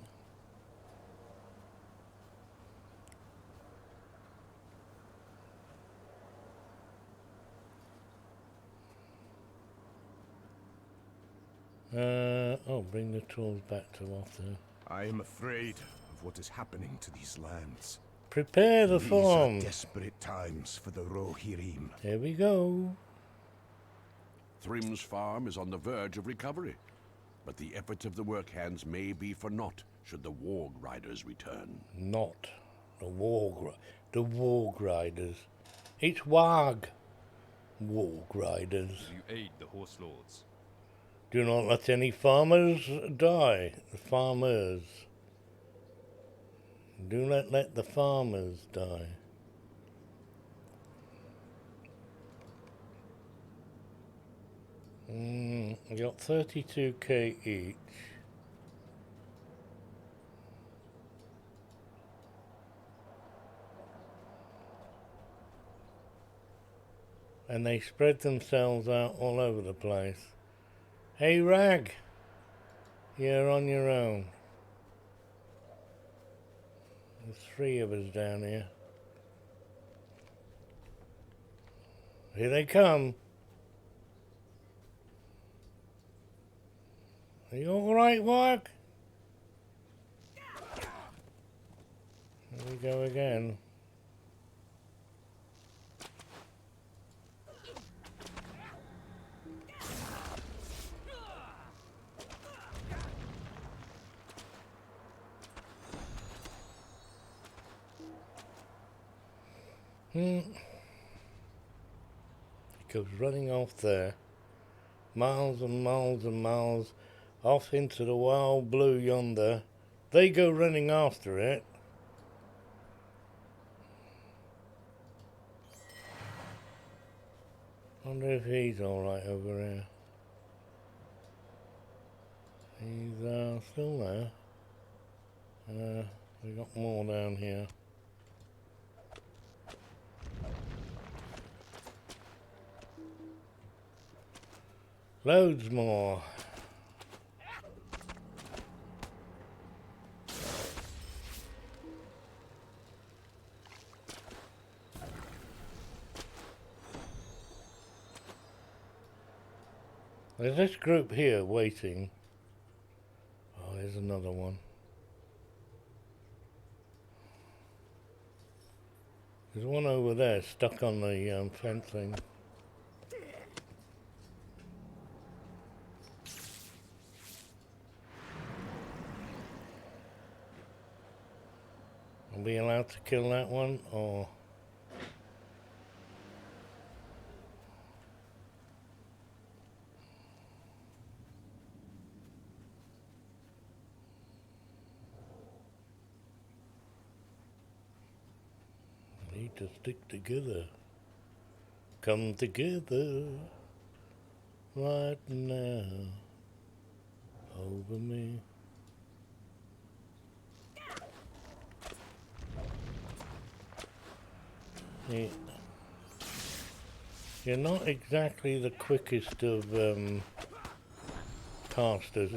Oh, bring the tools back to Lotro. I am afraid of what is happening to these lands. Prepare the These farm. are desperate times for the Rohirrim. Here we go. Thrym's farm is on the verge of recovery, but the efforts of the work hands may be for naught should the Warg Riders return. Not the Warg Riders. It's Warg Riders. You aid the horse lords. Do not let any farmers die. The farmers. Do not let the farmers die. I got 32k each. And they spread themselves out all over the place. Hey Rag, you're on your own. There's 3 of us down here. Here they come. Are you alright, Mark? Here we go again. It goes running off there. Miles and miles and miles off into the wild blue yonder. They go running after it. Wonder if he's alright over here. He's still there. We got more down here. Loads more. There's this group here waiting. Oh, there's another one. There's one over there stuck on the fencing. Are we allowed to kill that one, or...? We need to stick together. Come together right now over me. Yeah. You're not exactly the quickest of casters.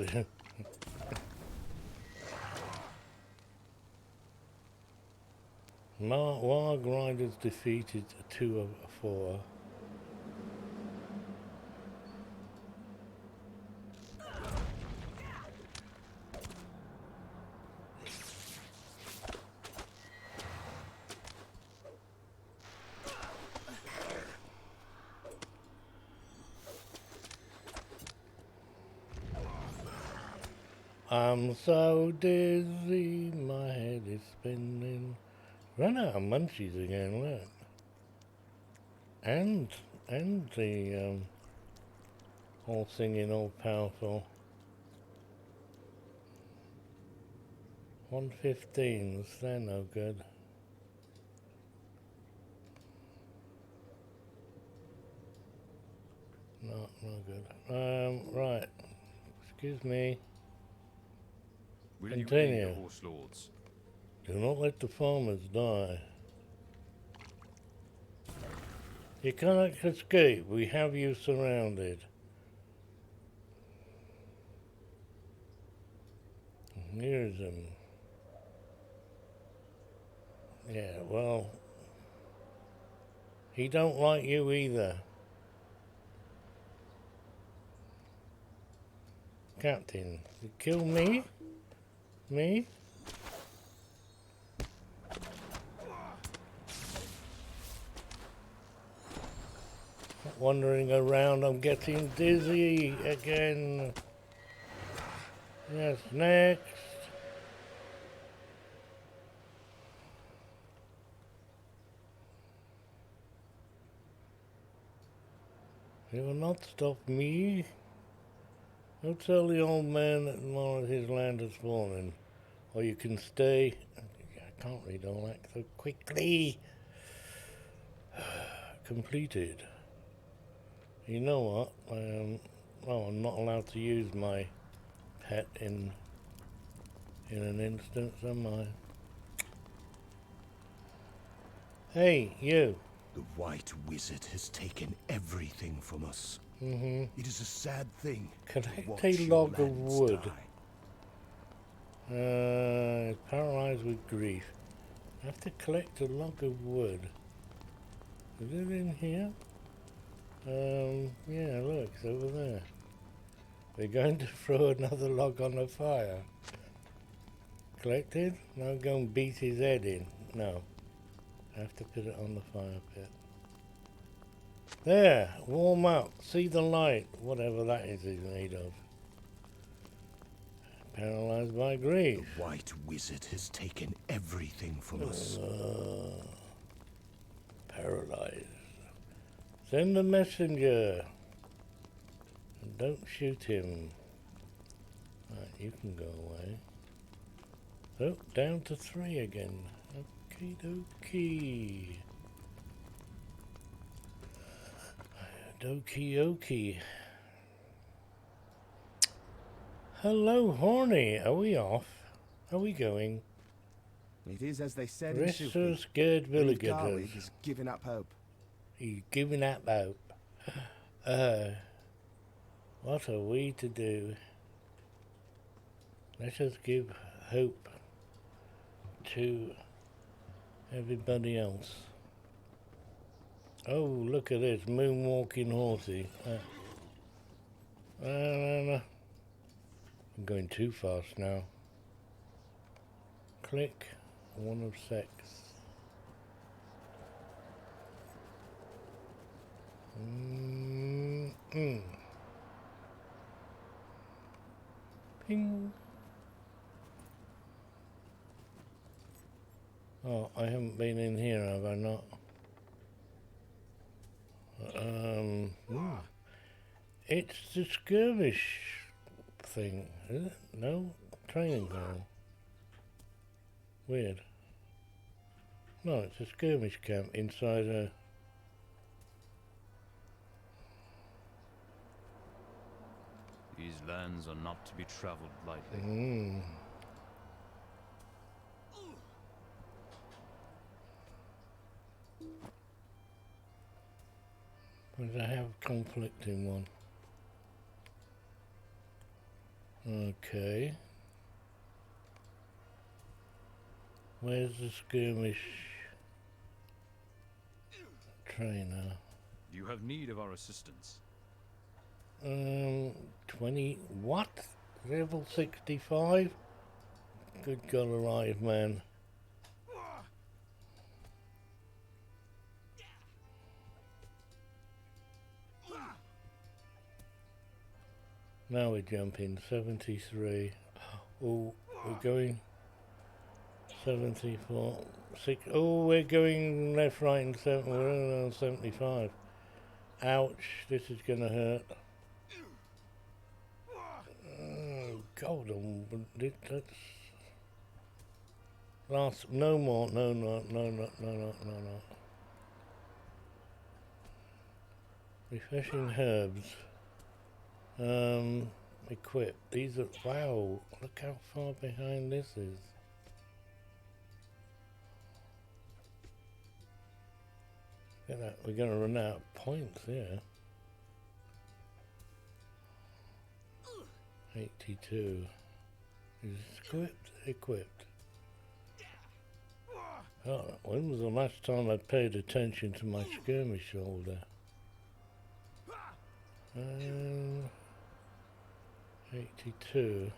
Wild Riders defeated 2 of 4. I'm so dizzy, my head is spinning. Run out of munchies again, look. And the all singing, all powerful. 115s, they're no good. No good. Right. Excuse me. Will Continue. you aid the horse lords? Do not let the farmers die. You cannot escape. We have you surrounded. Here's him. Yeah, well, he don't like you either. Captain, you kill me? Me? Wandering around, I'm getting dizzy again. Yes, next. You will not stop me. Go tell the old man that more of his land has fallen. Or you can stay. I can't read all that so quickly. Completed. You know what? Well, I'm not allowed to use my pet in an instance, am I? Hey, you. The White Wizard has taken everything from us. Mm-hmm. It is a sad thing. Collect a log of wood. Paralyzed with grief. I have to collect a log of wood. Is it in here? Yeah, look, it's over there. We're going to throw another log on the fire. Collected? Now go and beat his head in. No. I have to put it on the fire pit. There! Warm up. See the light. Whatever that is he's made of. Paralyzed by grief. The White Wizard has taken everything from us. Paralyzed. Send a messenger. And don't shoot him. Right, you can go away. So, down to 3 again. Okie dokie. Dokie dokie. Hello, Horny. Are we off? Are we going? It is as they said in Rest Shilford. of scared villagers. Garlic is giving up hope. He's giving up hope. What are we to do? Let us give hope to everybody else. Oh, look at this moonwalking horsey. I'm going too fast now. Click. One of sex. Ping. Oh, I haven't been in here, have I not? It's the skirmish thing, is it? No? Training ground. Weird. No, it's a skirmish camp inside a... These lands are not to be traveled lightly. But I have conflicting one. Okay. Where's the skirmish trainer. Do you have need of our assistance? 20, what? Level 65? Good God alive, man. Now we're jumping 73. Oh, we're going 74. 6. Oh, we're going left, right, and 7. We're on 75. Ouch, this is gonna hurt. Oh, God, that's last. No more. No. Refreshing herbs. Equip. These are, wow, look how far behind this is. Look at that, we're going to run out of points here. 82. Is equipped. Oh, when was the last time I paid attention to my skirmish shoulder? 82.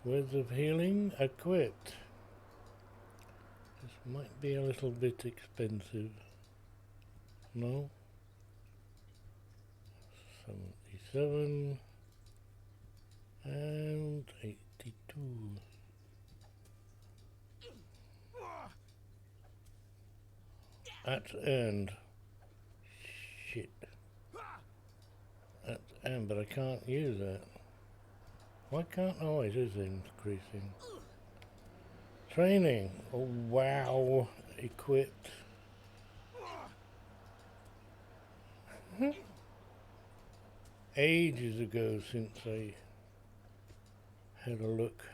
Words of healing equipped. This might be a little bit expensive. No? 77 and 82. That's earned. Shit. That's earned, but I can't use it. Why can't? Oh, it is increasing. Training. Oh, wow. Equipped. Ages ago since I had a look.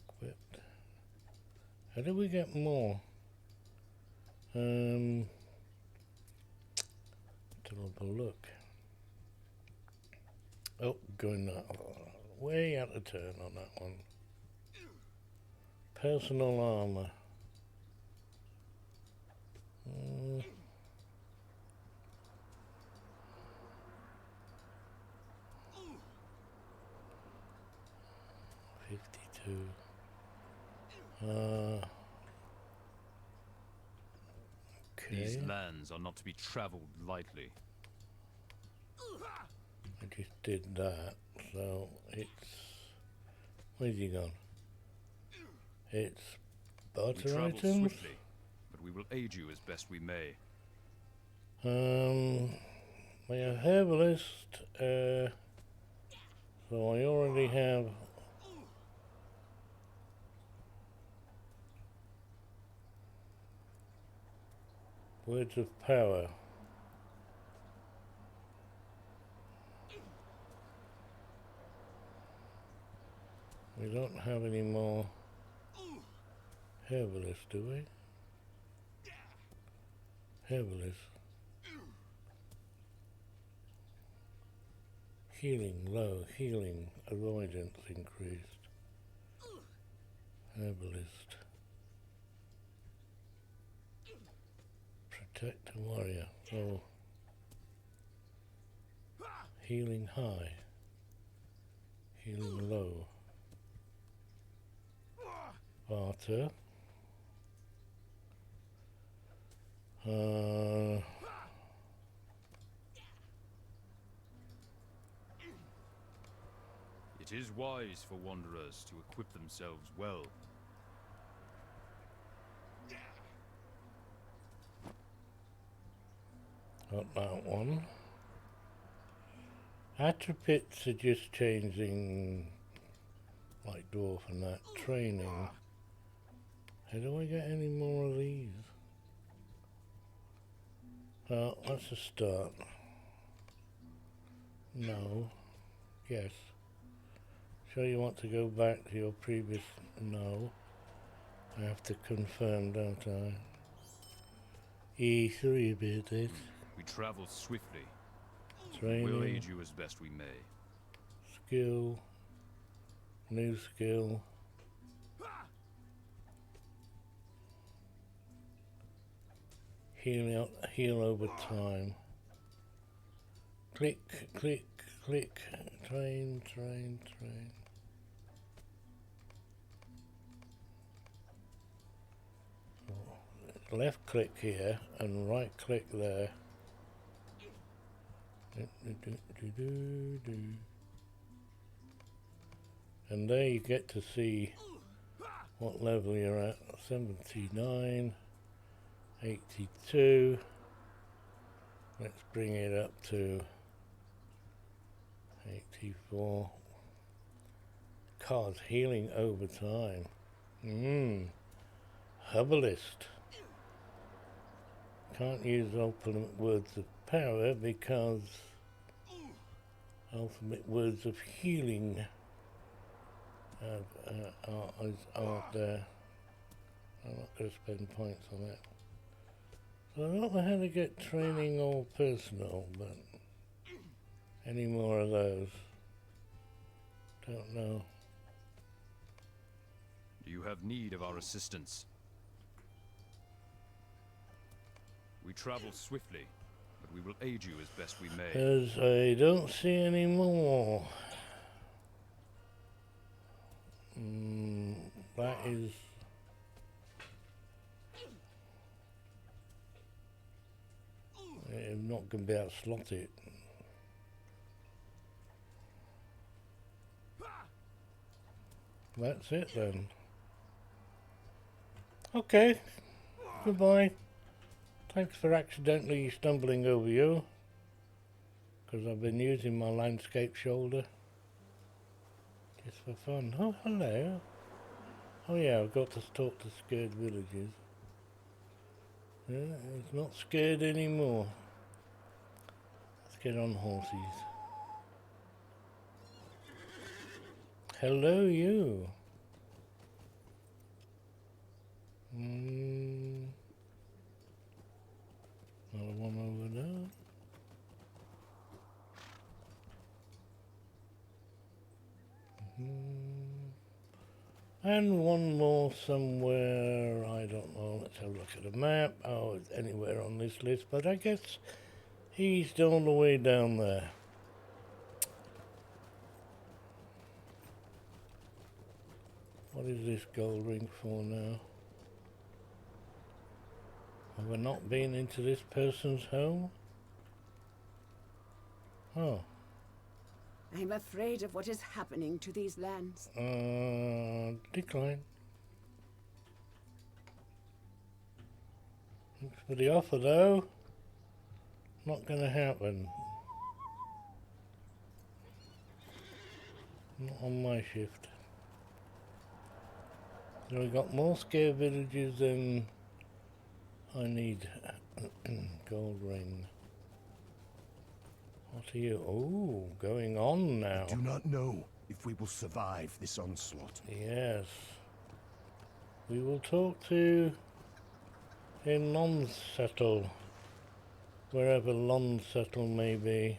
Equipped. How do we get more? To have a look. Oh, going way out of turn on that one. Personal armor. 52. Okay. These lands are not to be traveled lightly. I just did that, so it's... Where's he gone? It's We barter travel items? swiftly, but we will aid you as best we may. We have herbalist, so I already have... Words of power. We don't have any more herbalist, do we? Herbalist. Healing low, healing, avoidance increased. Herbalist. Protect a warrior. Oh. Healing high. Healing low. Barter. It is wise for wanderers to equip themselves well. Not that one. Attributes are just changing, like dwarf and that. Training. How do I get any more of these? Well, that's a start. No. Yes. Sure you want to go back to your previous... No. I have to confirm, don't I? E3 about this. We travel swiftly. Training. We'll aid you as best we may. Skill. New skill. heal over time. Click, click, click. Train, train, train. Left click here and right click there. And there you get to see what level you're at. 79, 82. Let's bring it up to 84. Cards healing over time. Herbalist. Can't use ultimate words of power because ultimate words of healing aren't there. I'm not going to spend points on that. So I don't know how to get training or personal, but any more of those? Don't know. You have need of our assistance. We travel swiftly, but we will aid you as best we may. As I don't see any more. That is... I'm not going to be able to slot it. That's it then. Okay. Goodbye. Thanks for accidentally stumbling over you. Because I've been using my landscape shoulder. Just for fun. Oh, hello. Oh yeah, I've got to talk to scared villagers. Yeah, it's not scared anymore. Let's get on horses. Hello, you. Another one over there. And one more somewhere, I don't know, let's have a look at the map. Oh, it's anywhere on this list, but I guess he's all the way down there. What is this gold ring for now? Have I not been into this person's home? Oh. I'm afraid of what is happening to these lands. Decline. Thanks for the offer though. Not gonna happen. Not on my shift. So we got more scare villages than I need. Gold ring. What are you? Oh, going on now. I do not know if we will survive this onslaught. Yes. We will talk to in Lonsettle, wherever Lonsettle may be.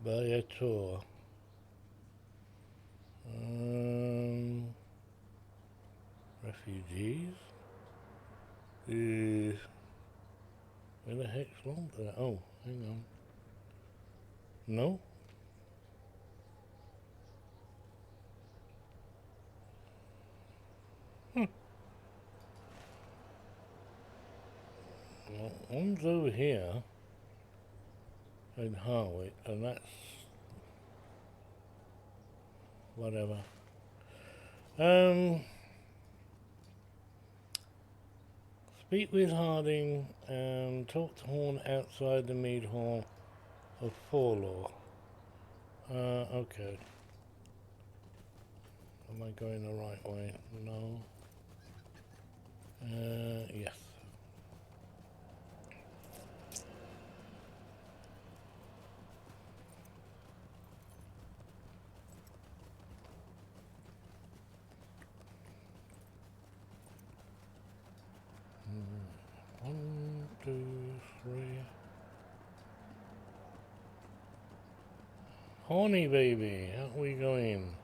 By a tour. Refugees. Where the heck's Lonsettle? Oh, hang on. No? Well, one's over here in Harwick, and that's whatever. Speak with Harding and talk to Horn outside the Mead Hall of Forlaw. Okay. Am I going the right way? No. Yes. One, two, three. Horny baby, how are we going?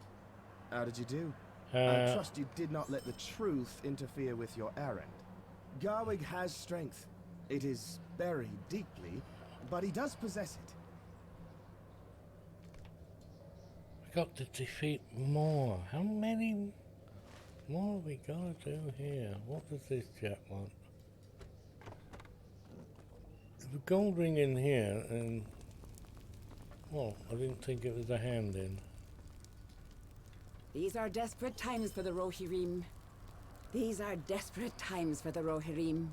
How did you do? I trust you did not let the truth interfere with your errand. Garwig has strength. It is buried deeply, but he does possess it. We got to defeat more. How many more have we got to do here? What does this chap want? There's a gold ring in here, and well, I didn't think it was a hand in. These are desperate times for the Rohirrim. These are desperate times for the Rohirrim.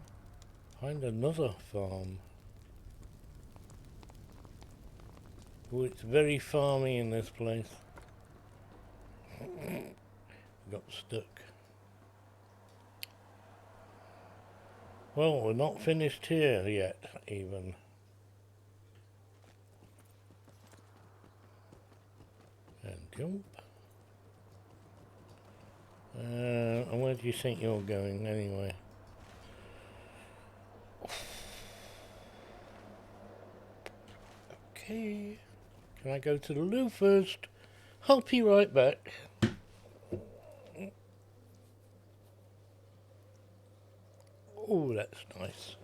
Find another farm. Oh, it's very farmy in this place. Got stuck. Well, we're not finished here yet, even. And jump. And where do you think you're going, anyway? Okay. Can I go to the loo first? I'll be right back. Oh, that's nice.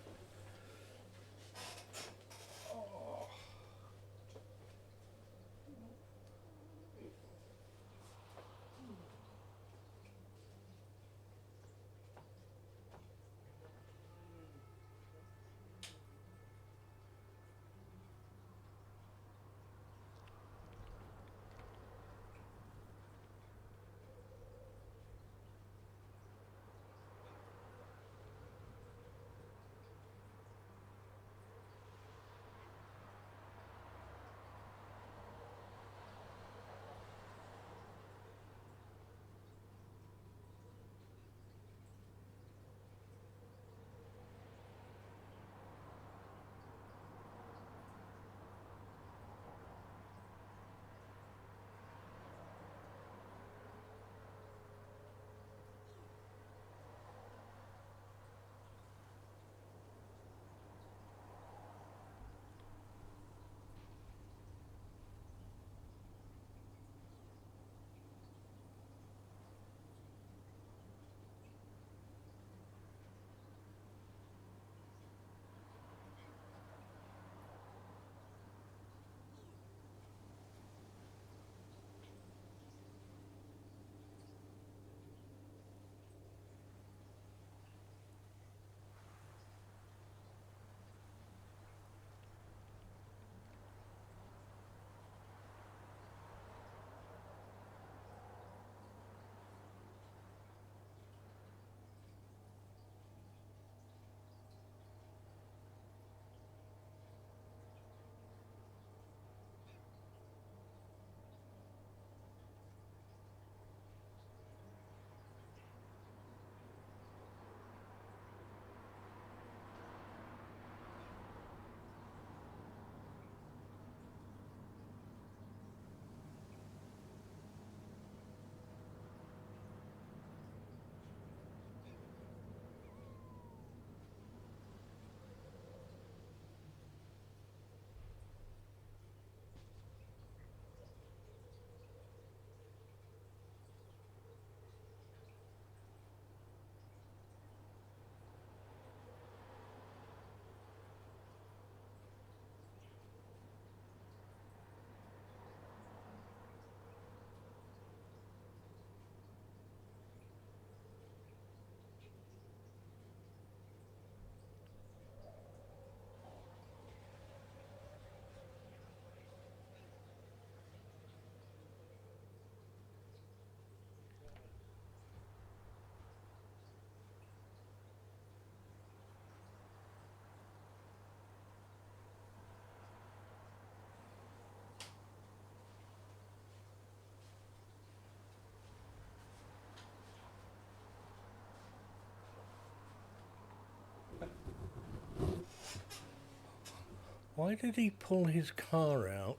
Why did he pull his car out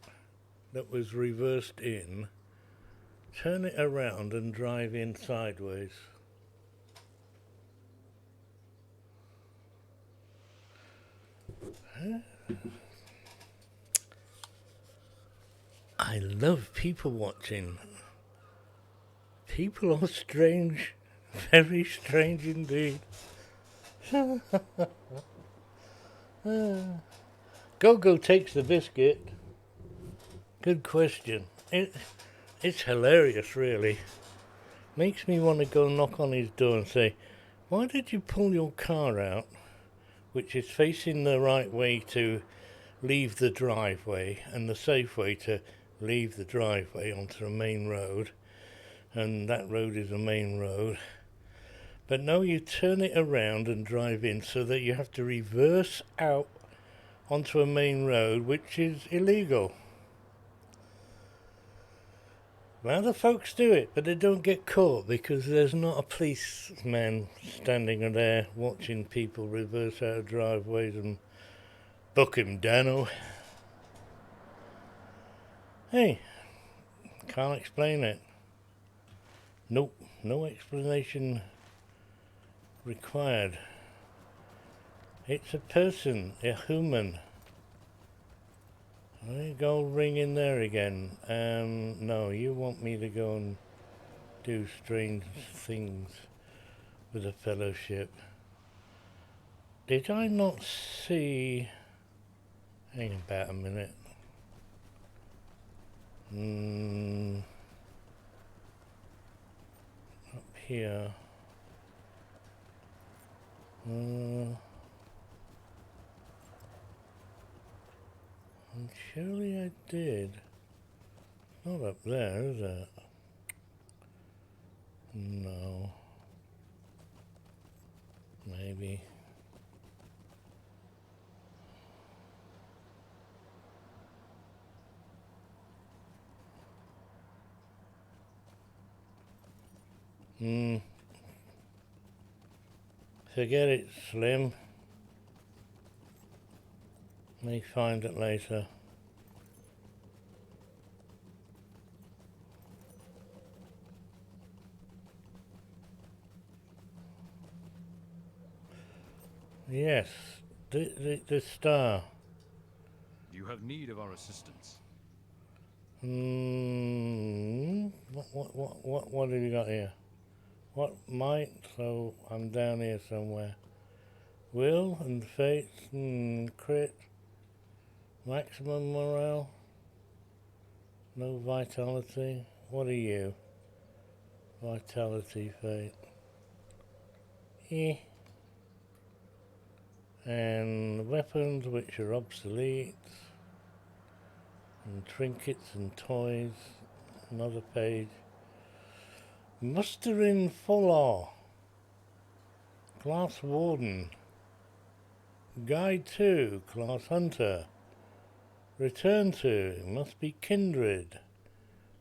that was reversed in, turn it around and drive in sideways? Huh? I love people watching. People are strange. Very strange indeed. Gogo takes the biscuit. Good question. It's hilarious, really. Makes me want to go knock on his door and say, why did you pull your car out, which is facing the right way to leave the driveway and the safe way to leave the driveway onto the main road, and that road is a main road. But no, you turn it around and drive in so that you have to reverse out onto a main road, which is illegal. Well, the folks do it, but they don't get caught because there's not a policeman standing there watching people reverse out of driveways and book him, Dano. Hey, can't explain it. Nope, no explanation required. It's a person, a human. There you go, ring in there again. No, you want me to go and do strange things with the fellowship. Did I not see... Hang about a minute. Up here. Surely I did. Not up there, is it? No. Maybe. Forget it, Slim. May find it later. Yes, the star. You have need of our assistance. What have you got here? What might? So I'm down here somewhere. Will and fate, crit, maximum morale, no vitality. What are you? Vitality, fate. And weapons which are obsolete, and trinkets and toys. Another page. Muster in Fuller. Class Warden. Guide to Class Hunter. Return to must be Kindred.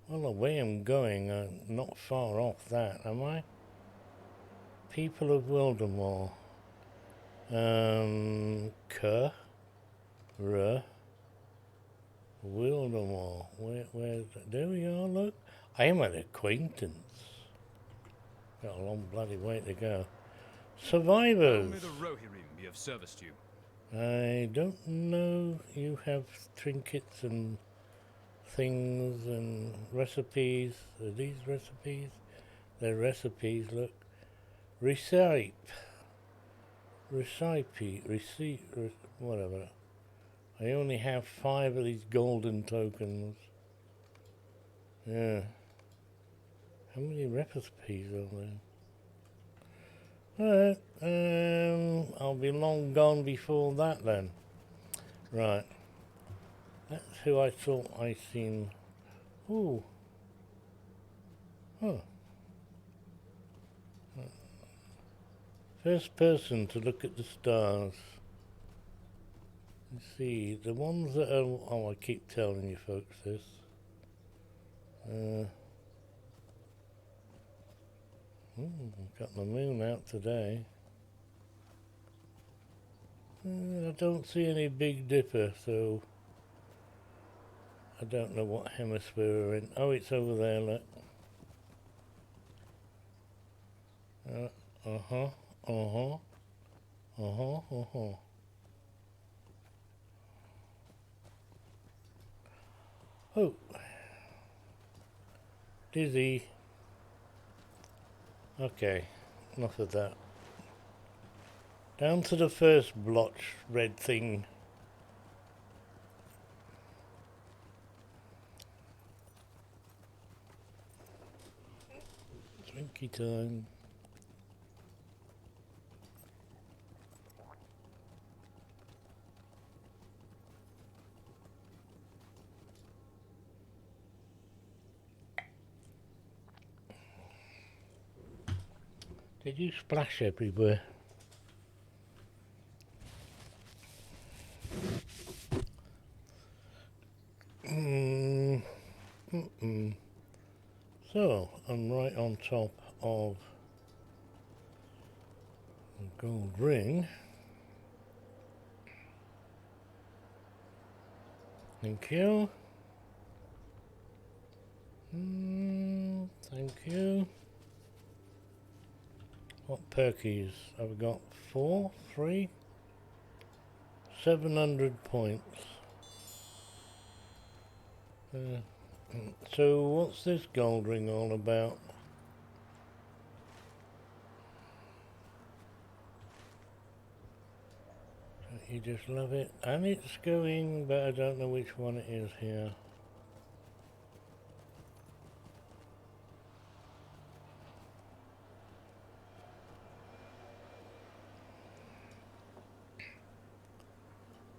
Well, the way I'm going, I'm not far off that, am I? People of Wildemore. Wildemore. Where's that? There we are, look. I am an acquaintance. Got a long bloody way to go. Survivors. May the Rohirrim be of service to you. I don't know. You have trinkets and things and recipes. Are these recipes? They're recipes, look. Receipt, whatever. I only have 5 of these golden tokens. Yeah. How many recipes are there? Alright, I'll be long gone before that then. Right. That's who I thought I seen. Ooh. Huh. First person to look at the stars. Let's see, the ones that are... Oh, I keep telling you folks this. Got the moon out today. I don't see any Big Dipper, so... I don't know what hemisphere we're in. Oh, it's over there, look. Oh. Dizzy. Okay, enough of that. Down to the first blotch red thing. Twinkie time. Did you splash everywhere? So, I'm right on top of the gold ring. Thank you. Thank you. What perkies have we got? 4, 3, 700 points. So what's this gold ring all about? You just love it. And it's going, but I don't know which one it is here.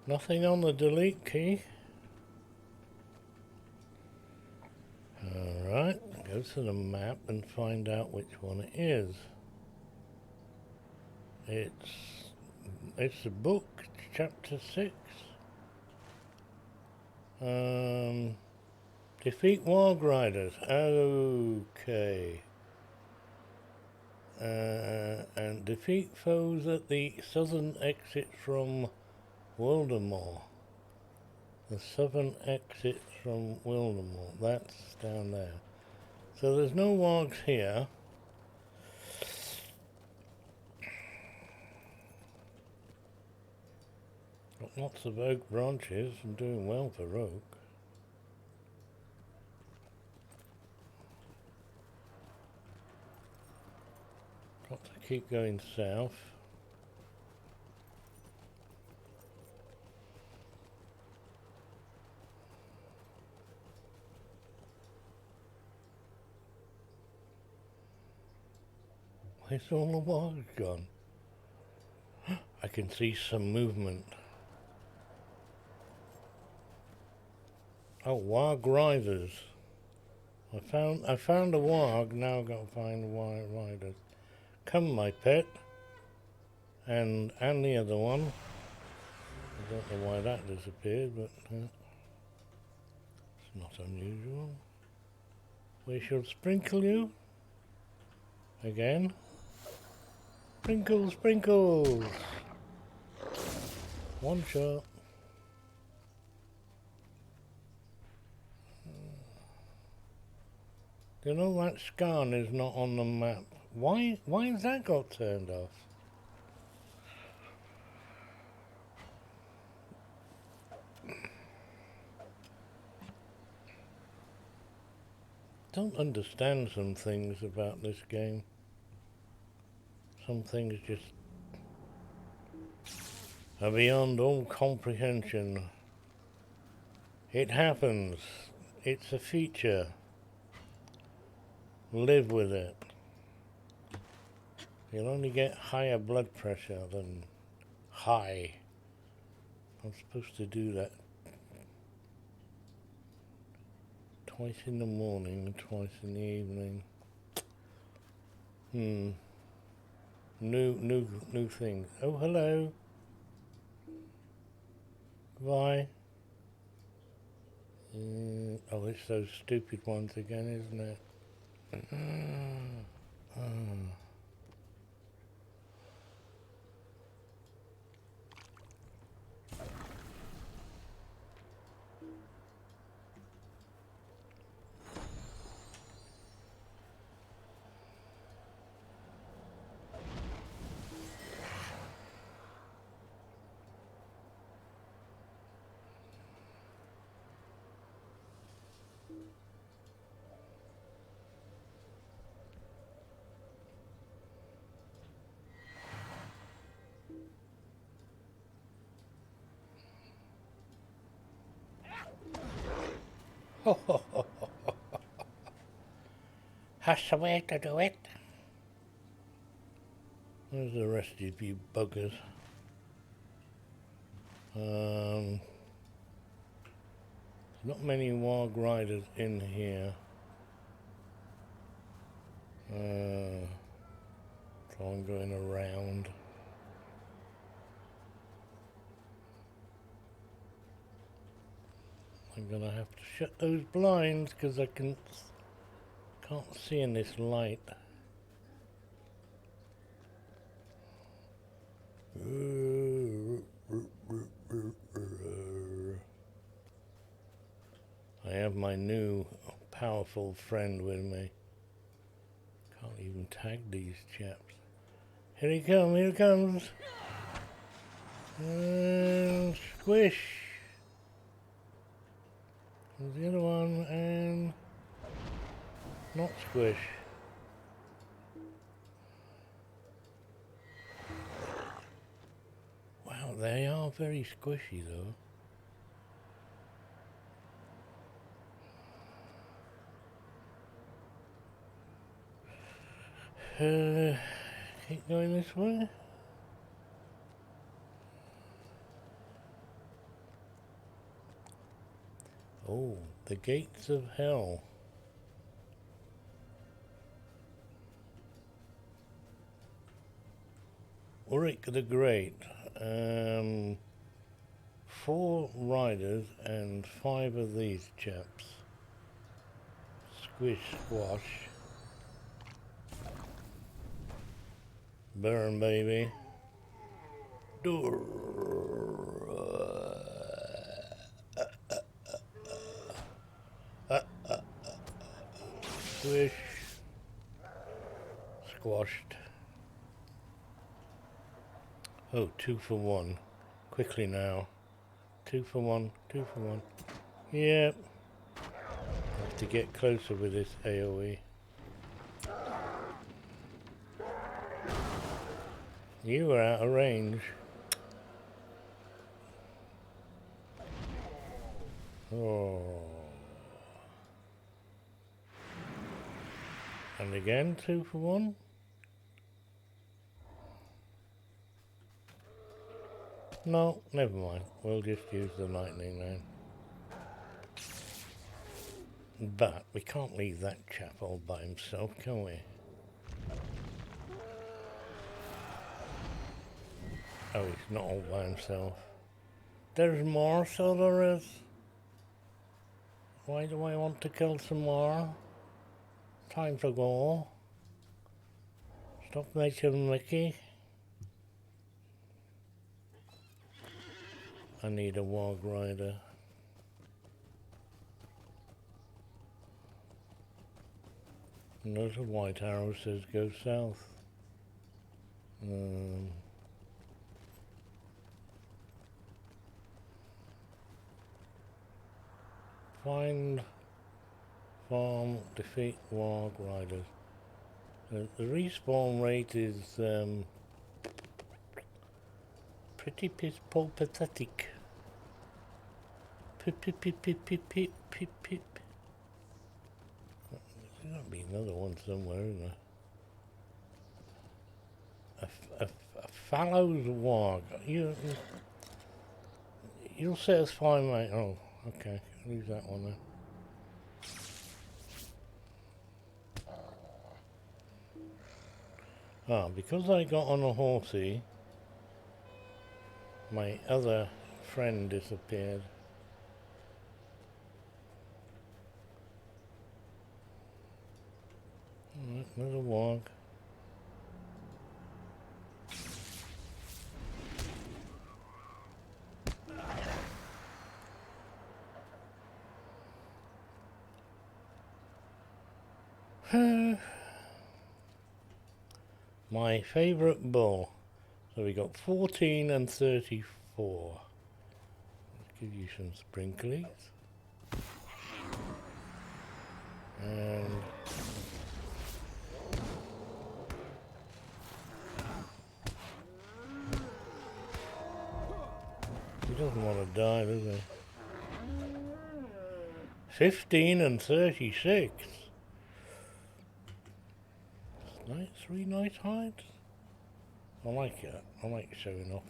Nothing on the delete key. Alright, go to the map and find out which one it is. It's the book, chapter 6. Defeat Warg Riders. Okay. And defeat foes at the southern exit from Wildemore. The southern exit from Wildemore. That's down there. So there's no wargs here. Got lots of oak branches and doing well for oak. Got to keep going south. Where's all the wargs gone? I can see some movement. Oh, warg riders. I found a warg, now I've got to find the warg riders. Come, my pet. And the other one. I don't know why that disappeared, but it's not unusual. We shall sprinkle you. Again. Sprinkles, sprinkles. One shot. You know that scan is not on the map. Why has that got turned off? Don't understand some things about this game. Some things just are beyond all comprehension. It happens. It's a feature. Live with it. You'll only get higher blood pressure than high. I'm supposed to do that twice in the morning and twice in the evening. New things. Oh, hello. Goodbye. Oh, it's those stupid ones again, isn't it? That's the way to do it. Where's the rest of you buggers? Not many warg riders in here. So I'm going around. I'm gonna have to shut those blinds because I can't see in this light. I have my new powerful friend with me. Can't even tag these chaps. Here he comes, here he comes. And squish. There's the other one, and not squish. Wow, they are very squishy though. Keep going this way. Oh, the gates of hell. Ulrich the Great. 4 riders and 5 of these chaps. Squish, squash. Burn, baby. Squish. Squashed. Oh, 2 for 1. Quickly now. 2 for 1, 2 for 1. Yep. Have to get closer with this AoE. You were out of range. Oh. And again, 2 for 1. No, never mind. We'll just use the lightning then. But we can't leave that chap all by himself, can we? Oh, he's not all by himself. There's more, so there is. Why do I want to kill some more? Time to go. Stop making Mickey. I need a warg rider. And there's a white arrow says go south. Find, farm, defeat warg riders. The respawn rate is pretty piss poor pathetic. Pip pip pip pip pip pip pip pip. There's got to be another one somewhere, isn't there? A fallow's warg. You'll satisfy my. Oh, okay. Leave that one then. Ah, because I got on a horsey, my other friend disappeared. Alright, another warg. My favourite bull. So we got 14 and 34. Let's give you some sprinklies. And he doesn't want to die, does he? 15 and 36. Nice, 3 nice heights. I like it. I like showing off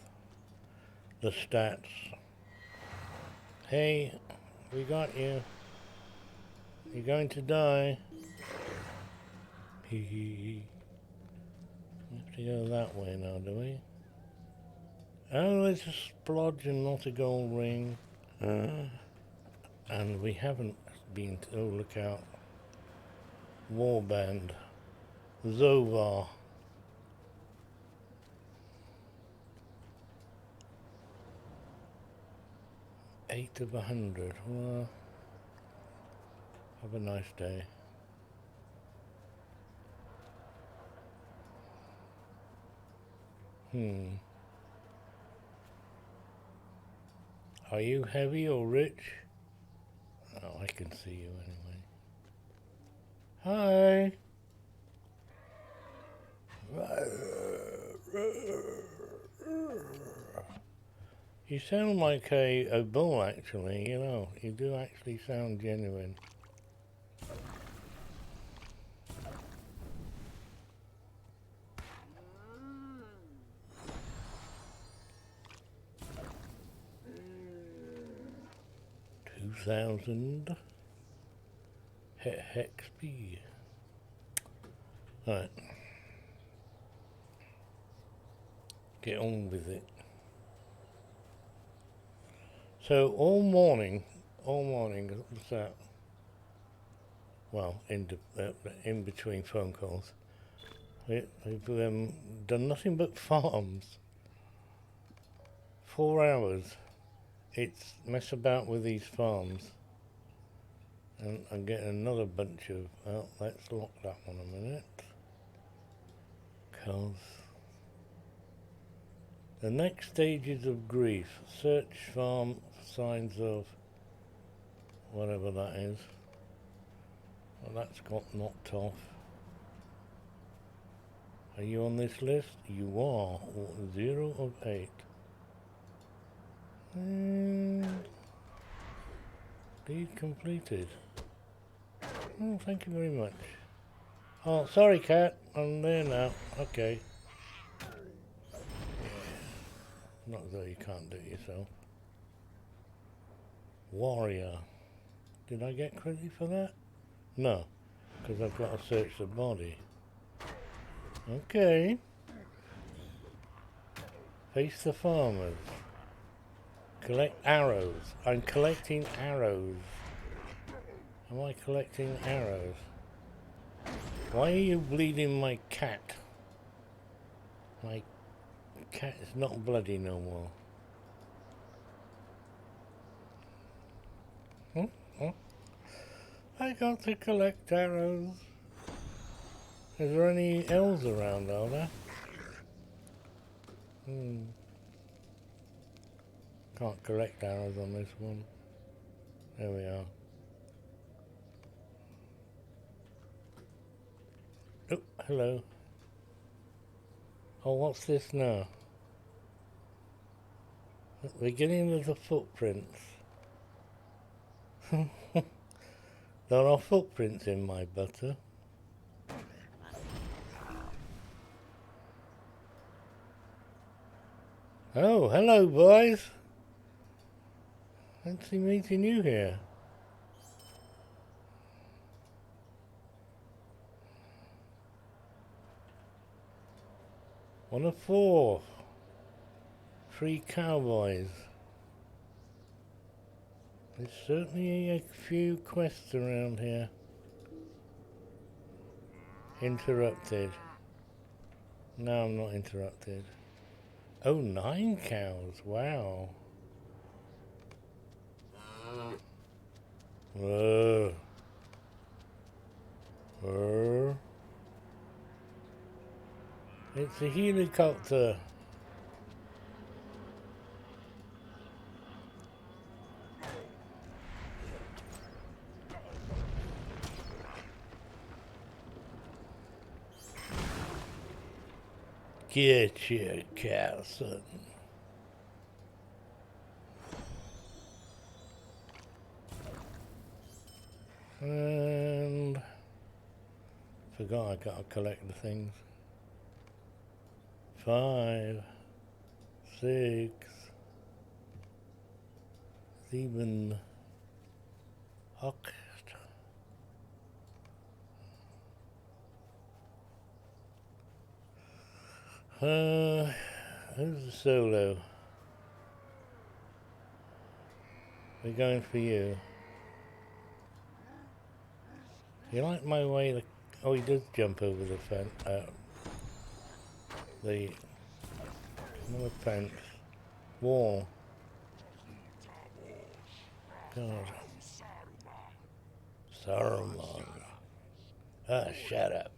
the stats. Hey, we got you. You're going to die. Hee hee hee. We have to go that way now, do we? Oh, there's a splodge and not a gold ring. And we haven't been to, oh, look out. Warband. Zovar. 8 of 100. Well, have a nice day. Are you heavy or rich? Oh, I can see you anyway. Hi. You sound like a bull, actually, you know. You do actually sound genuine. $2,000 XP. Right. Get on with it. So all morning, what's that? Well, in between phone calls, we've done nothing but farms. 4 hours. It's mess about with these farms. And I'm getting another bunch of, well, let's lock that one a minute. Because the next stages of grief. Search farm signs of whatever that is. Well, that's got knocked off. Are you on this list? You are. 0 of 8. Deed completed. Oh, thank you very much. Oh, sorry, cat. I'm there now. Okay. Not as though you can't do it yourself. Warrior. Did I get credit for that? No, because I've got to search the body. Okay. Face the farmers. Collect arrows. I'm collecting arrows. Am I collecting arrows? Why are you bleeding my cat? My cat is not bloody no more. I got to collect arrows. Is there any elves around, are there? Can't collect arrows on this one. There we are. Oh, hello. Oh, what's this now? At the beginning of the footprints. There are footprints in my butter. Oh, hello, boys. Fancy meeting you here. One of 4. 3 cowboys. There's certainly a few quests around here. Interrupted. No, I'm not interrupted. Oh, 9 cows. Wow. Whoa. Whoa. It's a helicopter. Get your cow, son. And forgot I gotta collect the things. 5, 6, 7, 8. Who's the solo? We're going for you. You like my way the... Oh, he does jump over the fence. Another fence. Wall. God. Saruman. Ah, shut up.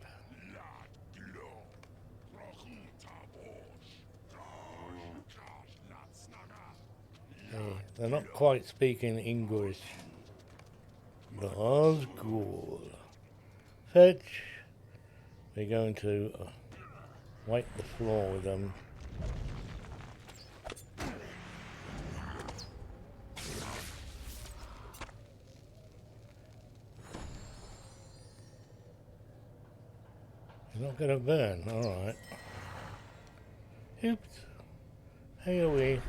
Hey, they're not quite speaking English. The Osgul. Fetch. We're going to wipe the floor with them. You're not going to burn, alright. Oops. Hey, we.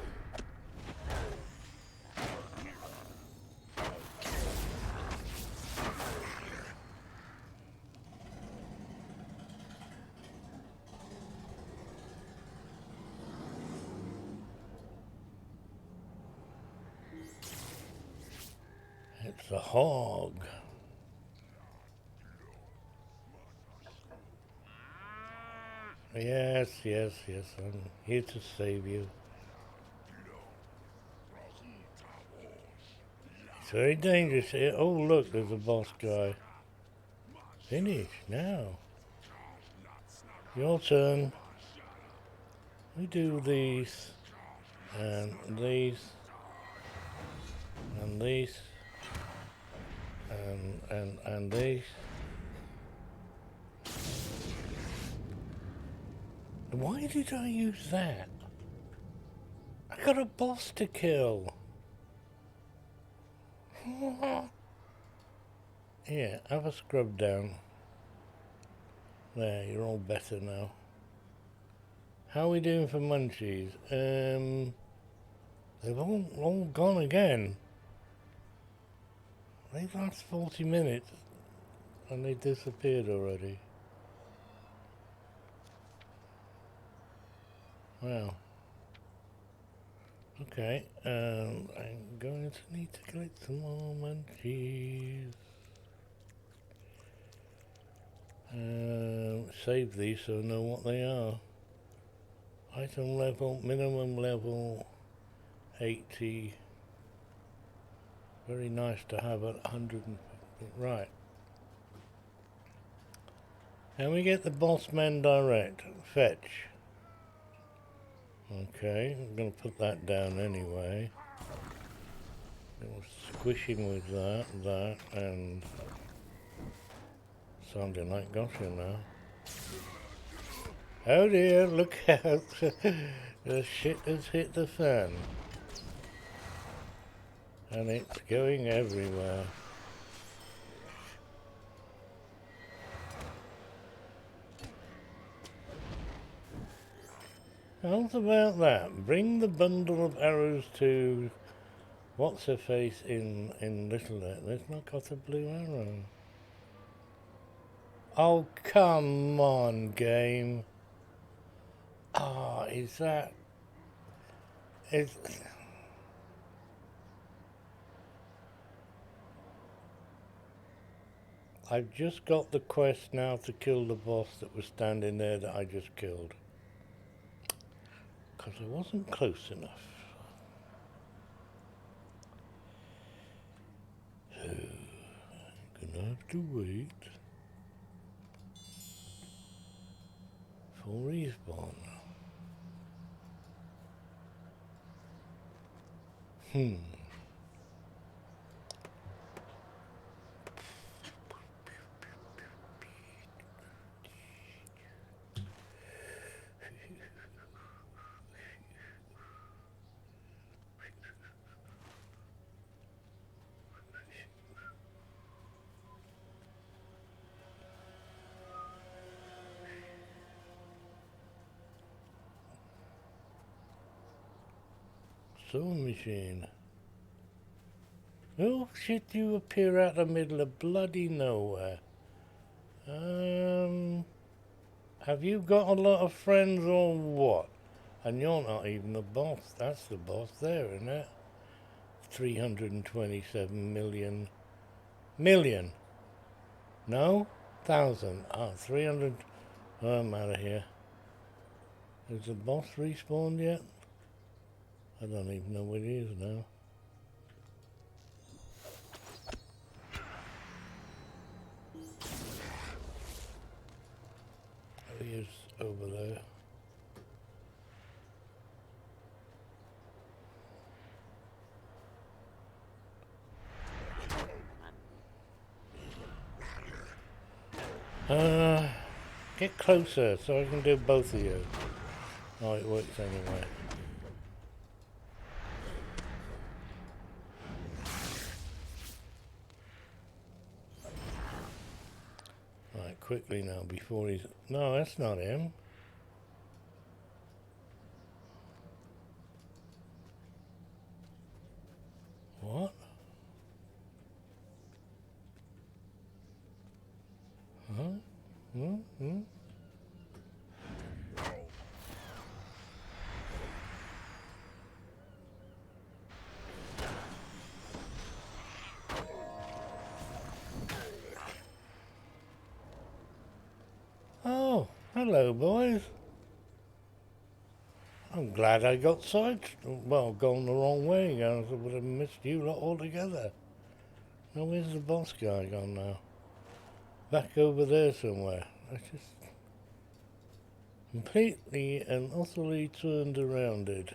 It's a hog. Yes, yes, yes, I'm here to save you. It's very dangerous here. Oh, look, there's a boss guy. Finish now. Your turn. We do these, and these, and these, and these. Why did I use that? I got a boss to kill. Yeah, have a scrub down. There, you're all better now. How are we doing for munchies? They've all gone again. They last 40 minutes and they disappeared already. Wow. Okay, I'm going to need to collect some more munchies. Save these so I know what they are. Item level, minimum level 80. Very nice to have at 150. Right. And we get the boss men direct. Fetch. Okay, I'm going to put that down anyway. Little squishing with that, and sounding like gotcha now. Oh dear, look out. The shit has hit the fan. And it's going everywhere. How's about that? Bring the bundle of arrows to what's her face in Little It. There's not got a blue arrow. Oh, come on, game. Ah, is that... I've just got the quest now to kill the boss that was standing there that I just killed. Because I wasn't close enough. So, I'm gonna have to wait for respawn. sewing machine. Oh shit, you appear out the middle of bloody nowhere. Have you got a lot of friends or what? And you're not even the boss. That's the boss there, isn't it? 327 million. Million? No? 1,000. Oh, 300. Oh, I'm out of here. Has the boss respawned yet? I don't even know where he is now. Oh, he is over there. Get closer so I can do both of you. Oh, it works anyway. Right, quickly now before he's... No, that's not him. What? Huh? Hmm? Oh, hello, boys. I'm glad I got gone the wrong way. I would have missed you lot altogether. Now, where's the boss guy gone now? Back over there somewhere. I just completely and utterly turned around it.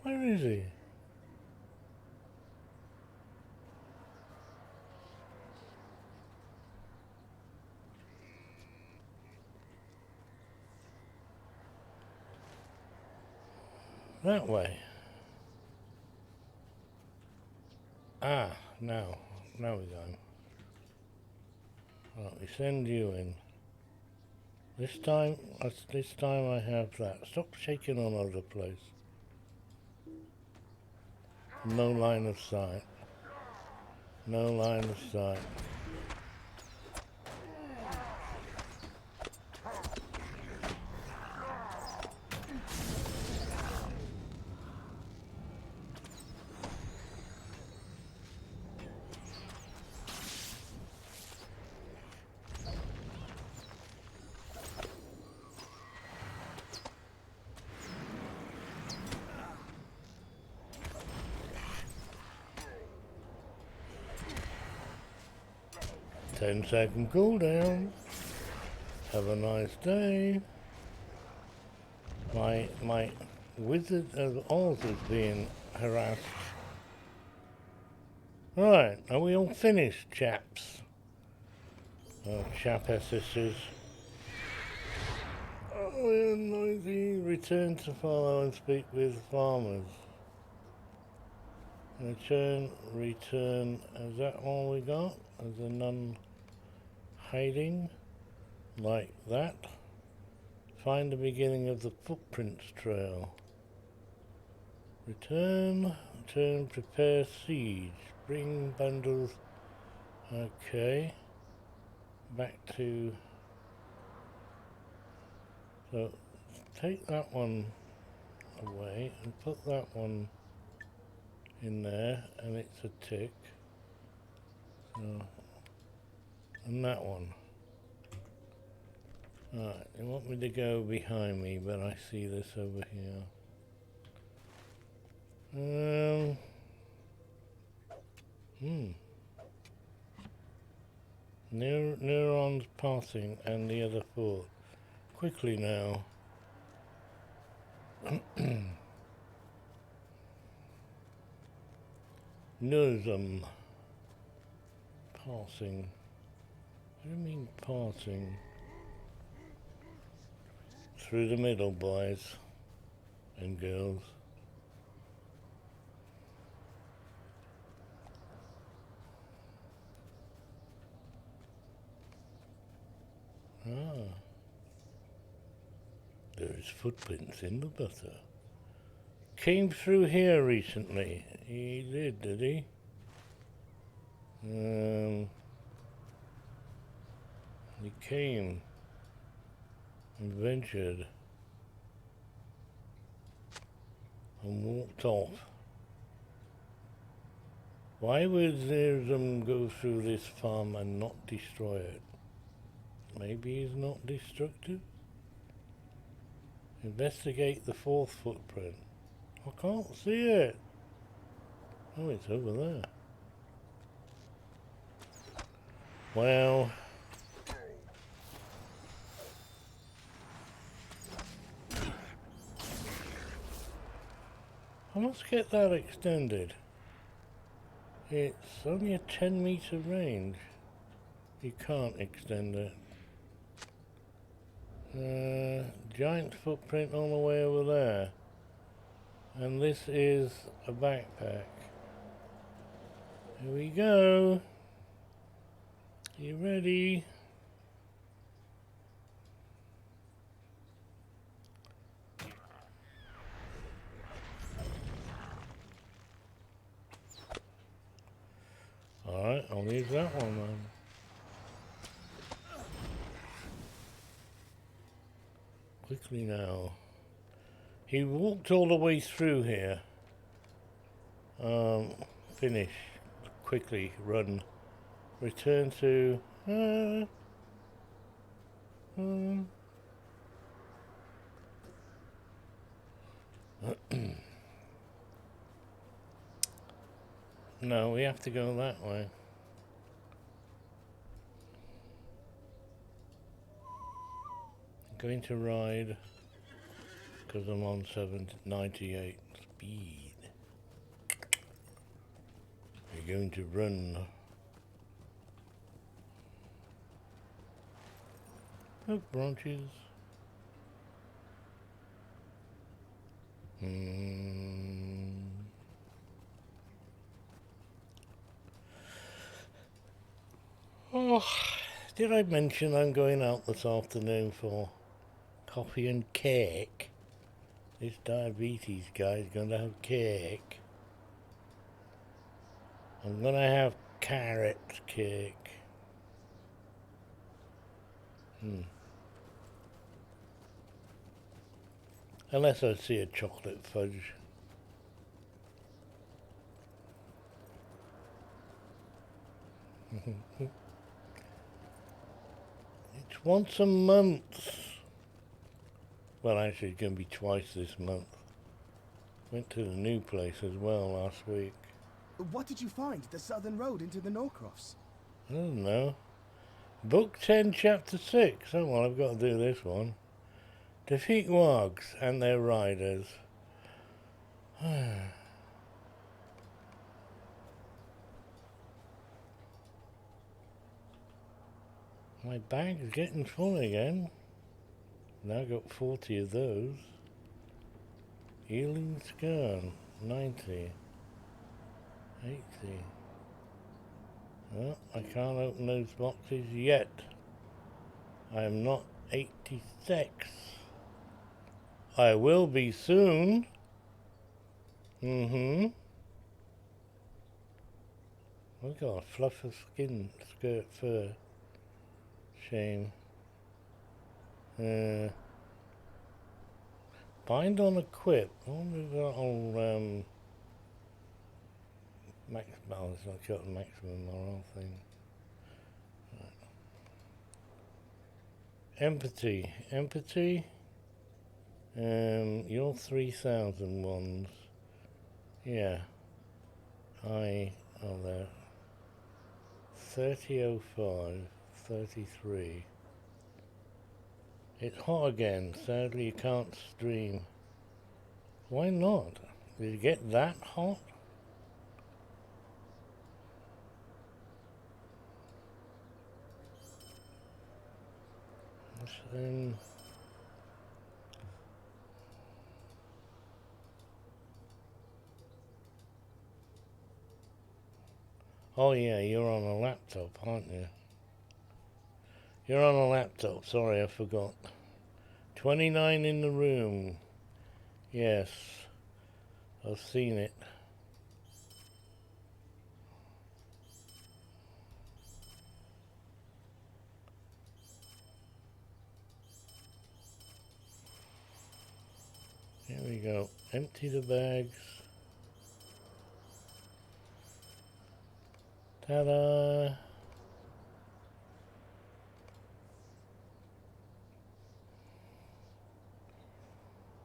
Where is he? That way. Ah, now we go. Right, we send you in. This time I have that. Stop shaking all over the place. No line of sight. No line of sight. Ten-second cooldown. Have a nice day. My Wizard of Oz is being harassed. Right, are we all finished, chaps? Oh, chapesses. Oh, noisy. Return to follow and speak with farmers. Return. Is that all we got? Is there none hiding? Like that? Find the beginning of the footprints trail. Return, prepare siege. Bring bundles. Okay. Back to... So, take that one away and put that one in there, and it's a tick. So, and that one. Alright, they want me to go behind me, but I see this over here. Neurons passing and the other foot. Quickly now. Neurosm. Passing. What do you mean passing? Through the middle, boys and girls. Ah, his footprints in the butter. Came through here recently. He did he? He came and ventured and walked off. Why would them go through this farm and not destroy it? Maybe he's not destructive? Investigate the fourth footprint. I can't see it. Oh, it's over there. Well, I must get that extended. It's only a 10-meter range. You can't extend it. Giant footprint all the way over there. And this is a backpack. Here we go. You ready? Alright, I'll leave that one then. Quickly now. He walked all the way through here. Finish. Quickly, run. Return to... No, we have to go that way. I'm going to ride because I'm on 798 speed. You're going to run. Look, branches. Oh, did I mention I'm going out this afternoon for coffee and cake? This diabetes guy's going to have cake. I'm going to have carrot cake. Unless I see a chocolate fudge. It's once a month. Well, actually, it's going to be twice this month. Went to the new place as well last week. What did you find? The southern road into the Norcrofts? I don't know. Book 10, Chapter 6. Oh, well, I've got to do this one. Defeat wargs and their riders. My bag's getting full again. Now got 40 of those. Healing Scan, 90. 80. Well, I can't open those boxes yet. I am not 86. I will be soon. We got a fluff of skin, skirt, fur. Shame. Bind on equip. I wonder if that'll max balance. I've got the maximum morale thing. Right. Empathy. Empathy. You're 3,000 ones. Yeah. Oh there. 3005. 33. It's hot again. Sadly, you can't stream. Why not? Did it get that hot? Oh yeah, you're on a laptop, aren't you? You're on a laptop. Sorry, I forgot. 29 in the room. Yes, I've seen it. Here we go. Empty the bags. Ta-da!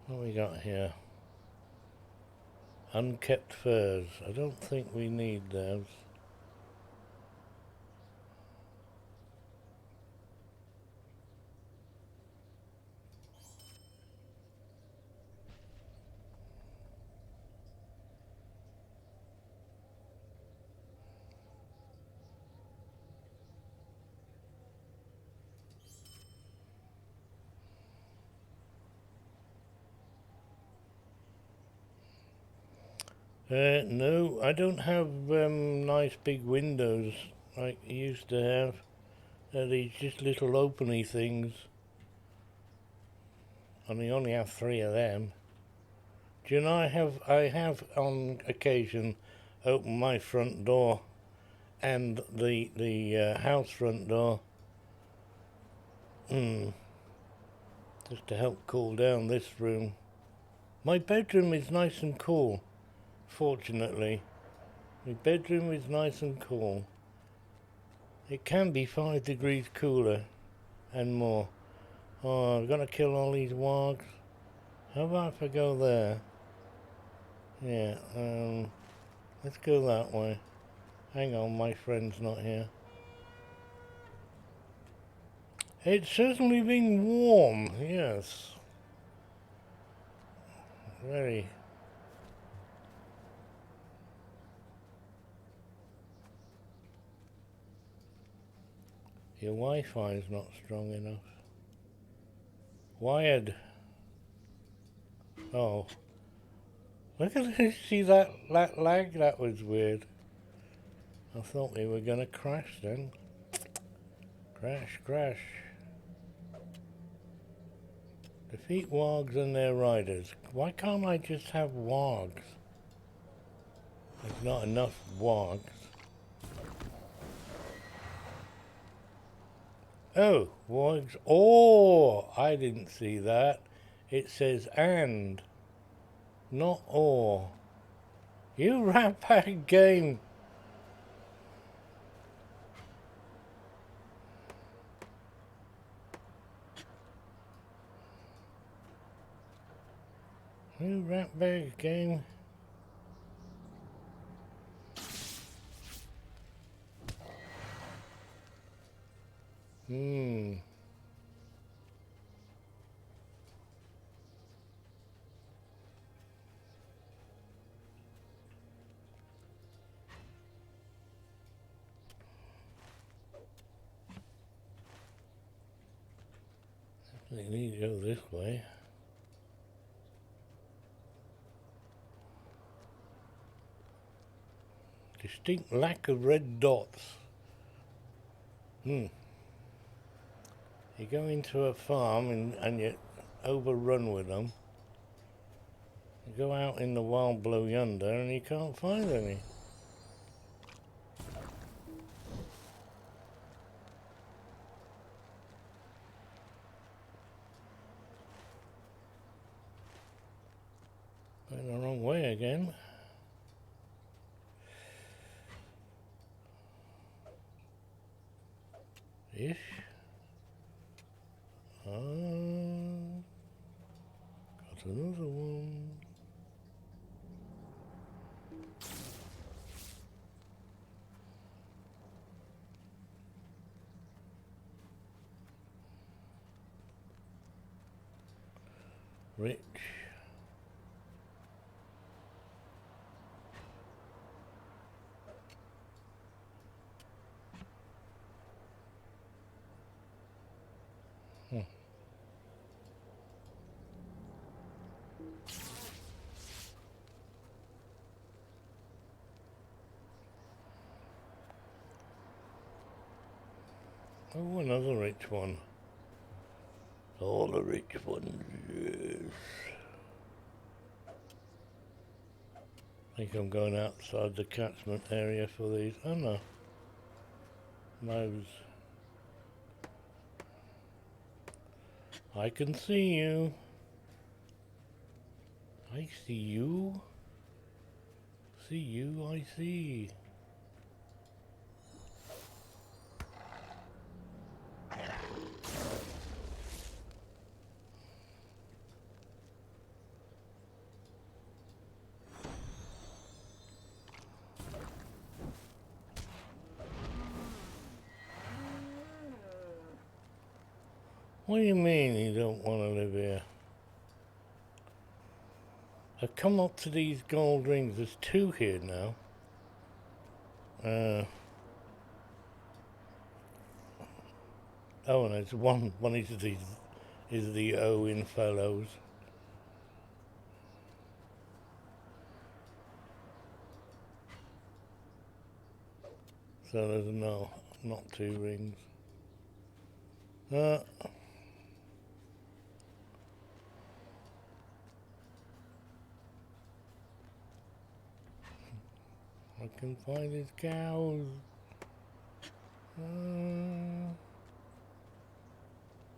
What we got here? Unkept furs. I don't think we need those. No, I don't have nice big windows like I used to have. These just little openy things. And I only have 3 of them. Do you know I have on occasion opened my front door and the house front door. Just to help cool down this room. My bedroom is nice and cool. Fortunately, my bedroom is nice and cool. It can be 5 degrees cooler and more. Oh, I've got to kill all these wargs. How about if I go there? Yeah, let's go that way. Hang on, my friend's not here. It's certainly been warm, yes. Very. Your Wi-Fi is not strong enough. Wired. Oh. Look at this. See that lag? That was weird. I thought we were gonna crash then. Crash, crash. Defeat wargs and their riders. Why can't I just have wargs? There's not enough wargs. Oh, wargs. Oh, I didn't see that. It says and, not or. You rat bag game. You rat bag game. They need to go this way. Distinct lack of red dots. You go into a farm and you're overrun with them. You go out in the wild blue yonder and you can't find any. Going the wrong way again. Ish. Got another one. Rich. Oh, another rich one. All the rich ones, yes. I think I'm going outside the catchment area for these. Oh no. Nose. I can see you. I see you. See you, I see. What do you mean you don't want to live here? I've come up to these gold rings. There's 2 here now. Oh, and there's one is the Owen fellows. So there's not 2 rings. I can find his cows.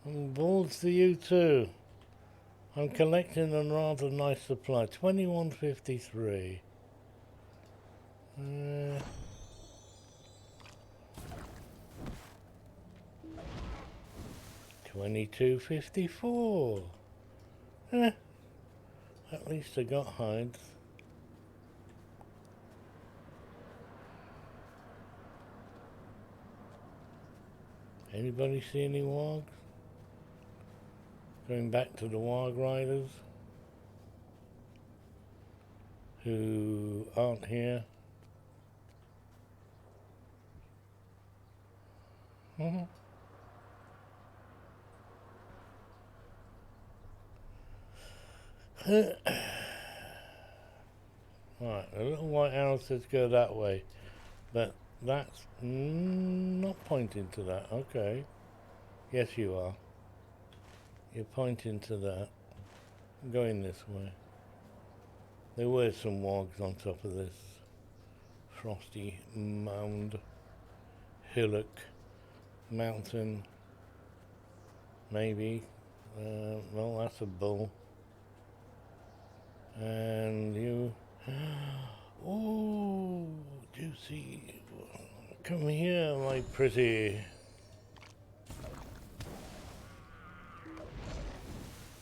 And balls to you too. I'm collecting a rather nice supply. 2153. 2254. At least I got hides. Anybody see any wargs? Going back to the warg riders who aren't here. Right, the little white arrow says go that way, but that's not pointing to that. Okay. Yes, you are. You're pointing to that. I'm going this way. There were some wargs on top of this frosty mound, hillock, mountain, maybe. Well, that's a bull. And you... Oh, juicy. Come here, my pretty.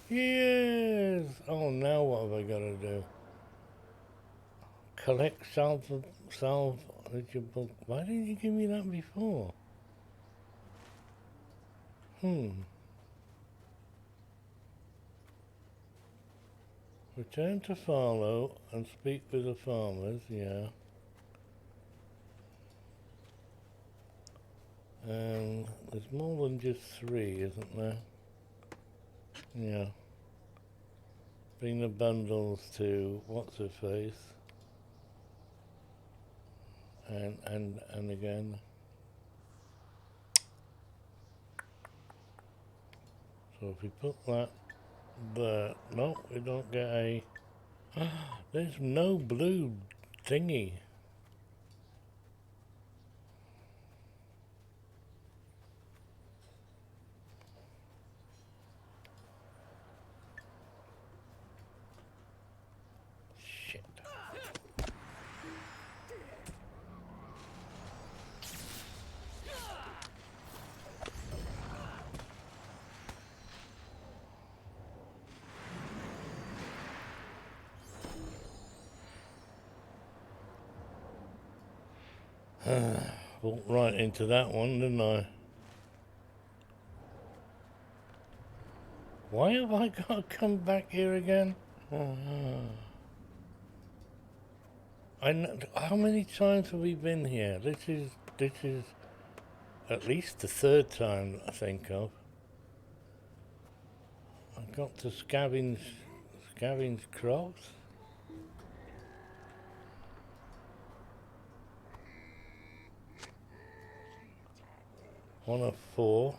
Yes! Oh, now what have I got to do? Collect salvageable... Why didn't you give me that before? Return to Farlow and speak with the farmers, yeah. And there's more than just 3, isn't there? Yeah. Bring the bundles to what's her face. And again. So if we put that there, no, we don't get a... There's no blue thingy. Shit. Walked right into that one, didn't I? Why have I got to come back here again? How many times have we been here? This is at least the 3rd time I think of. I've got to scavenge crops. 1 of 4.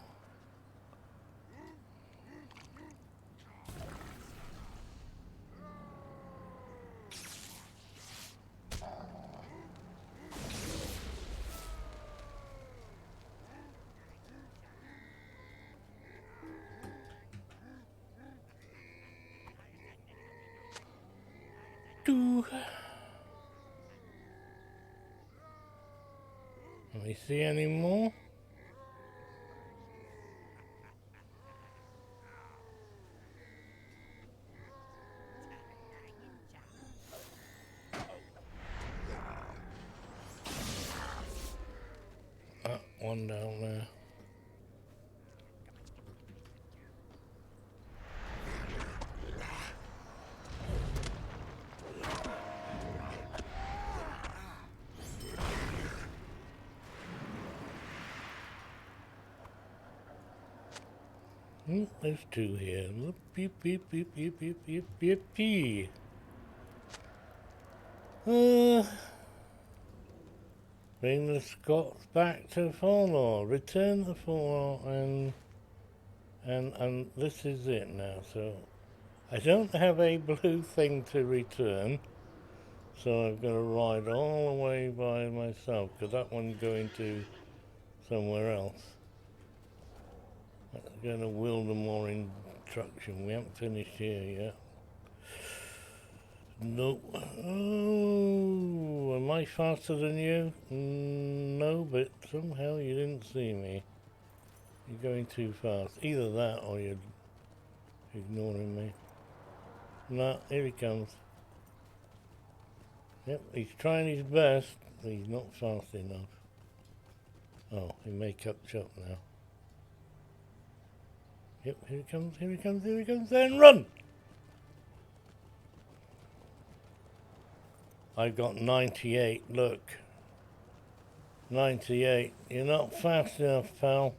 do. Let me see any more. One down there. There's two here. Look, beep, beep, beep, beep, beep, beep, beep, beep. Bring the Scots back to Falnor. Return to Falnor, and this is it now. So I don't have a blue thing to return, so I've got to ride all the way by myself because that one's going to somewhere else. That's going to Wildermore instruction. We haven't finished here yet. Nope. Oh, am I faster than you? No, but somehow you didn't see me. You're going too fast. Either that or you're ignoring me. No, here he comes. Yep, he's trying his best, but he's not fast enough. Oh, he may catch up now. Yep, here he comes, here he comes, here he comes, then run! I've got 98, look. 98. You're not fast enough, pal.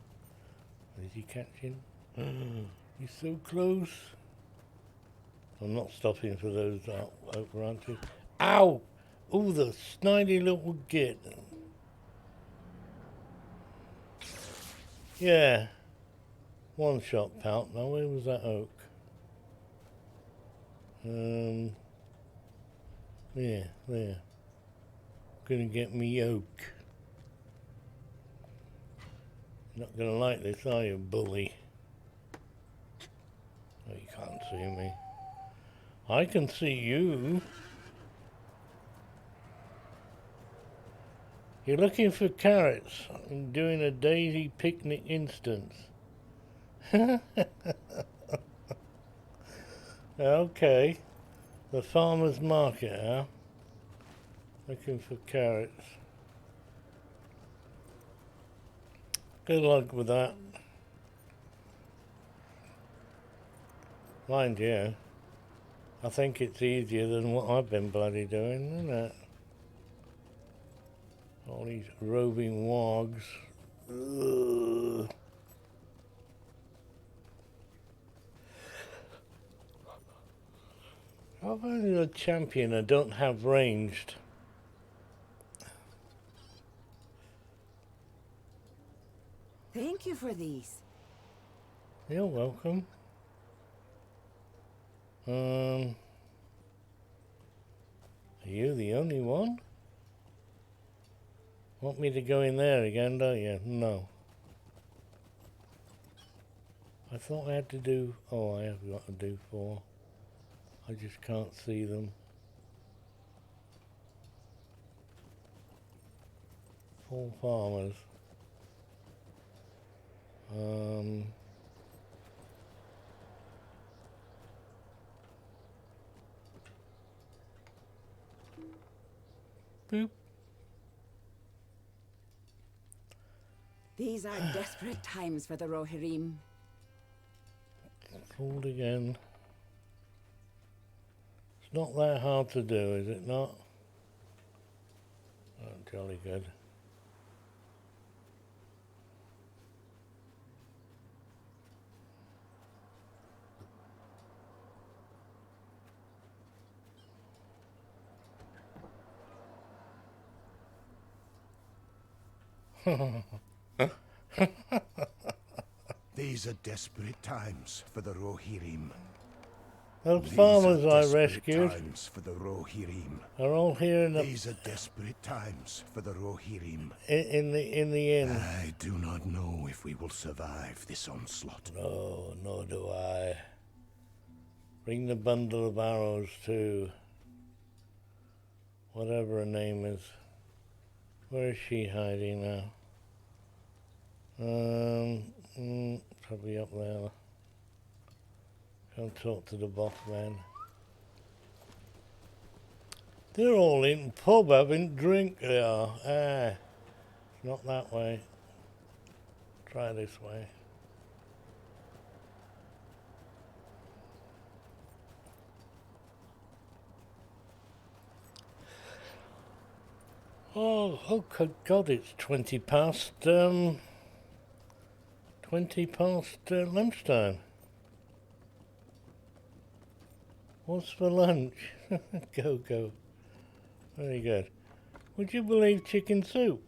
Is he catching? He's so close. I'm not stopping for those branches. Ow! Oh, the snidey little git. Yeah. One shot, pal. Now, where was that oak? Yeah, there. Gonna get me oak. Not gonna like this, are you, bully? Oh, you can't see me. I can see you. You're looking for carrots and doing a daisy picnic instance. Okay. The farmer's market, huh? Looking for carrots. Good luck with that. Mind you, I think it's easier than what I've been bloody doing, isn't it? All these roving wogs. Ugh. I've only a champion I don't have ranged. Thank you for these. You're welcome. Are you the only one? Want me to go in there again, don't you? No. I thought I had to do... Oh, I have got to do 4. I just can't see them. 4 farmers. Boop. These are desperate times for the Rohirrim. Fooled again. It's not that hard to do, is it not? Oh, jolly good. These are desperate times for the Rohirrim. Those farmers I rescued times for the Rohirrim. are all here in the... These are desperate times for the Rohirrim. In the inn. I do not know if we will survive this onslaught. No, nor do I. Bring the bundle of arrows too. whatever her name is. Where is she hiding now? Probably up there. Can't talk to the boss man. They're all in the pub having a drink, they are. Ah, not that way. Try this way. Oh God, it's 20 past, 20 past lunchtime. What's for lunch? Go. Very good. Would you believe chicken soup?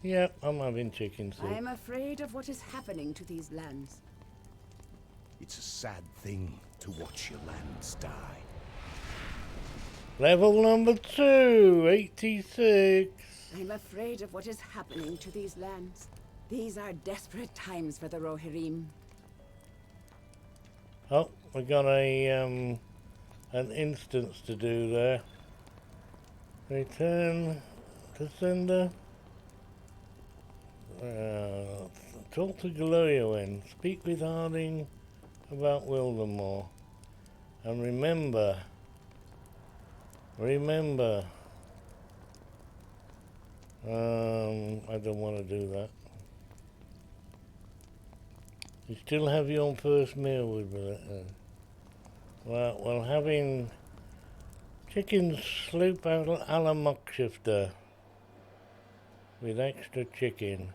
Yeah, I'm having chicken soup. I'm afraid of what is happening to these lands. It's a sad thing to watch your lands die. Level number 2, 86. I'm afraid of what is happening to these lands. These are desperate times for the Rohirrim. Oh, we got a an instance to do there. Return to sender. Talk to Laurelin. Speak with Harding about Wildemore. And remember. I don't want to do that. You still have your first meal with me. Well, having chicken sloop a la muckshifter with extra chicken.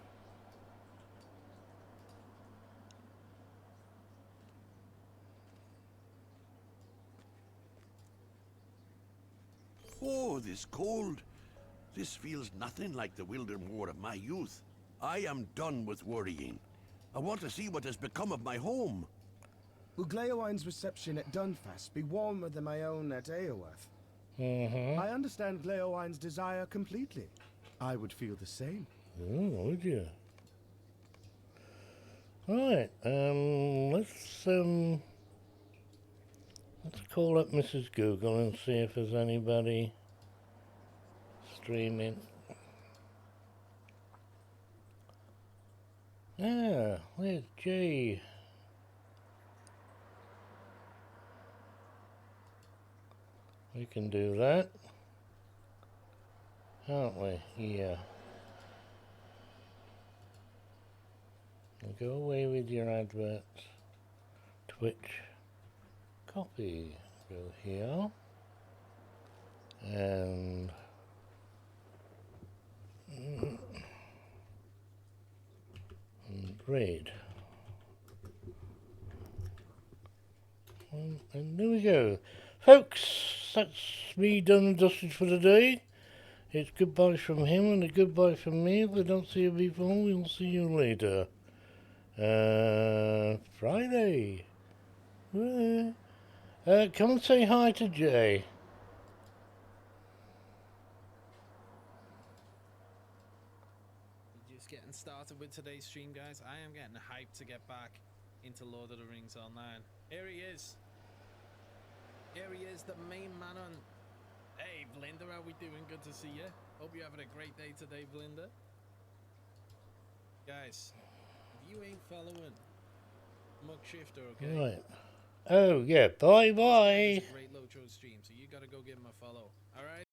Oh, this cold. This feels nothing like the Wildemore of my youth. I am done with worrying. I want to see what has become of my home. Will Gleowine's reception at Dunfast be warmer than my own at Eoworth? I understand Gleowine's desire completely. I would feel the same. Oh, would you? Right, let's call up Mrs. Google and see if there's anybody streaming. Ah, where's Jay? We can do that, can't we? Yeah. Go away with your adverts. Twitch. Copy. Go here. And read. And there we go. Folks, that's me done and dusted for the day. It's goodbye from him and a goodbye from me. If we don't see you before, we'll see you later. Friday. Come and say hi to Jay. Just getting started with today's stream, guys. I am getting hyped to get back into Lord of the Rings Online. Here he is. Here he is, the main man on... Hey, Belinda, how we doing? Good to see you. Hope you're having a great day today, Belinda. Guys, if you ain't following Muckshifter, okay? Right. Oh, yeah. Bye-bye. Great Lotro stream, so you gotta go give him a follow. Alright?